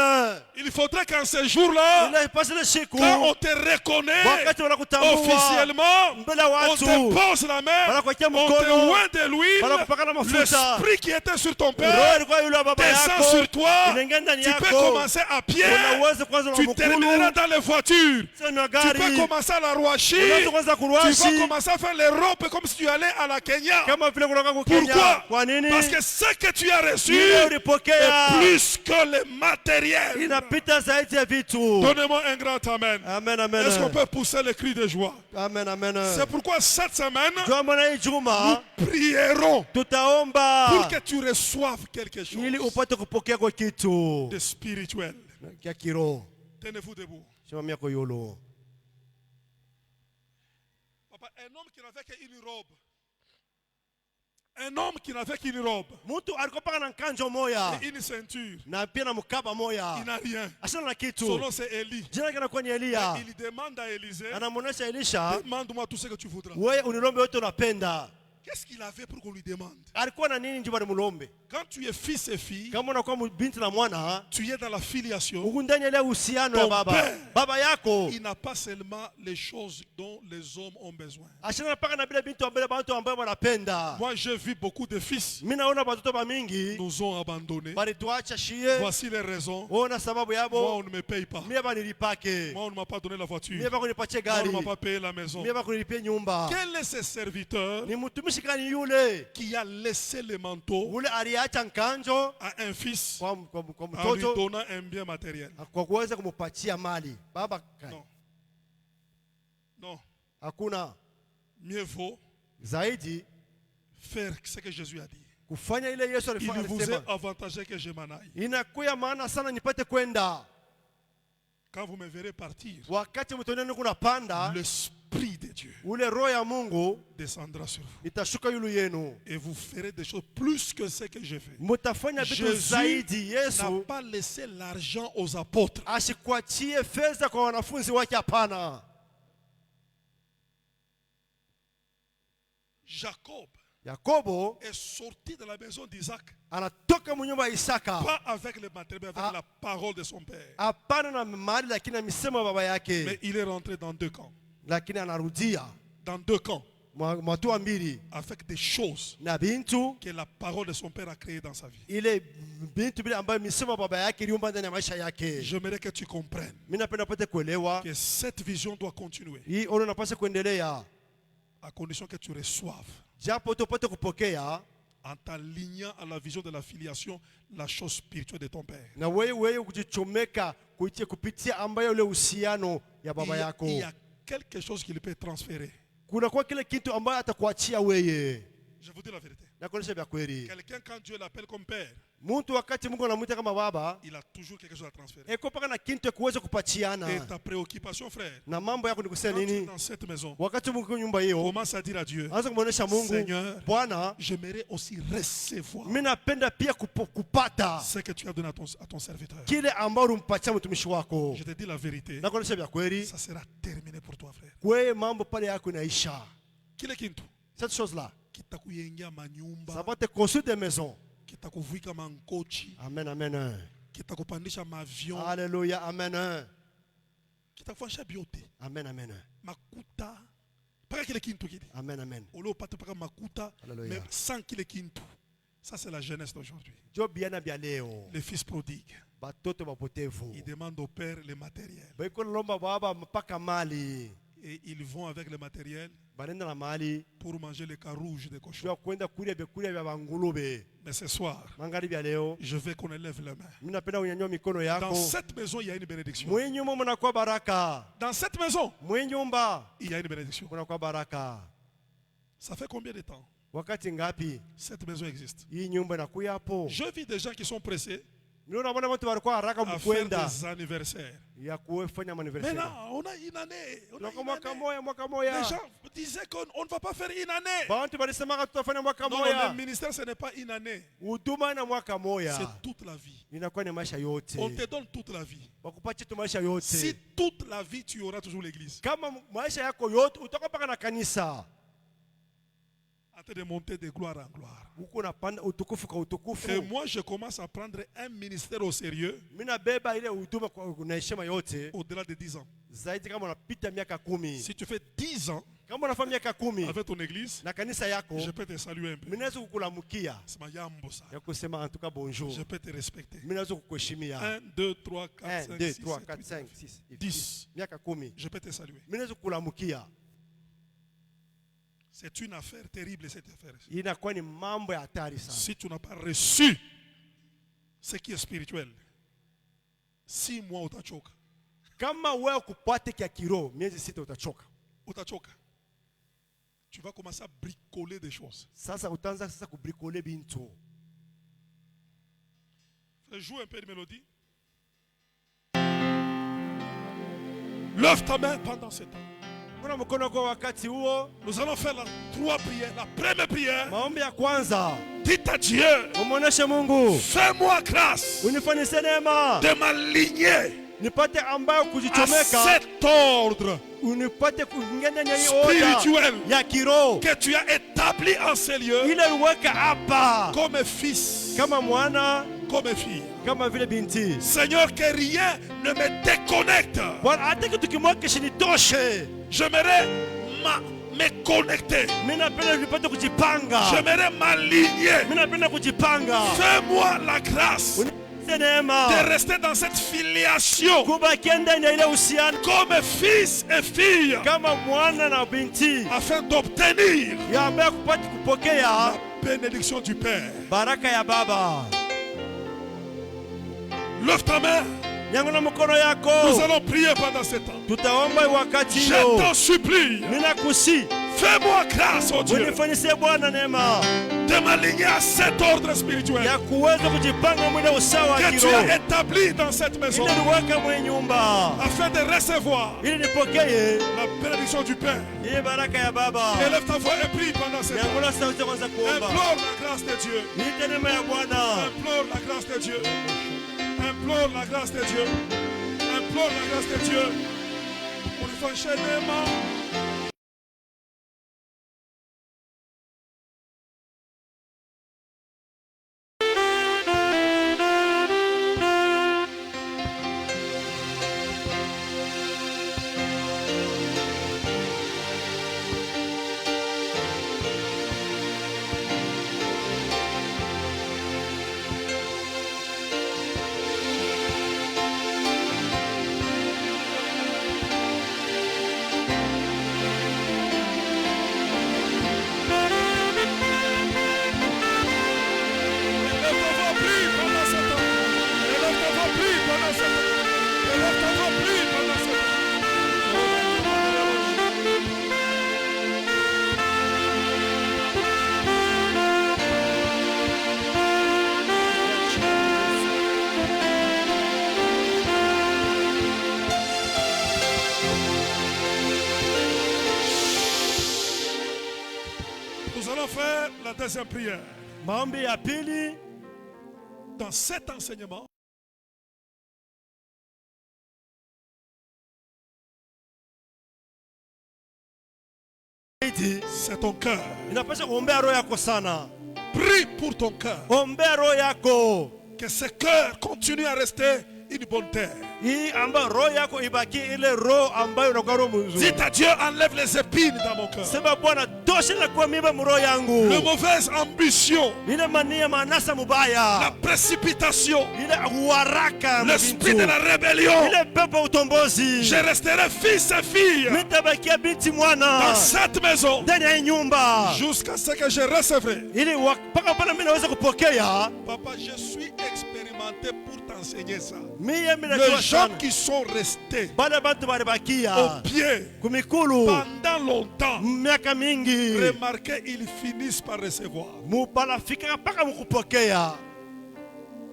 Il faudrait qu'en ce jour-là, Ile ipasile siku quand on te reconnaît wakati wanakutambua officiellement, mbele ya on watu te pose la main, wanakuwekea on te mkono, oint de l'huile, wanakupaka na mafuta. l'esprit qui était sur ton Roho père ilikuwa yule wa baba descend yako sur toi. inaingia ndani Tu peux yako. commencer à pied, Unaweza kwanza na tu mkulu termineras dans les voitures. sio na Tu peux gari. commencer à la rouacher. Unaweza kwanza Tu kuruashi vas commencer à faire les robes comme si tu allais à la Kenya. kama vile kutoka kwa Kenya. Pourquoi? Kwa nini? Parce que ce que tu as reçu Ile est ulipokea plus que le matériel. inapita zaidi ya vitu. Donnez-moi un grand amen. Amen, amen. Est-ce qu'on peut pousser le cri de joie? Amen, amen. C'est pourquoi cette semaine, Ndio maana hii juma nous prierons tutaomba pour que tu reçoives quelque ili chose upate kupokea kwa kitu de spirituel. kia kiroho. Tenez-vous debout. Simamia kwa yolo. Papa, un homme qui n'avait qu'une robe. Un homme qui n'avait qu'une robe Mtu alikuwa paka na kanjo moya et une ceinture. na pia na mkaba Il moya. n'a rien. Asana na Son kitu. nom c'est Élie. Jina lake anakuwa ni Elia. Il demande à Élisée, Anamuonesha Elisha, demande-moi tout ce que tu voudras. wewe unilombe yote unapenda. Qu'est-ce qu'il avait pour qu'on lui demande? Alikuwa na nini njiba nimulombe? Quand tu es fils et fille, Kama unakuwa binti na mwana, tu es dans la filiation. uko ndani ya ile uhusiano ya Ton baba. père. Baba yako Il n'a pas seulement les choses dont les hommes ont besoin. ashana paka na bila binti ambele bantu ambao wanapenda. Moi, j'ai vu beaucoup de fils Mimi naona watoto ba mingi nous ont abandonnés. balituacha shie. Voici les raisons. Ona sababu Moi, yabo. on ne me paye pas. Mimi banilipake. Moi, on ne m'a pas donné la voiture. Mimi bakunipatie Moi, on gari. ne m'a pas payé la maison. Mimi bakunilipia nyumba. Quel est ce serviteur Ni mtumishi gani yule? qui a laissé le manteau Ule aliacha nkanjo à un fils kwa en lui mtoto donnant un bien matériel? kwa kuweza kumupatia mali. Baba Non. Non. hakuna Mieux vaut zaidi faire ce que Jésus a dit. kufanya ile Yesu Il alifanya. vous est Alisema avantageux que je m'en aille. inakuya maana sana nipate kwenda. Quand vous me verrez partir, Wakati mtoneni kuna panda, l'Esprit de Dieu ule roho ya Mungu descendra sur vous. itashuka yulu yenu. Et vous ferez des choses plus que ce que j'ai fait. Mutafanya vitu Jésus zaidi. n'a Yesu pas laissé l'argent aux apôtres. asikuachie fedha kwa wanafunzi wake, hapana. Jacob Yakobo est sorti de la maison d'Isaac, anatoka munyumba ya Isaka, pas avec le matériel, mais avec la parole de son père. hapana na mali, lakini na misemo ya baba Mais yake, il est rentré dans deux camps. lakini anarudia Dans deux camps. matua mbili avec des choses na bintu que la parole de son père a créées dans sa vie. ile bintu bila ambayo misemo baba yake iliumba ndani ya maisha yake. J'aimerais que tu comprennes Mimi napenda pate kuelewa que cette vision doit continuer hii ono napaswa kuendelea à condition que tu reçoives japo tupate kupokea en t'alignant à la vision de la filiation la chose spirituelle de ton père. na wewe kujichomeka kupitia ambayo ile uhusiano ya baba yako. Il y a quelque chose qu'il peut transférer. Kuna kwa kile kitu ambayo atakuachia wewe. Je vous dis la vérité. Na kuonesha vya kweli. Quelqu'un, quand Dieu l'appelle comme père, Mtu wakati Mungu anamuita kama baba, il a toujours quelque chose à transférer. eko paka na kitu kuweza kupatiana. Et ta préoccupation, frère, Na mambo yako ni kusema quand tu es nini? dans cette maison, Wakati Mungu nyumba hiyo, commence à dire à Dieu, anza kumuonesha Mungu, Seigneur, Bwana, j'aimerais aussi recevoir mimi napenda pia kupata ce que tu as donné à ton serviteur. kile ambao umpatia mtumishi wako. Je te dis la vérité, Na kuonesha vya kweli, ça sera terminé pour toi, frère. wewe mambo pale yako inaisha. Kile kintu Cette chose là, kitakuyengia manyumba, ça va te construire des maisons. kitakuvuika mankochi, Amen, amen. kitakupandisha mavion, Alléluia, amen. kitakufanyisha biote Amen, amen. makuta mpaka kile kintu kile Amen, amen. ole upate mpaka makuta, Alléluia. mais sans kile kintu. Ça c'est la jeunesse d'aujourd'hui. Jo biana bya leo. Les fils prodigues, Batoto bapotevu. ils demandent au père le matériel Beko lomba baba mpaka mali. et ils vont avec le matériel Banenda na mali. pour manger les carouges des cochons. Jua kwenda kulia vya bangulube. Mais ce soir, Mangari bya leo. je veux qu'on élève les mains. Mimi napenda unyanyua mikono Dans yako. cette maison, il y a une bénédiction. Mwenye nyumba mnakuwa baraka. Dans cette maison, Mwenye nyumba il y a une bénédiction. kunakuwa baraka. Ça fait combien de temps Wakati ngapi cette maison existe? hii nyumba inakuya hapo? Je vis des gens qui sont pressés Niona bwana watu walikuwa haraka à faire mkwenda des anniversaires. ya kufanya Mais anniversaire. là, on a une année. On a Tunako une mwaka année. moya, mwaka Les moya. gens disaient qu'on ne va pas faire une année. Bantu balisema tutafanya mwaka Non, moya. le ministère, ce n'est pas une année. Huduma na mwaka moya. C'est toute la vie. Inakuwa ni maisha yote. On te donne toute la vie. Wakupatie tu maisha yote. Si toute la vie, tu auras toujours l'église. Kama maisha yako yote utakuwa paka na kanisa. En train de monter de gloire en gloire. Huko unapanda utukufu kwa utukufu. Et moi, je commence à prendre un ministère au sérieux Mimi nabeba ile huduma kwa na heshima yote. au-delà de 10 ans. Zaidi kama unapita miaka 10. Si tu fais 10 ans Kama unafanya miaka 10 avec ton église, na kanisa yako, je peux te saluer un peu. mimi naweza kukulamukia. C'est ma yambo ça. Ya kusema en tout cas bonjour. Je peux te respecter. Mimi naweza kukuheshimia. 1, 2, 3, 4, 1 5, 2 6, 3 7, 4 8, 5 6 10. miaka 10. Je peux te saluer. Mimi naweza kukulamukia. C'est une affaire terrible, cette affaire. Inakuwa ni mambo ya hatari sana. Si tu n'as pas reçu ce qui est spirituel, 6 mois utachoka. Kama wewe kupate kia kiroho, miezi 6 utachoka. Utachoka. Tu vas commencer à bricoler des choses. Sasa utaanza sasa kubricole bintu. Joue un peu de mélodie. Lève ta main pendant ce temps. Kuna mkono kwa wakati huo, Nous allons faire 3 prières. La première prière, maombi ya kwanza. dites à Dieu, Umuoneshe Mungu, fais-moi grâce unifanyie neema, de m'aligner nipate ambayo à kujichomeka, cet ordre unipate kuingia ndani ya hii oda spirituel ya kiroho que tu as établi en ces lieux ile uweka hapa comme fils, kama mwana, comme fille. kama vile binti. Seigneur, que rien ne me déconnecte. Bwana, hata kitu kimoja kishinitoshe. J'aimerais me connecter. Mimi napenda nipate kujipanga. J'aimerais m'aligner. Mimi napenda kujipanga. Fais-moi la grâce Unifanyie neema de rester dans cette filiation kubakia ndani ya ile uhusiano comme fils et fille kama mwana na binti, afin d'obtenir ya ambaye kupata kupokea la bénédiction du Père. baraka ya Baba. Lève ta main. Nyang'ula na mkono Nous yako, allons prier pendant ce temps. tutaomba wakati Je hiyo. t'en supplie. Ninakusi Fais-moi grâce, oh Dieu, unifanyie Bwana neema de m'aligner à cet ordre spirituel ya kuweza kujipanga mwile usawa wa que tu kiroho, as établi dans cette maison ili niweke mwenye nyumba, afin de recevoir ili nipokee la bénédiction du Père. ile baraka ya Baba. Élève ta voix et prie pendant ce temps. Nyang'ula sauti kwanza kuomba, Implore la grâce de Dieu. niite neema ya Bwana. Implore la grâce de Dieu. Implore la grâce de Dieu. Implore la grâce de Dieu. Pour lui faire chaînement. Nous allons faire la deuxième prière. Maombi ya pili, Dans cet enseignement, c'est ton cœur. inapaswa kuombea roho yako sana. Prie pour ton cœur. Ombea roho yako. Que ce cœur continue à rester une bonne terre. Hii ambayo roho yako ibaki ile roho ambayo inakuwa roho mzuri. Dites à Dieu, enlève les épines dans mon cœur. Sema Bwana, tosha na kwa miba mroho yangu. Les mauvaises ambitions, Ile mania manasa la mubaya. précipitation, Ile uharaka l'esprit de la rébellion. ile pepo utombozi. Je resterai fils et fille Mitabakia binti dans mwana cette maison ndani ya nyumba. jusqu'à ce que je recevrai. Ili mpaka pale mimi naweza kupokea. Papa, je suis expérimenté pour t'enseigner ça. Mimi Les najua gens sana. qui sont restés Bale bantu au balibakia pied kumikulu pendant longtemps, miaka mingi. remarquez, ils finissent par recevoir. Mubalafika mpaka mukupokea.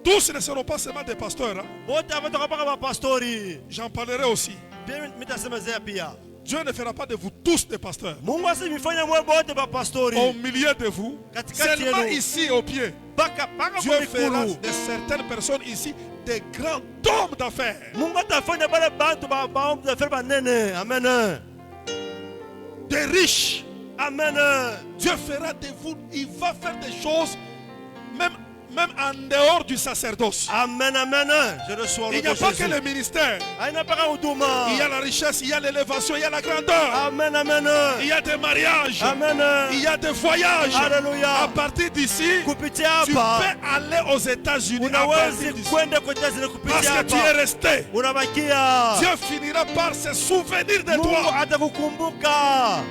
Tous ne seront pas seulement des pasteurs, hein. Wote abatoka mpaka mapastori. J'en parlerai aussi. Pia mitasemezea pia. Dieu ne fera pas de vous tous des pasteurs. Mungu asimifanya mwe bote Au mapastori. milieu de vous, Katikati seulement yenu. ici au pied, Paka Dieu fera kumikulu. de certaines personnes ici des grands hommes d'affaires, Mungu atafanya bale bantu baombi affaire banene. Amen. des riches. Amen. Dieu fera de vous, il va faire des choses même en dehors du sacerdoce. Amen, amen. Je reçois le Il n'y a de pas Jésus. que le ministère. Aina paka huduma. Il y a la richesse, il y a l'élévation, il y a la grandeur. Amen, amen. Il y a des mariages. Amen. Il y a des voyages. Alléluia. À partir d'ici, Kupitia tu hapa peux aller aux États-Unis. À unawezi partir d'ici. kwenda kutia zile Parce kupitia que tu es hapa. resté. Unabakia. Dieu finira par se souvenir de Mungu toi. atakukumbuka.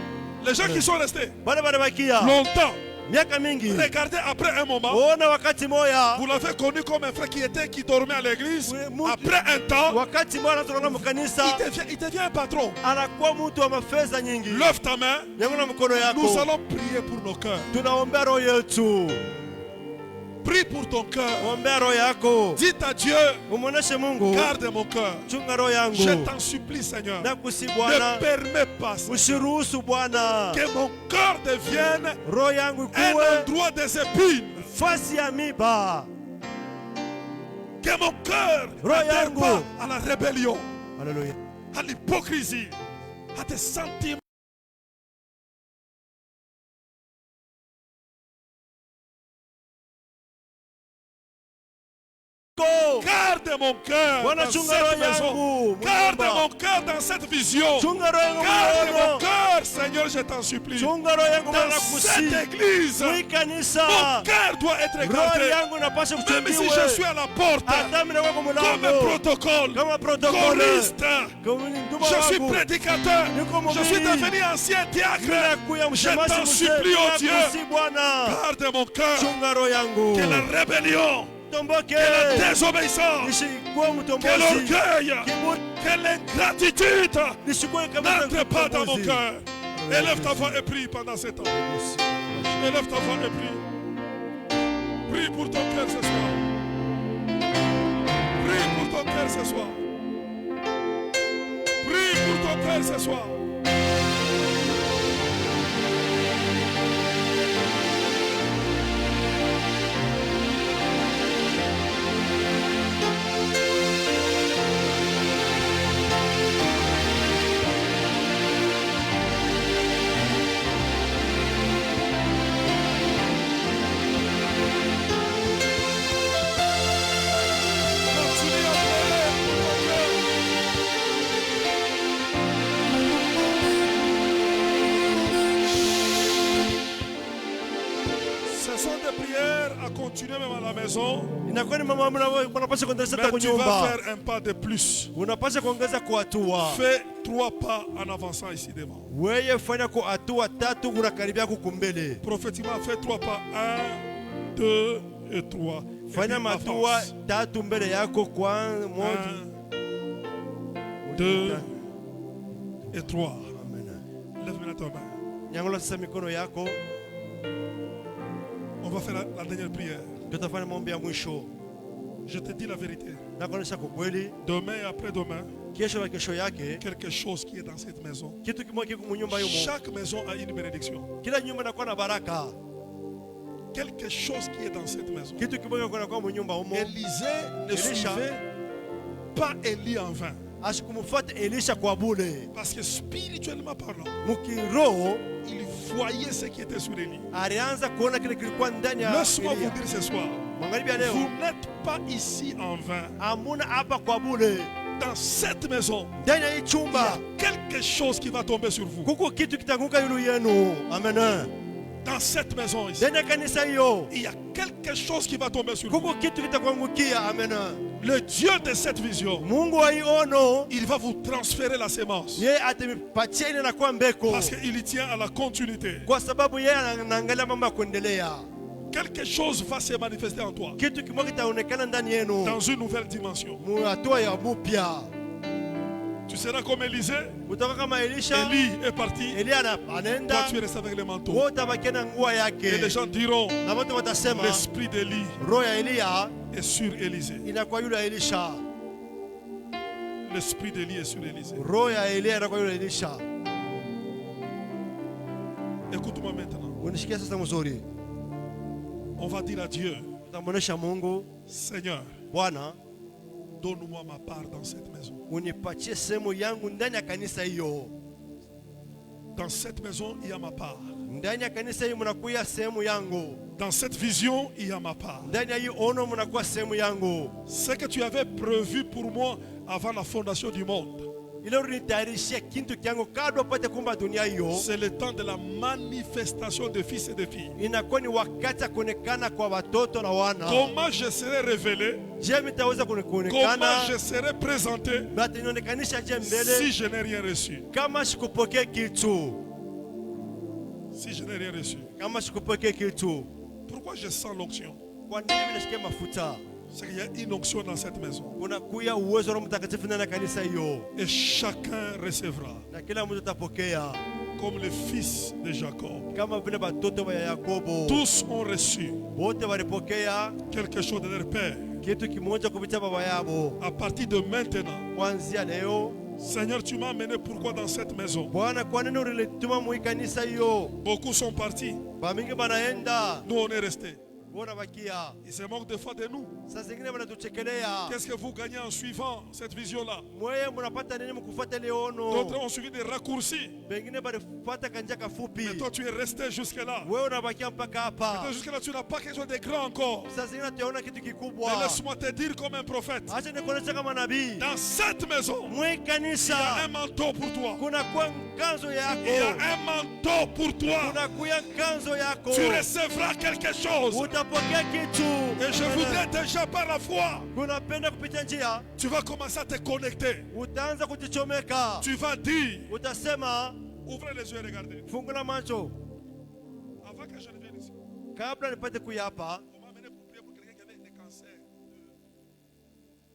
Les gens qui sont restés Bale banabakia longtemps, miaka mingi. regardez après un moment, Ona wakati moya. vous l'avez connu comme un frère qui dormait à l'église. Oui, mon- Après un temps, Wakati moya tunaona mkanisa il devient un patron. anakuwa mtu wa mafedha nyingi. Lève ta main. Nyangula mkono Nous yako. allons prier pour nos cœurs. Tunaombea roho yetu. Prie pour ton cœur. Ombea roho yako. Dites à Dieu, Umuoneshe Mungu. garde mon cœur. Chunga roho yangu. Je t'en supplie, Seigneur. Nakusi Ne Bwana. permets pas Usiruhusu Bwana. que mon cœur devienne Roho yangu un ikuwe endroit des épines. fasi ya miba. Que mon cœur Roho n'adhère yangu. pas à la rébellion, Haleluya. à l'hypocrisie, à des sentiments. Garde mon cœur Bwana dans chunga roho cette maison. yangu. Garde Munyumba. mon cœur dans cette vision. Chunga roho yangu Garde mon muono. cœur, Seigneur, je t'en supplie. Chunga roho yangu Dans Bwana cette kusi. église, Mwi mon kanisa. cœur doit être Roho gardé. yangu inapaswa Même si kuchungiwe. je suis à la porte, Hata mimi nakuwa kwa comme un mlango. protocole, Kama protokole. choriste, Kama ni mtuma je suis wangu. prédicateur, Niko je suis mhubiri. devenu ancien diacre. Ninakuya Je mshemasi t'en mzee. supplie, oh Dieu, Nakusi Bwana. garde mon cœur, Chunga roho yangu. que la rébellion, Tomboke. que la désobéissance, Nisikuwe que mtombozi. l'orgueil, Kiburi. que l'ingratitude Nisikuwe kama n'entre pas dans mon mtombozi. cœur. Élève ta voix et prie pendant ce temps. Élève ta voix et prie. Prie pour ton cœur ce soir. Prie pour ton cœur ce soir. Prie pour ton cœur ce soir. Continue à pleurer pour ton cœur. Ce sont des prières à continuer même à la maison. Inakuwa ni mambo unapaswa kuendeleza hata Mais tu kunyumba. vas faire un pas de plus. Unapaswa kuongeza kwa hatua. Fais 3 pas en avançant ici devant. Wewe fanya kwa hatua tatu unakaribia kukumbele. Prophétiquement, fais 3 pas. 1, 2 et 3. Fanya matua tatu mbele yako kwa moja. 1, 2 et 3. Amen. Lève maintenant ta main. Nyangula sasa mikono yako. On va faire la dernière prière. Tutafanya maombi ya mwisho. Je te dis la vérité. Nakuonesha kwa kweli. Demain et après-demain, kesho na kesho yake quelque chose qui est dans cette maison. kitu kimoja kiko munyumba yumo. Chaque maison a une bénédiction. Kila nyumba inakuwa na baraka. Quelque chose qui est dans cette maison. Kitu kimoja kinakuwa munyumba humo. Élisée ne Elisha suivait pas Élie en vain. Asikumfuata Elisha kwa bure. Parce que spirituellement parlant, Mukiroho il voyait ce qui était sur Élie. alianza kuona kile kilikuwa ndani ya Laisse-moi Elia. vous dire ce soir, Magharibi ya leo vous n'êtes pas ici en vain. hamuna hapa kwa bure. Dans cette maison, Ndani ya hii il y a chumba quelque chose qui va tomber sur vous. kuko kitu kitanguka yulu yenu. Amen. Dans cette maison ici, Ndani ya kanisa hiyo il y a quelque chose qui va tomber sur vous. kuko kitu kitakuangukia. Amen. Le Dieu de cette vision, Mungu wa hii ono il va vous transférer la sémence. yeye atamipatia ile na kwa mbeko, Parce qu'il y tient à la continuité. kwa sababu yeye anaangalia mambo ya kuendelea. Quelque chose va se manifester en toi. Kitu kimoja kitaonekana ndani yenu Dans une nouvelle dimension. mu hatua ya mupya. Tu seras comme Élisée. Utakuwa kama Elisha. Élie est parti. Elia Toi, anaenda, tu es resté avec les manteaux. wote wabakia na nguo Et les yake, gens diront, na wote watasema l'esprit d'Élie roho ya Elia est sur Élisée. inakuwa yule ya Elisha. L'esprit d'Élie est sur Élisée. Roho ya Elia inakuwa yule ya Elisha. Écoute-moi maintenant. Unishikia sasa mzuri. On va dire à Dieu, Tutamwonesha Mungu, Seigneur, Bwana, donne-moi ma part dans cette maison. unipatie sehemu yangu ndani ya kanisa hiyo. Dans cette maison, il y a ma part. Ndani ya kanisa hiyo mnakuwa sehemu yangu. Dans cette vision, il y a ma part. Ndani ya hiyo ono mnakuwa sehemu yangu. Ce que tu avais prévu pour moi avant la fondation du monde, Ile ulinitayarishia kitu kyangu kabla upate kumba dunia hiyo. c'est le temps de la manifestation de fils et de filles. Inakuwa ni wakati ya kuonekana kwa watoto na wana. Comment je serai révélé, Je mitaweza comment kuonekana je serai présenté basi nionekanisha je mbele si je n'ai rien reçu. kama sikupokea kitu. Si je n'ai rien reçu. Kama sikupokea kitu. Pourquoi je sens l'onction? Kwa nini mimi nashikia mafuta? C'est qu'il y a une onction dans cette maison. Kuna kuya uwezo wa Roho Mtakatifu ndani ya kanisa hiyo. Et chacun recevra, Na kila mtu atapokea comme les fils de Jacob. kama vile watoto wa Yakobo. Tous ont reçu Wote walipokea quelque chose de leur père. kitu kimoja kupitia baba yao. À partir de maintenant, Kuanzia leo, Seigneur, tu m'as amené pourquoi dans cette maison? Bwana, kwa nini ulituma mu kanisa hiyo? Beaucoup sont partis, Bamingi banaenda, nous on est restés. bona bakia. Ils se moquent des fois de nous. Sasa zingine wanatuchekelea. Qu'est-ce que vous gagnez en suivant cette vision-là? Mweye mnapata nini mkufuata ile D'autres ono? ont suivi des raccourcis. Pengine balifuata kanjia kafupi. Mais toi, tu es resté jusque-là. Wewe unabakia mpaka hapa. Et jusque-là, tu n'as pas quelque chose de grand encore. Sasa zingine tunaona kitu Mais kikubwa. laisse-moi te dire comme un prophète. Acha nikuonesha kama nabii. Dans cette maison, Mwe il y a kanisa un manteau pour toi. kuna kwa nganzo Il y a yako. un manteau pour toi. Kuna kuya nganzo yako. Tu recevras quelque chose. Utapokea kitu. Et je voudrais déjà par la foi, Kunapenda kupitia njia, tu vas commencer à te connecter. utaanza kujichomeka. Tu vas dire, Utasema, ouvrez les yeux et regardez. fungula macho. Avant que je ne vienne ici, Kabla nipate kuya hapa, on m'a amené pour prier pour quelqu'un qui avait des cancers.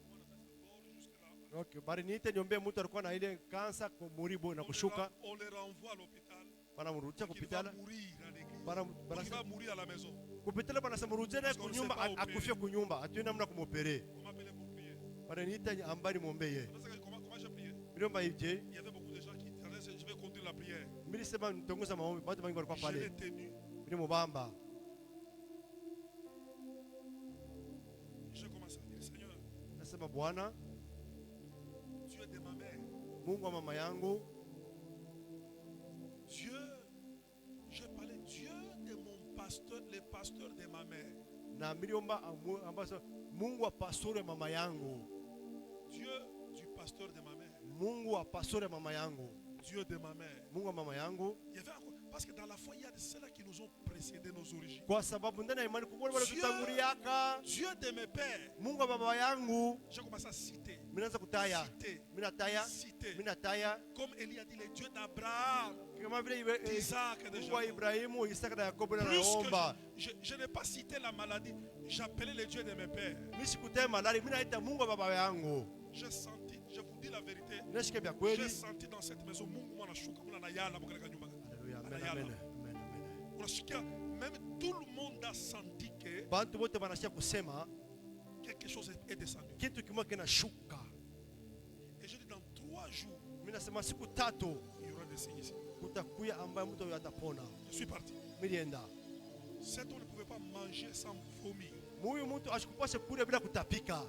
Comment on appelle ça? Bord jusque-là. okay, bari niite niombee mtu alikuwa na ile kansa kumuribu na kushuka, On les renvoie à l'hôpital. wanamrudisha Il va kupitala, mourir à l'église. Bana- Il va mourir à la maison. kupitala banasema rudisha Parce qu'on ne kunyumba, sait pas opérer. akufia kunyumba, hatuna namna kumopere. On m'a appelé pour prier. Bari niite ambani muombeye. Comment j'ai prié? Miliomba ije, Il y avait beaucoup de gens qui disaient, je vais conduire la prière. milisema nitongoza maombi, watu wengi walikuwa Je l'ai pale. tenu. Mili mubamba. Je commence à dire, Seigneur, Nasema Bwana, Dieu de ma mère, Mungu wa mama yangu, Dieu, je parlais Dieu de mon pasteur, le pasteur de ma mère. na miliomba ambazo Mungu wa pastori wa mama yangu, Dieu du pasteur de ma mère. Mungu wa pastori wa mama yangu, Dieu de ma mère. Mungu wa mama yangu, Il y avait encore, parce que dans la foi, il y a de ceux-là qui nous ont précédé nos origines. kwa sababu ndani ya imani kubwa wale Dieu- tutanguliaka. Dieu de mes pères. Mungu wa baba yangu, J'ai commencé à citer. minaanza kutaya, Citer. minataya, Citer. minataya Comme Élie a dit, le Dieu d'Abraham, kama vile d'Isaac et de Mungu wa Jacob. Ibrahimu, Isaka na Yakobo na Plus naomba. que je n'ai pas cité la maladie, j'appelais le Dieu de mes pères. Mimi sikutaya malali, mimi naita Mungu wa baba yangu. J'ai senti, je vous dis la vérité, Nashika vya j'ai kweli. senti dans cette maison, Mungu anashuka, Mungu anayala, Mungu anayala. Haleluya, amen, amen, amen, amen. Unasikia, même tout le monde a senti que Bantu wote wanashia kusema quelque chose est descendu. kitu kimoja kinashuka. Et je dis dans jours, Mimi nasema siku tatu il y aura des signes ici. kutakuya ambaye mtu huyo atapona. Je suis parti. Milienda. Cet homme ne pouvait pas manger sans vomir. Huyu mtu ashikupashe kulia bila kutapika.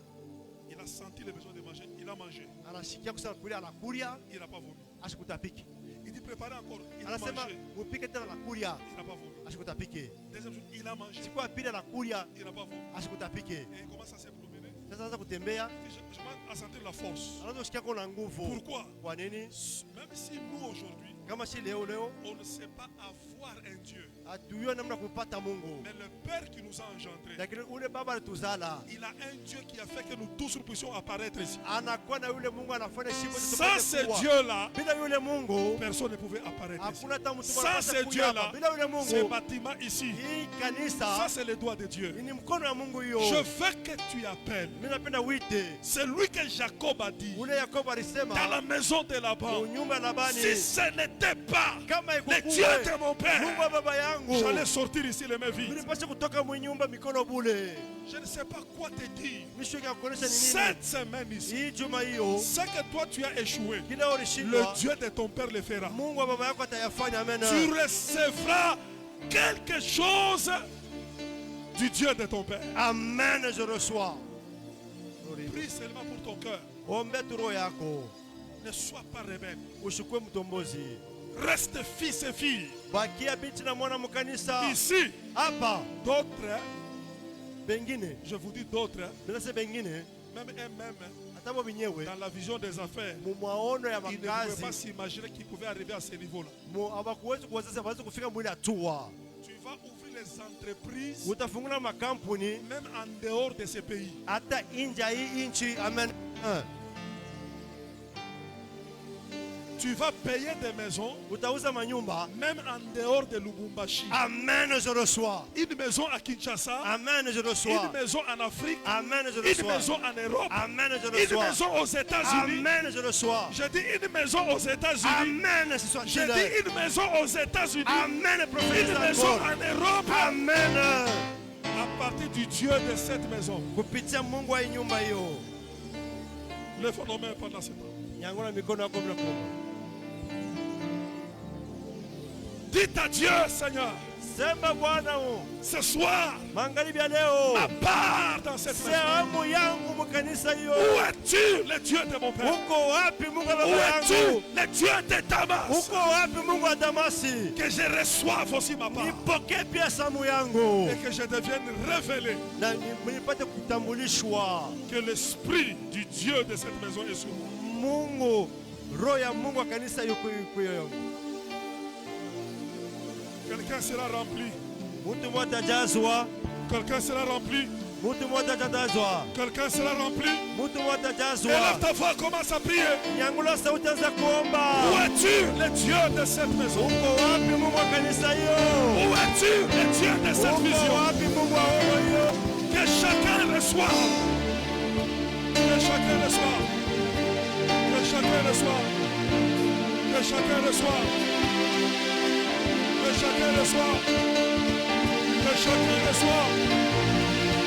Il a senti le besoin de manger, il a mangé. Anashikia kusema kulia anakulia, Il n'a pas vomi. ashikutapiki. Il dit préparez encore, il a Anasema mangé. upike tena anakulia, Il n'a pas vomi. ashikutapike. Deuxième jour, il a mangé. Siku ya pili anakulia, Il n'a pas vomi. ashikutapike. Et il commence à se promener. Sasa anaanza kutembea, Je m'en à sentir la force. anaanza kusikia kuna nguvu. Pourquoi? Kwa nini? Même si nous aujourd'hui, Kama si leo on ne sait pas avoir un Dieu, hatujui namna kupata Mungu. mais le Père qui nous a engendrés, Lakini ule baba alituzala, il a un Dieu qui a fait que nous tous nous puissions apparaître ici. anakuwa na yule Mungu anafanya shimo Sans ce Dieu-là, bila yule Mungu personne ne pouvait apparaître ici. hakuna hata mtu Sans ce Dieu-là, bila yule ce Mungu bâtiment ici, hii ça kanisa c'est le doigt de Dieu. ni mkono wa Mungu hiyo. Je veux que tu appelles. Mimi napenda uite C'est lui que Jacob a dit ule Yakobo alisema dans la maison de Laban. nyumba ya Labani, Si ce n'était pas kama le ikukuwe Dieu de mon Mungu père, wa baba yangu, j'allais sortir ici les mains vides. nilipasha kutoka mwenyumba mikono bule. Je ne sais pas quoi te dire. Mimi ya kuonesha ni nini Cette semaine ici, hii juma hiyo, ce que toi tu as échoué, kile le ulishindwa Dieu de ton père le fera. Mungu wa baba yako atayafanya. Amen. Tu recevras quelque chose du Dieu de ton père. Amen, je reçois. Prie seulement pour ton cœur. Ombe tu roho yako, Ne sois pas rebelle. ushukue mtombozi. Reste fils et fille. Bakia binti na mwana mkanisa Ici, hapa. d'autres, Bengine je vous dis d'autres, binase bengine même eux-mêmes, hata bo binyewe dans la vision des affaires, mu maono ya ils ne pouvaient pas makazi s'imaginer qu'ils pouvaient arriver à ce niveau-là. hawakuwezi kuwazeza hawezi kufika mwili hatua. Tu vas ouvrir les entreprises, Utafungula makampuni même en dehors de ce pays. hata nje ya hii nchi. Amen. Tu vas payer des maisons, Utauza manyumba. même en dehors de Lubumbashi. Amen, je reçois. Une maison à Kinshasa, Amen, je une reçois. maison en Afrique, Amen, je une reçois. maison en Europe, Amen, je une reçois. maison aux États-Unis. Amen, je reçois. Je dis une maison aux États-Unis. Amen, ce soit Je dis une maison aux États-Unis. Amen, Une prophète maison encore. en Europe. Amen. À partir du Dieu de cette maison. Kupitia Mungu wa hii nyumba hiyo. Lève nos mains pendant ce temps. Nyangula mikono yako mle kwa. Dites à Dieu, Seigneur, Sema Bwana, ce soir, magharibi ya leo, ma part dans cette maison. sehemu yangu mkanisa hiyo. Où es-tu, le Dieu de mon père? Uko wapi Mungu wa Où baba es-tu, yangu? le Dieu de Damas? Uko wapi Mungu wa Damasi? Que je reçoive aussi ma part. Nipokee pia samu yangu Et que je devienne révélé. na nipate kutambulishwa. Que l'esprit du Dieu de cette maison est sur moi. Mungu, roho ya Mungu wa kanisa yuko yangu. Quelqu'un sera rempli. Mtu mmoja atajazwa, Quelqu'un sera rempli. mtu mmoja atajazwa, Quelqu'un sera rempli. mtu mmoja Élève atajazwa. ta voix, commence à prier. Nyangula sauti, anza kuomba. Où es-tu, le Dieu de cette maison? Uko wapi Mungu wa kanisa hiyo? Où es-tu, le Dieu de cette Uko vision? wapi Mungu wa roho hiyo? Que chacun reçoive. Que chacun reçoive. Que chacun reçoive. Que chacun reçoive. Que chacun reçoive. Que chacun reçoive.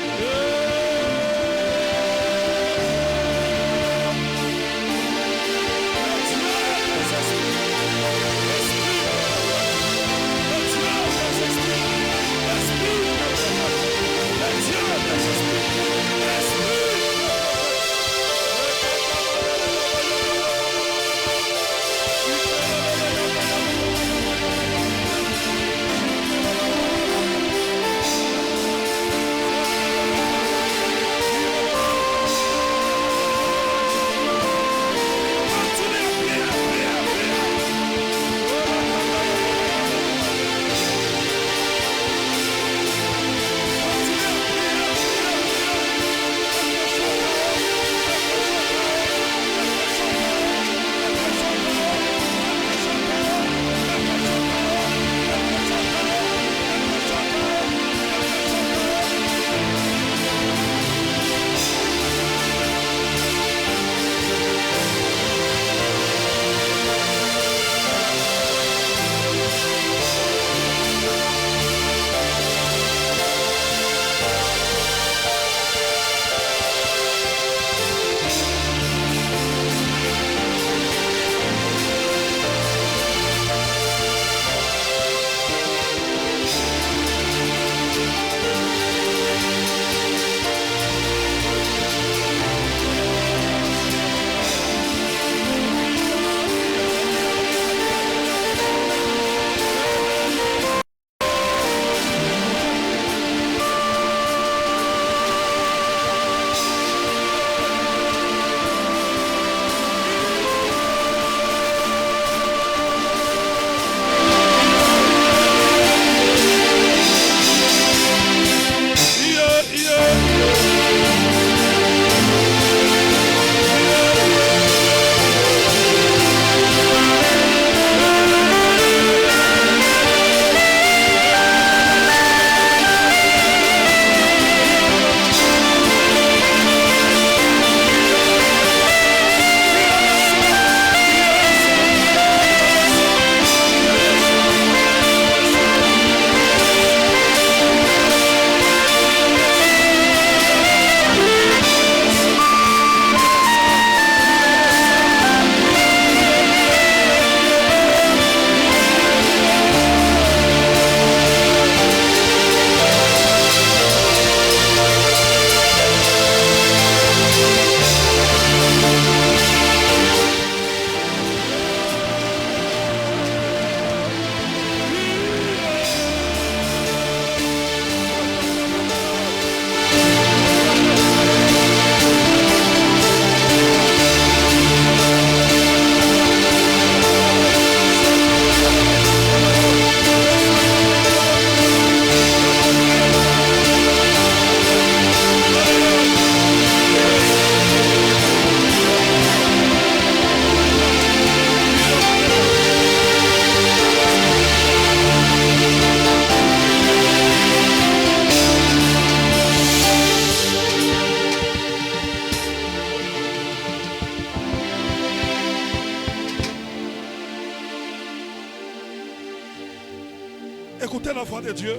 voix de Dieu.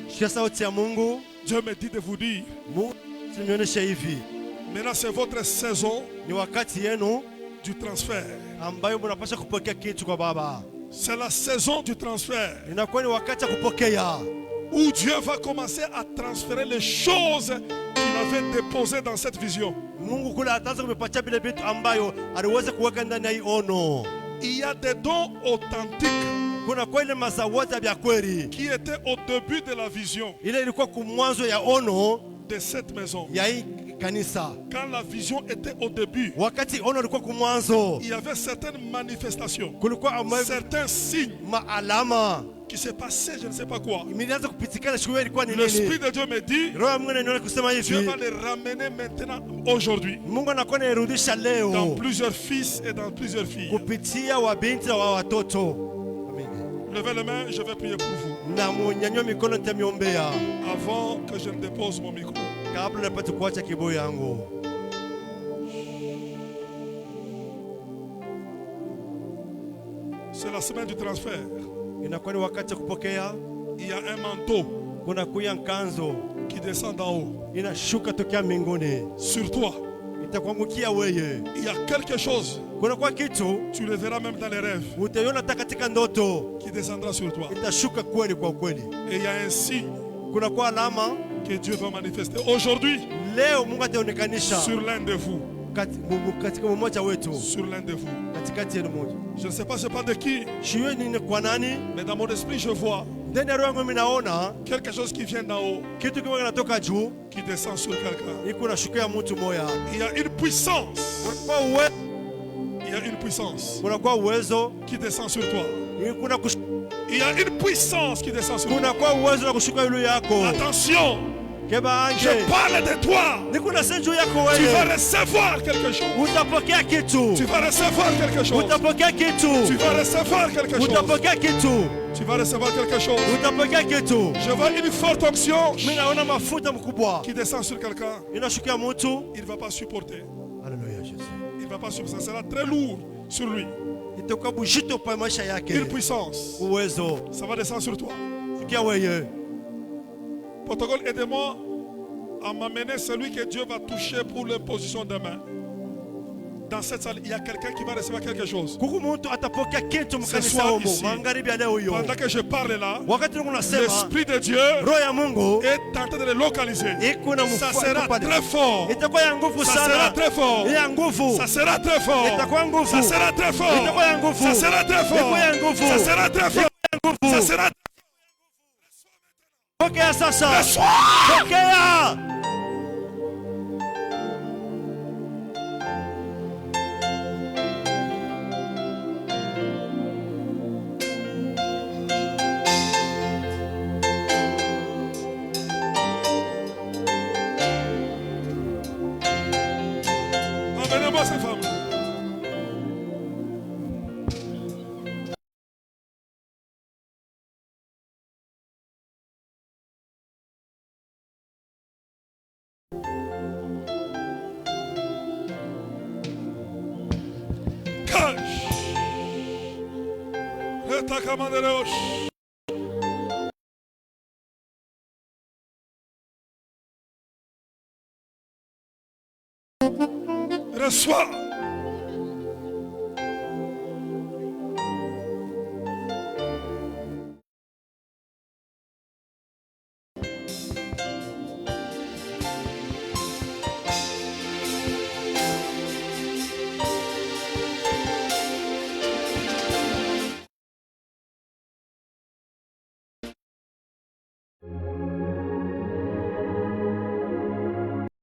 Sikia sauti ya Mungu. Dieu me dit de vous dire, Mungu nionyesha hivi. maintenant c'est votre saison Ni wakati yenu du transfert. ambayo mnapaswa kupokea kitu kwa Baba. C'est la saison du transfert Inakuwa ni wakati wa kupokea. où Dieu va commencer à transférer les choses qu'il avait déposées dans cette vision. Mungu kule ataanza kumipatia vile vitu ambayo aliweza kuweka ndani ya hii ono. Il y a des dons authentiques Kuna kwa ile mazawadi vya kweli. qui étaient au début de la vision Ile ilikuwa kumwanzo ya ono de cette maison. ya hii kanisa. Quand la vision était au début, Wakati ono ilikuwa kumwanzo, il y avait certaines manifestations, kulikuwa certains signes maalama qui se passaient, je ne sais pas quoi. imeanza kupitikana. Shughuli ilikuwa ni L'Esprit nini? de Dieu me dit, Roho ya Mungu ananiona kusema Dieu hivi, va les ramener maintenant, aujourd'hui, Mungu anakuwa anarudisha dans leo plusieurs fils et dans plusieurs filles. kupitia wabinti na wa watoto. Amen. Levez les mains, je vais prier pour vous. Na munyanyua mikono, nitamiombea Avant que je ne dépose mon micro. kabla napata kuacha kibuyu yangu. C'est la semaine du transfert. Inakuwa ni wakati wa kupokea. Il y a un manteau Kuna kuya nkanzo qui descend d'en haut inashuka tokea mbinguni, sur toi. itakuangukia weye. Il y a quelque chose, Kuna kwa kitu tu le verras même dans les rêves, utaiona hata katika ndoto, qui descendra sur toi. itashuka kweli kwa kweli. Et il y a un signe Kuna kwa alama que Dieu va manifester aujourd'hui leo Mungu ataonekanisha sur l'un de vous. katika mmoja wetu, Sur l'un de vous. katikati yenu moja. Je ne sais pas c'est pas de qui, Shiwe ni kwa nani? mais dans mon esprit je vois Ndani ya roho yangu mimi naona quelque chose qui vient d'en haut, kitu kimoja kinatoka juu, qui descend sur quelqu'un. iko nashukia mtu moya. Il y a une puissance, il y a une puissance Kuna kwa uwezo, qui descend sur toi. kuna Il y a une puissance qui descend sur toi. kuna kwa uwezo na kushuka yule yako. Attention, Keba je anje. parle de toi. Niko nasema juu yako Tu vas wewe. recevoir quelque chose. Utapokea kitu. Tu vas recevoir quelque chose. Utapokea Tu kitu. vas recevoir quelque chose. Utapokea kitu. Tu vas recevoir quelque chose. Utapokea kitu. Je vois une forte onction Mimi naona mafuta mkubwa qui descend sur quelqu'un. inashukia mtu. Il ne va pas supporter. Haleluya Yesu. Il ne va pas supporter. Ça sera très lourd sur lui. Itakuwa bujito kwa maisha yake. Une puissance. Uwezo. Ça va descendre sur toi. Shukia wewe. Protocole, aidez-moi à m'amener celui que Dieu va toucher pour l'imposition de main. Dans cette salle, il y a quelqu'un qui va recevoir quelque chose. Kuku mtu atapokea kitu Ce mkanisa soir humo. ici. Magharibi ya leo hiyo. Pendant que je parle là, Wakati niko nasema l'Esprit de Dieu roho ya Mungu est en train de le localiser. iko na Ça sera très fort. itakuwa ya nguvu Ça sera sana. très fort. Ya nguvu. Ça sera très fort. Itakuwa nguvu. Ça sera très fort. Itakuwa ya nguvu. Ça sera très fort. Itakuwa ya nguvu. Ça sera très fort. Ça sera Pokea sasa. Reçois. Pokea. Amenez-moi ces femmes. Cache. Retakamandereosh. Reçois.